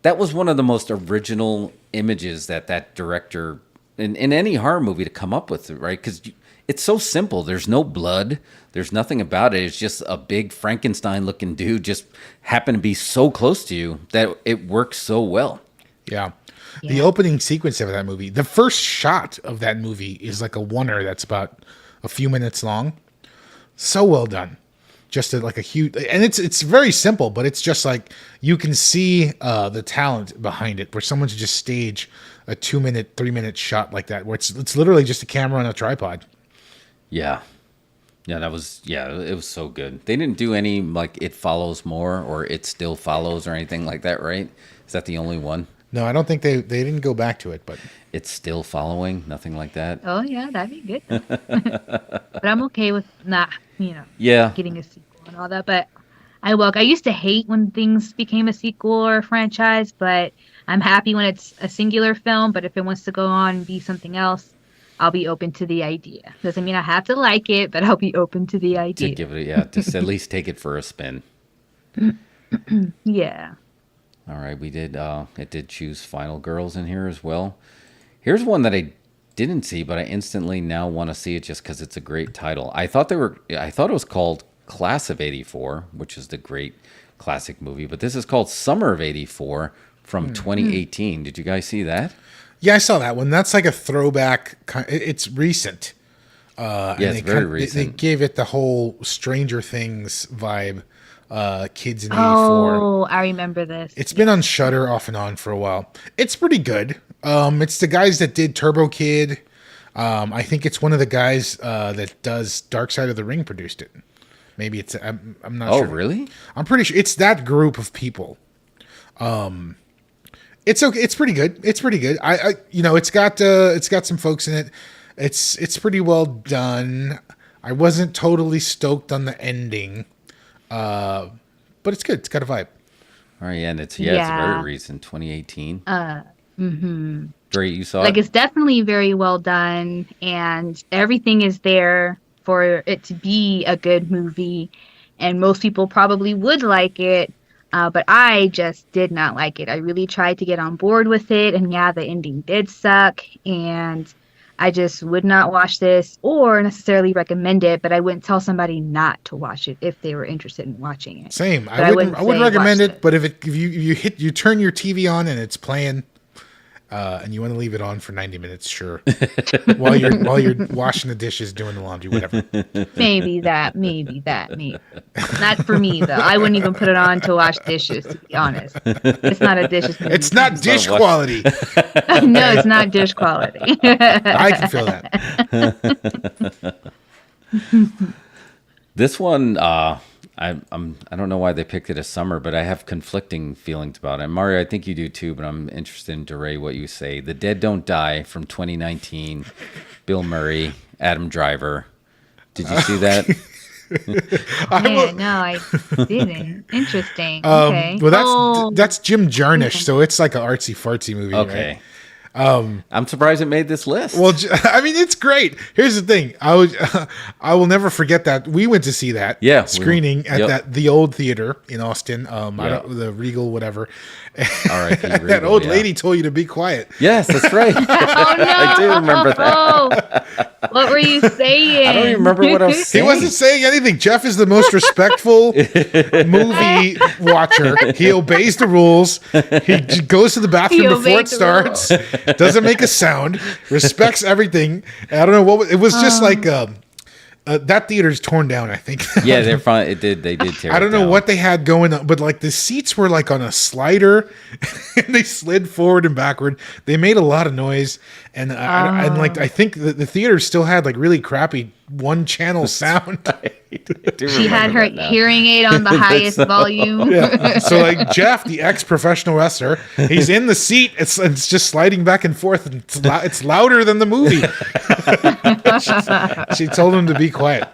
that was one of the most original images that director in any horror movie to come up with, right? Because it's so simple. There's no blood. There's nothing about it. It's just a big Frankenstein-looking dude just happened to be so close to you that it works so well. Yeah. The opening sequence of that movie, the first shot of that movie is like a oneer that's about a few minutes long. So well done. Just like a huge, and it's very simple, but it's just like you can see the talent behind it, where someone should just stage a 2-minute, 3-minute shot like that, where it's literally just a camera on a tripod. Yeah. Yeah, it was so good. They didn't do any like It Follows More or It Still Follows or anything like that, right? Is that the only one? No, I don't think they didn't go back to it, but It's Still Following, nothing like that. Oh yeah, that'd be good. But I'm okay with not, getting a sequel and all that. But I used to hate when things became a sequel or a franchise, but I'm happy when it's a singular film. But if it wants to go on and be something else, I'll be open to the idea. Doesn't mean I have to like it, but I'll be open to the idea. To give it, just at least take it for a spin. Yeah. All right, it did choose Final Girls in here as well. Here's one that I didn't see, but I instantly now want to see it just because it's a great title. I thought it was called Class of '84, which is the great classic movie, but this is called Summer of '84 from 2018. Did you guys see that? Yeah, I saw that one. That's like a throwback. It's recent. It's very recent. They gave it the whole Stranger Things vibe. Kids in '84. Oh, I remember this. It's been on Shudder off and on for a while. It's pretty good. It's the guys that did Turbo Kid. I think it's one of the guys that does Dark Side of the Ring produced it. Maybe it's. I'm not sure. Oh, really? I'm pretty sure it's that group of people. It's okay. It's pretty good. It's pretty good. It's got some folks in it. It's pretty well done. I wasn't totally stoked on the ending. But it's good. It's got a vibe. All right, and it's very recent, 2018. Dre, you saw it? It's definitely very well done, and everything is there for it to be a good movie, and most people probably would like it, but I just did not like it. I really tried to get on board with it, and the ending did suck, and I just would not watch this or necessarily recommend it, but I wouldn't tell somebody not to watch it if they were interested in watching it. Same. I wouldn't recommend it, but if you turn your TV on and it's playing, and you want to leave it on for 90 minutes, sure. while you're washing the dishes, doing the laundry, whatever. Maybe that. Not for me though. I wouldn't even put it on to wash dishes, to be honest. It's not a dishes movie. It's not dish quality. No, it's not dish quality. I can feel that. This one, I don't know why they picked it as summer, but I have conflicting feelings about it. Mario, I think you do too, but I'm interested in DeRay what you say. The Dead Don't Die from 2019, Bill Murray, Adam Driver. Did you see that? No, I didn't. Interesting. Okay. Well, that's Jim Jarmusch, so it's like an artsy fartsy movie. Okay. Right? I'm surprised it made this list. Well, I mean, it's great. Here's the thing. I will never forget that we went to see that screening at the old theater in Austin. The Regal, whatever. All right, that old lady told you to be quiet. Yes, that's right. Oh no! I do remember that. What were you saying? I don't even remember what I was saying. He wasn't saying anything. Jeff is the most respectful movie watcher. He obeys the rules. He goes to the bathroom before it starts. Doesn't make a sound. Respects everything. I don't know what it was. Just like that theater's torn down, I think. Yeah, they're fine. They did tear it I don't know down. what they had going on, but like the seats were like on a slider, and they slid forward and backward. They made a lot of noise, and I think the theater still had like really crappy one-channel sound. She had her hearing aid on the highest volume. Yeah. So like Jeff, the ex-professional wrestler, he's in the seat. It's just sliding back and forth, and it's louder than the movie. She told him to be quiet.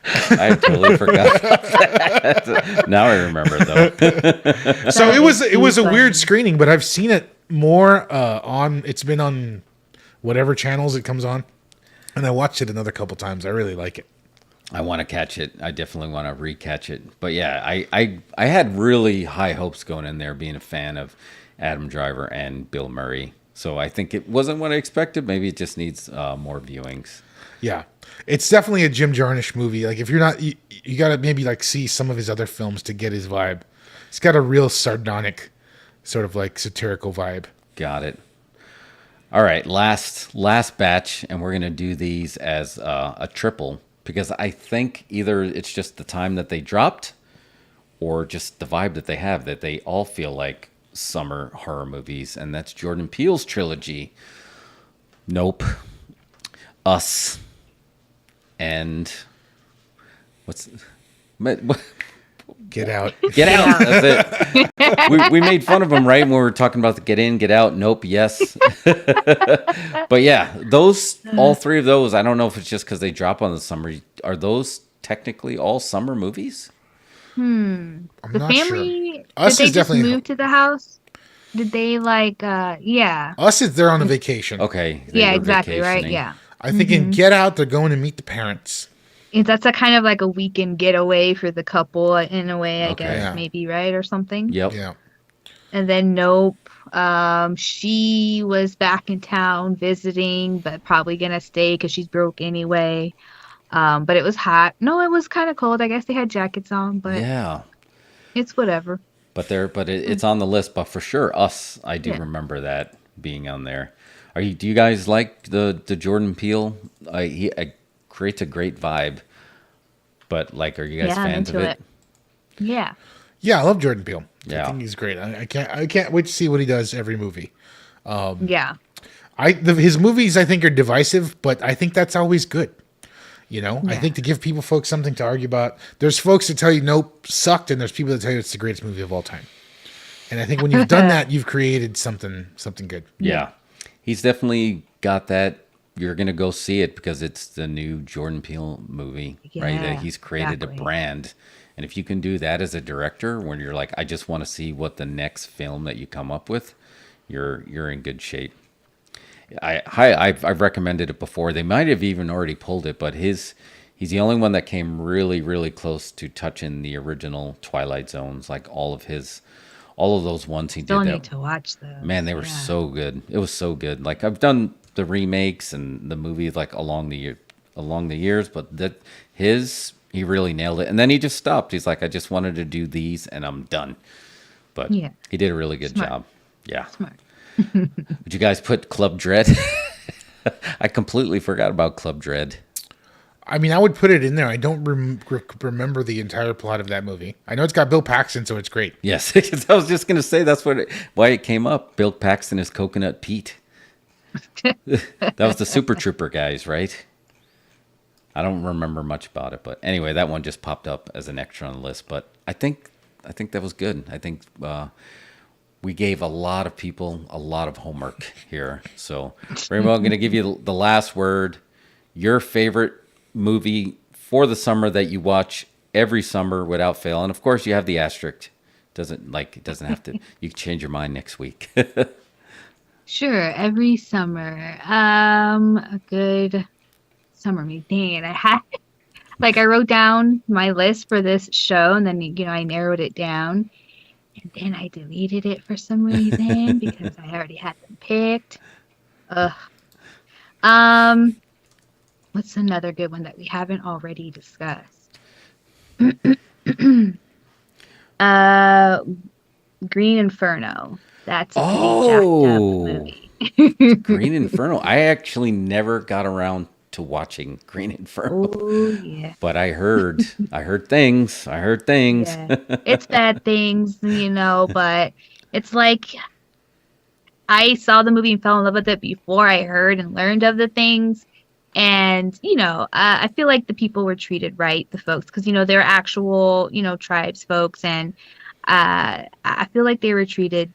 I totally forgot about that. Now I remember though. So it was a funny. weird screening, but I've seen it more on. It's been on whatever channels it comes on, and I watched it another couple times. I really like it. I want to catch it. I definitely want to recatch it. But yeah, I had really high hopes going in there, being a fan of Adam Driver and Bill Murray. So I think it wasn't what I expected. Maybe it just needs more viewings. Yeah, it's definitely a Jim Jarmusch movie. Like if you're not, you got to maybe like see some of his other films to get his vibe. He's got a real sardonic, sort of like satirical vibe. Got it. All right, last batch, and we're gonna do these as a triple because I think either it's just the time that they dropped, or just the vibe that they have, that they all feel like summer horror movies, and that's Jordan Peele's trilogy. Nope. Us. And what? Get out. Get out. That's it. We made fun of him, right? When we were talking about the get in, get out. Nope. Yes. But yeah, all three of those, I don't know if it's just because they drop on the summer. Are those technically all summer movies? I'm The not family, sure. Us did they is just definitely move to the house? Did they yeah. Us is they're on a vacation. Okay. Yeah, were exactly, right? vacationing. Yeah. I think in Get Out they're going to meet the parents. That's a kind of like a weekend getaway for the couple in a way, I Okay. guess, Yeah. maybe, right? Or something. Yep. Yeah. And then Nope. She was back in town visiting, but probably gonna stay because she's broke anyway. But it was hot. No, it was kind of cold. I guess they had jackets on, but Yeah. it's whatever. But it's on the list. But for sure, Us, I do Yeah. remember that being on there. Do you guys like the Jordan Peele? He creates a great vibe. But like, are you guys Yeah, I'm fans of into it? Yeah. Yeah, I love Jordan Peele. Yeah. I think he's great. I can't wait to see what he does every movie. Yeah. His movies I think are divisive, but I think that's always good. You know, I Yeah. think to give folks something to argue about. There's folks that tell you Nope sucked, and there's people that tell you it's the greatest movie of all time. And I think when you've done that, you've created something good. Yeah. He's definitely got that. You're going to go see it because it's the new Jordan Peele movie, right? Yeah, That he's created exactly. a brand. And if you can do that as a director, when you're like, I just want to see what the next film that you come up with, you're in good shape. I've recommended it before. They might have even already pulled it, but he's the only one that came really, really close to touching the original Twilight Zones, like all of those ones he Still did. need to watch those. Man, they were Yeah. so good. It was so good. Like I've done the remakes and the movies like along the years, but he really nailed it. And then he just stopped. He's like, I just wanted to do these and I'm done. But Yeah. he did a really good Smart. job. Yeah. Smart. Would you guys put Club Dread? I completely forgot about Club Dread. I mean, I would put it in there. I don't remember the entire plot of that movie. I know it's got Bill Paxton, so it's great. Yes, I was just gonna say that's why it came up. Bill Paxton is Coconut Pete. That was the Super Trooper guys, right? I don't remember much about it, but anyway, that one just popped up as an extra on the list. But I think that was good. I think we gave a lot of people a lot of homework here. So, Rainbow, I'm gonna give you the last word. Your favorite movie for the summer that you watch every summer without fail, and of course you have the asterisk. It doesn't have to. You can change your mind next week. Sure, every summer. A good summer movie. Dang it, I wrote down my list for this show, and then I narrowed it down, and then I deleted it for some reason because I already had them picked. Ugh. What's another good one that we haven't already discussed? Green Inferno. That's a pretty jacked up movie. Green Inferno. I actually never got around to watching Green Inferno. Oh yeah. But I heard things. Yeah. It's bad things, but it's like I saw the movie and fell in love with it before I heard and learned of the things. And, I feel like the people were treated right, the folks, because, they're actual, tribes folks. And I feel like they were treated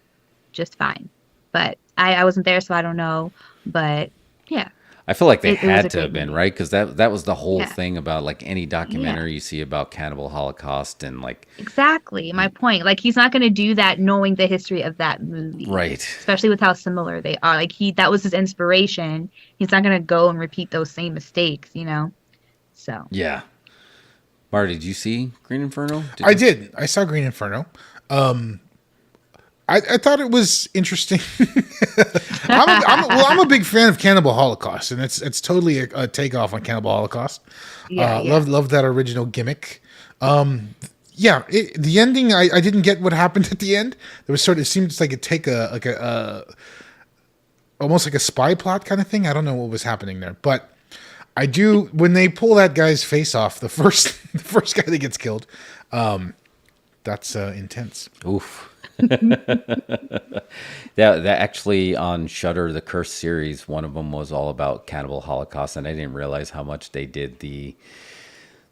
just fine. But I wasn't there, so I don't know. But, yeah. I feel like they It was had a to have great been, movie. right? Because that was the whole Yeah. thing about like any documentary you see about cannibal Holocaust and like Exactly my point. Like he's not going to do that knowing the history of that movie, right. especially with how similar they are. Like that was his inspiration. He's not going to go and repeat those same mistakes, you know. So Yeah. Marty, did you see Green Inferno? I did. I saw Green Inferno. I thought it was interesting. I'm a big fan of Cannibal Holocaust, and it's totally a takeoff on Cannibal Holocaust. Love that original gimmick. The ending I didn't get what happened at the end. There was it seemed like it take almost like a spy plot kind of thing. I don't know what was happening there, but I do when they pull that guy's face off, the first guy that gets killed. That's intense. Oof. that actually on Shudder, the Curse series, one of them was all about Cannibal Holocaust, and I didn't realize how much they did the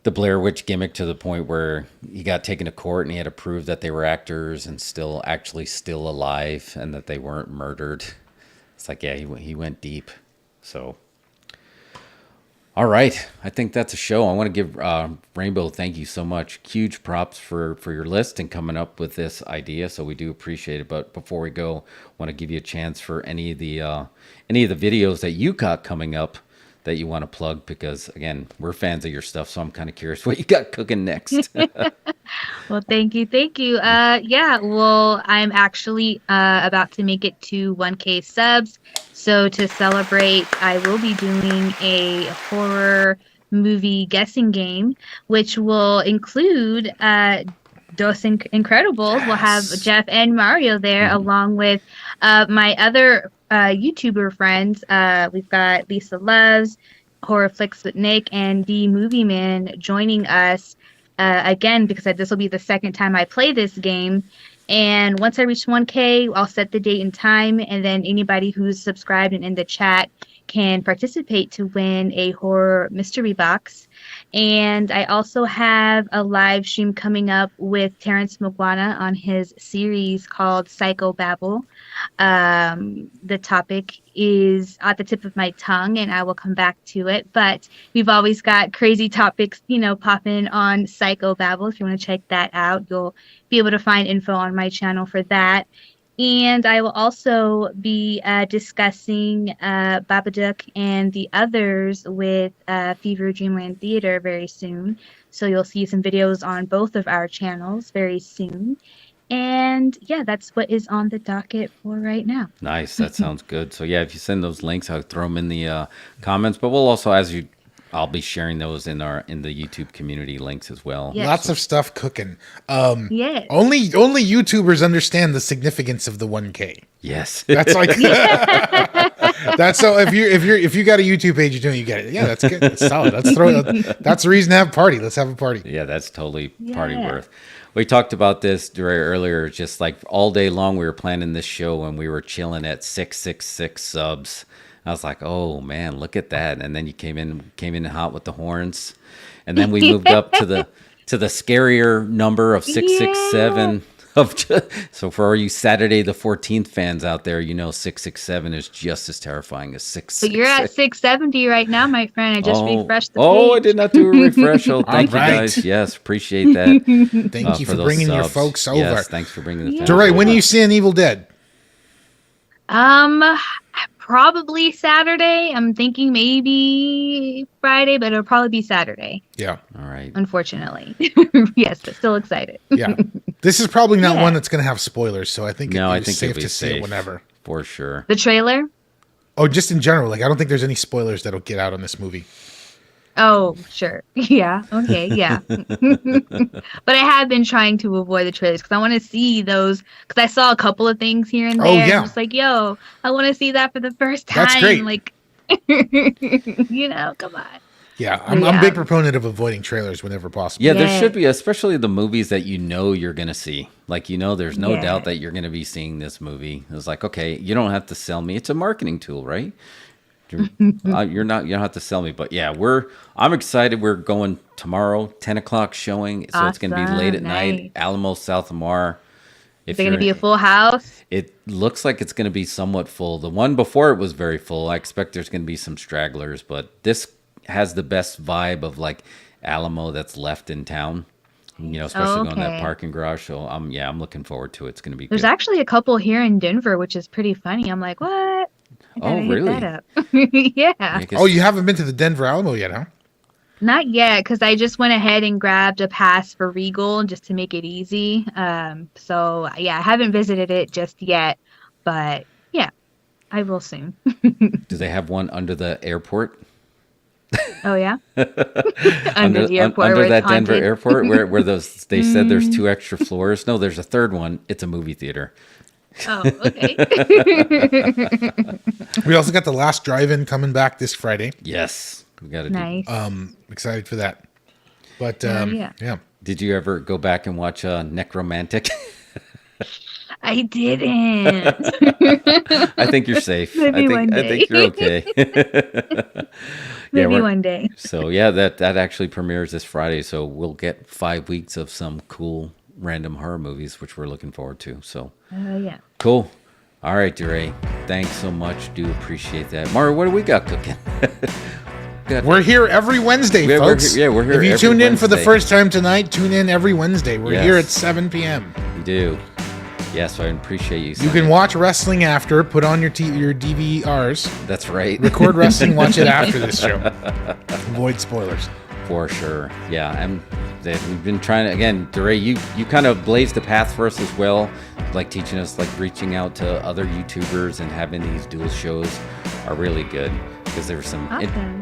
Blair Witch gimmick to the point where he got taken to court and he had to prove that they were actors and still alive and that they weren't murdered. It's like, yeah, he went deep. So, all right, I think that's a show. I want to give Rainbow, thank you so much. Huge props for your list and coming up with this idea. So we do appreciate it. But before we go, I want to give you a chance for any of the videos that you got coming up that you want to plug, because again, we're fans of your stuff. So I'm kind of curious what you got cooking next. Well, thank you. Well, I'm actually about to make it to 1K subs. So to celebrate, I will be doing a horror movie guessing game, which will include Dos Incredibles. We'll have Jeff and Mario there, along with my other YouTuber friends. We've got Lisa Loves, Horror Flicks with Nick, and The Movie Man joining us again, because this will be the second time I play this game. And once I reach 1K, I'll set the date and time, and then anybody who's subscribed and in the chat can participate to win a horror mystery box. And I also have a live stream coming up with Terrence McGuana on his series called Psychobabble. The topic is at the tip of my tongue, and I will come back to it. But we've always got crazy topics, popping on Psychobabble. If you want to check that out, you'll be able to find info on my channel for that. And I will also be discussing Babadook and the others with Fever Dreamland Theater very soon. So you'll see some videos on both of our channels very soon. And yeah, that's what is on the docket for right now. Nice. That sounds good. So yeah, if you send those links, I'll throw them in the comments. But we'll also, I'll be sharing those in the YouTube community links as well. Yes. Lots of stuff cooking. Yes. Only YouTubers understand the significance of the 1K. Yes. That's like that's so if you got a YouTube page, you're doing, you get it. Yeah, that's good. That's solid. That's the reason to have a party. Let's have a party. Yeah, that's totally party worth. We talked about this earlier, just like all day long we were planning this show and we were chilling at 666 subs. I was like, oh man, look at that. And then you came in hot with the horns. And then we moved up to the scarier number of 667. So for all you Saturday the 14th fans out there, 667 is just as terrifying as 666. So you're at 670 right now, my friend. I just refreshed the page. Oh, I did not do a refresh. Oh, thank you guys. Yes, appreciate that. Thank you for bringing your folks over. Yes, thanks for bringing the DeRay, when are you seeing Evil Dead? Probably Saturday. I'm thinking maybe Friday, but it'll probably be Saturday. Yeah. All right. Unfortunately. Yes, but still excited. Yeah. This is probably not one that's going to have spoilers, so I think I it's think safe to see it whenever. For sure. The trailer? Oh, just in general. Like, I don't think there's any spoilers that'll get out on this movie. Oh, sure. Yeah. Okay. Yeah. But I have been trying to avoid the trailers because I want to see those. Because I saw a couple of things here and there. Oh, yeah. I'm just like, yo, I want to see that for the first time. That's great. Like, come on. Yeah, I'm a big proponent of avoiding trailers whenever possible. Yeah, there should be, especially the movies that you're going to see. Like, there's no doubt that you're going to be seeing this movie. It's like, okay, you don't have to sell me. It's a marketing tool, right? You don't have to sell me. But yeah, I'm excited. We're going tomorrow, 10 o'clock showing. So It's going to be late at night, Alamo, South Lamar. Is it going to be a full house? It looks like it's going to be somewhat full. The one before it was very full. I expect there's going to be some stragglers, but this has the best vibe of like Alamo that's left in town. You know, especially going to that parking garage. So I'm looking forward to it. It's going to be There's good. actually a couple here in Denver, which is pretty funny. I'm like, what? Oh, really? Yeah. Oh, you haven't been to the Denver Alamo yet, huh? Not yet, because I just went ahead and grabbed a pass for Regal just to make it easy. So yeah, I haven't visited it just yet, but yeah, I will soon. Do they have one under the airport? Oh yeah, under the airport, under where that it's Denver haunted. airport, where those they said there's 2 extra floors. No, there's a third one. It's a movie theater. Oh, okay. We also got The Last Drive-In coming back this Friday. Yes, we got to Nice. Excited for that. But yeah. Did you ever go back and watch Necromantic? I didn't. I think you're safe. Maybe I one think day. you're okay. Maybe one day. So yeah, that actually premieres this Friday. So we'll get 5 weeks of some cool random horror movies, which we're looking forward to. So Yeah. cool. All right, DeRay. Thanks so much. Do appreciate that. Mario, what do we got cooking? We're here every Wednesday, folks. We're here. If you every tuned in for the Wednesday. first time tonight, tune in every Wednesday. We're Yes. here at 7 p.m. We do. Yes, I appreciate you. You can watch wrestling after. Put on your DVRs. That's right. Record wrestling. Watch it after this show. Avoid spoilers. For sure. Yeah, and we've been trying to, again, DeRay, you kind of blazed the path for us as well, like teaching us, like reaching out to other YouTubers and having these dual shows are really good because there's some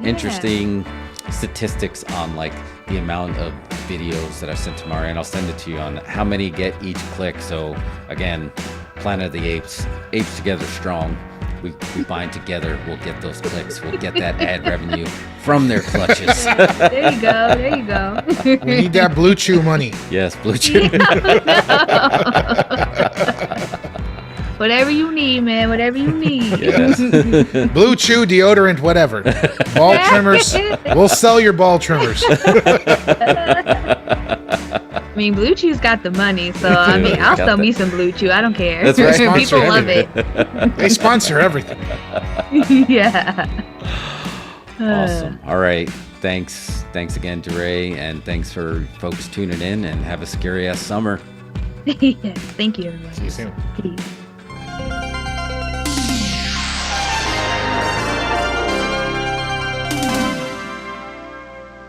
interesting statistics on like the amount of videos that I sent to Mario, and I'll send it to you on how many get each click. So again, Planet of the Apes together strong. We bind together, we'll get those clicks. We'll get that ad revenue from their clutches. There you go. There you go. We need that Blue Chew money. Yes, Blue Chew. Whatever you need, man. Whatever you need. Yes. Blue Chew, deodorant, whatever. Ball trimmers. We'll sell your ball trimmers. I mean, Blue Chew's got the money, so I mean, I'll sell me some Blue Chew. I don't care. That's right. People love it. They sponsor everything. Yeah. Awesome. All right. Thanks again, DeRay, and thanks for folks tuning in, and have a scary ass summer. Yes. Thank you, everyone. See you soon. Peace.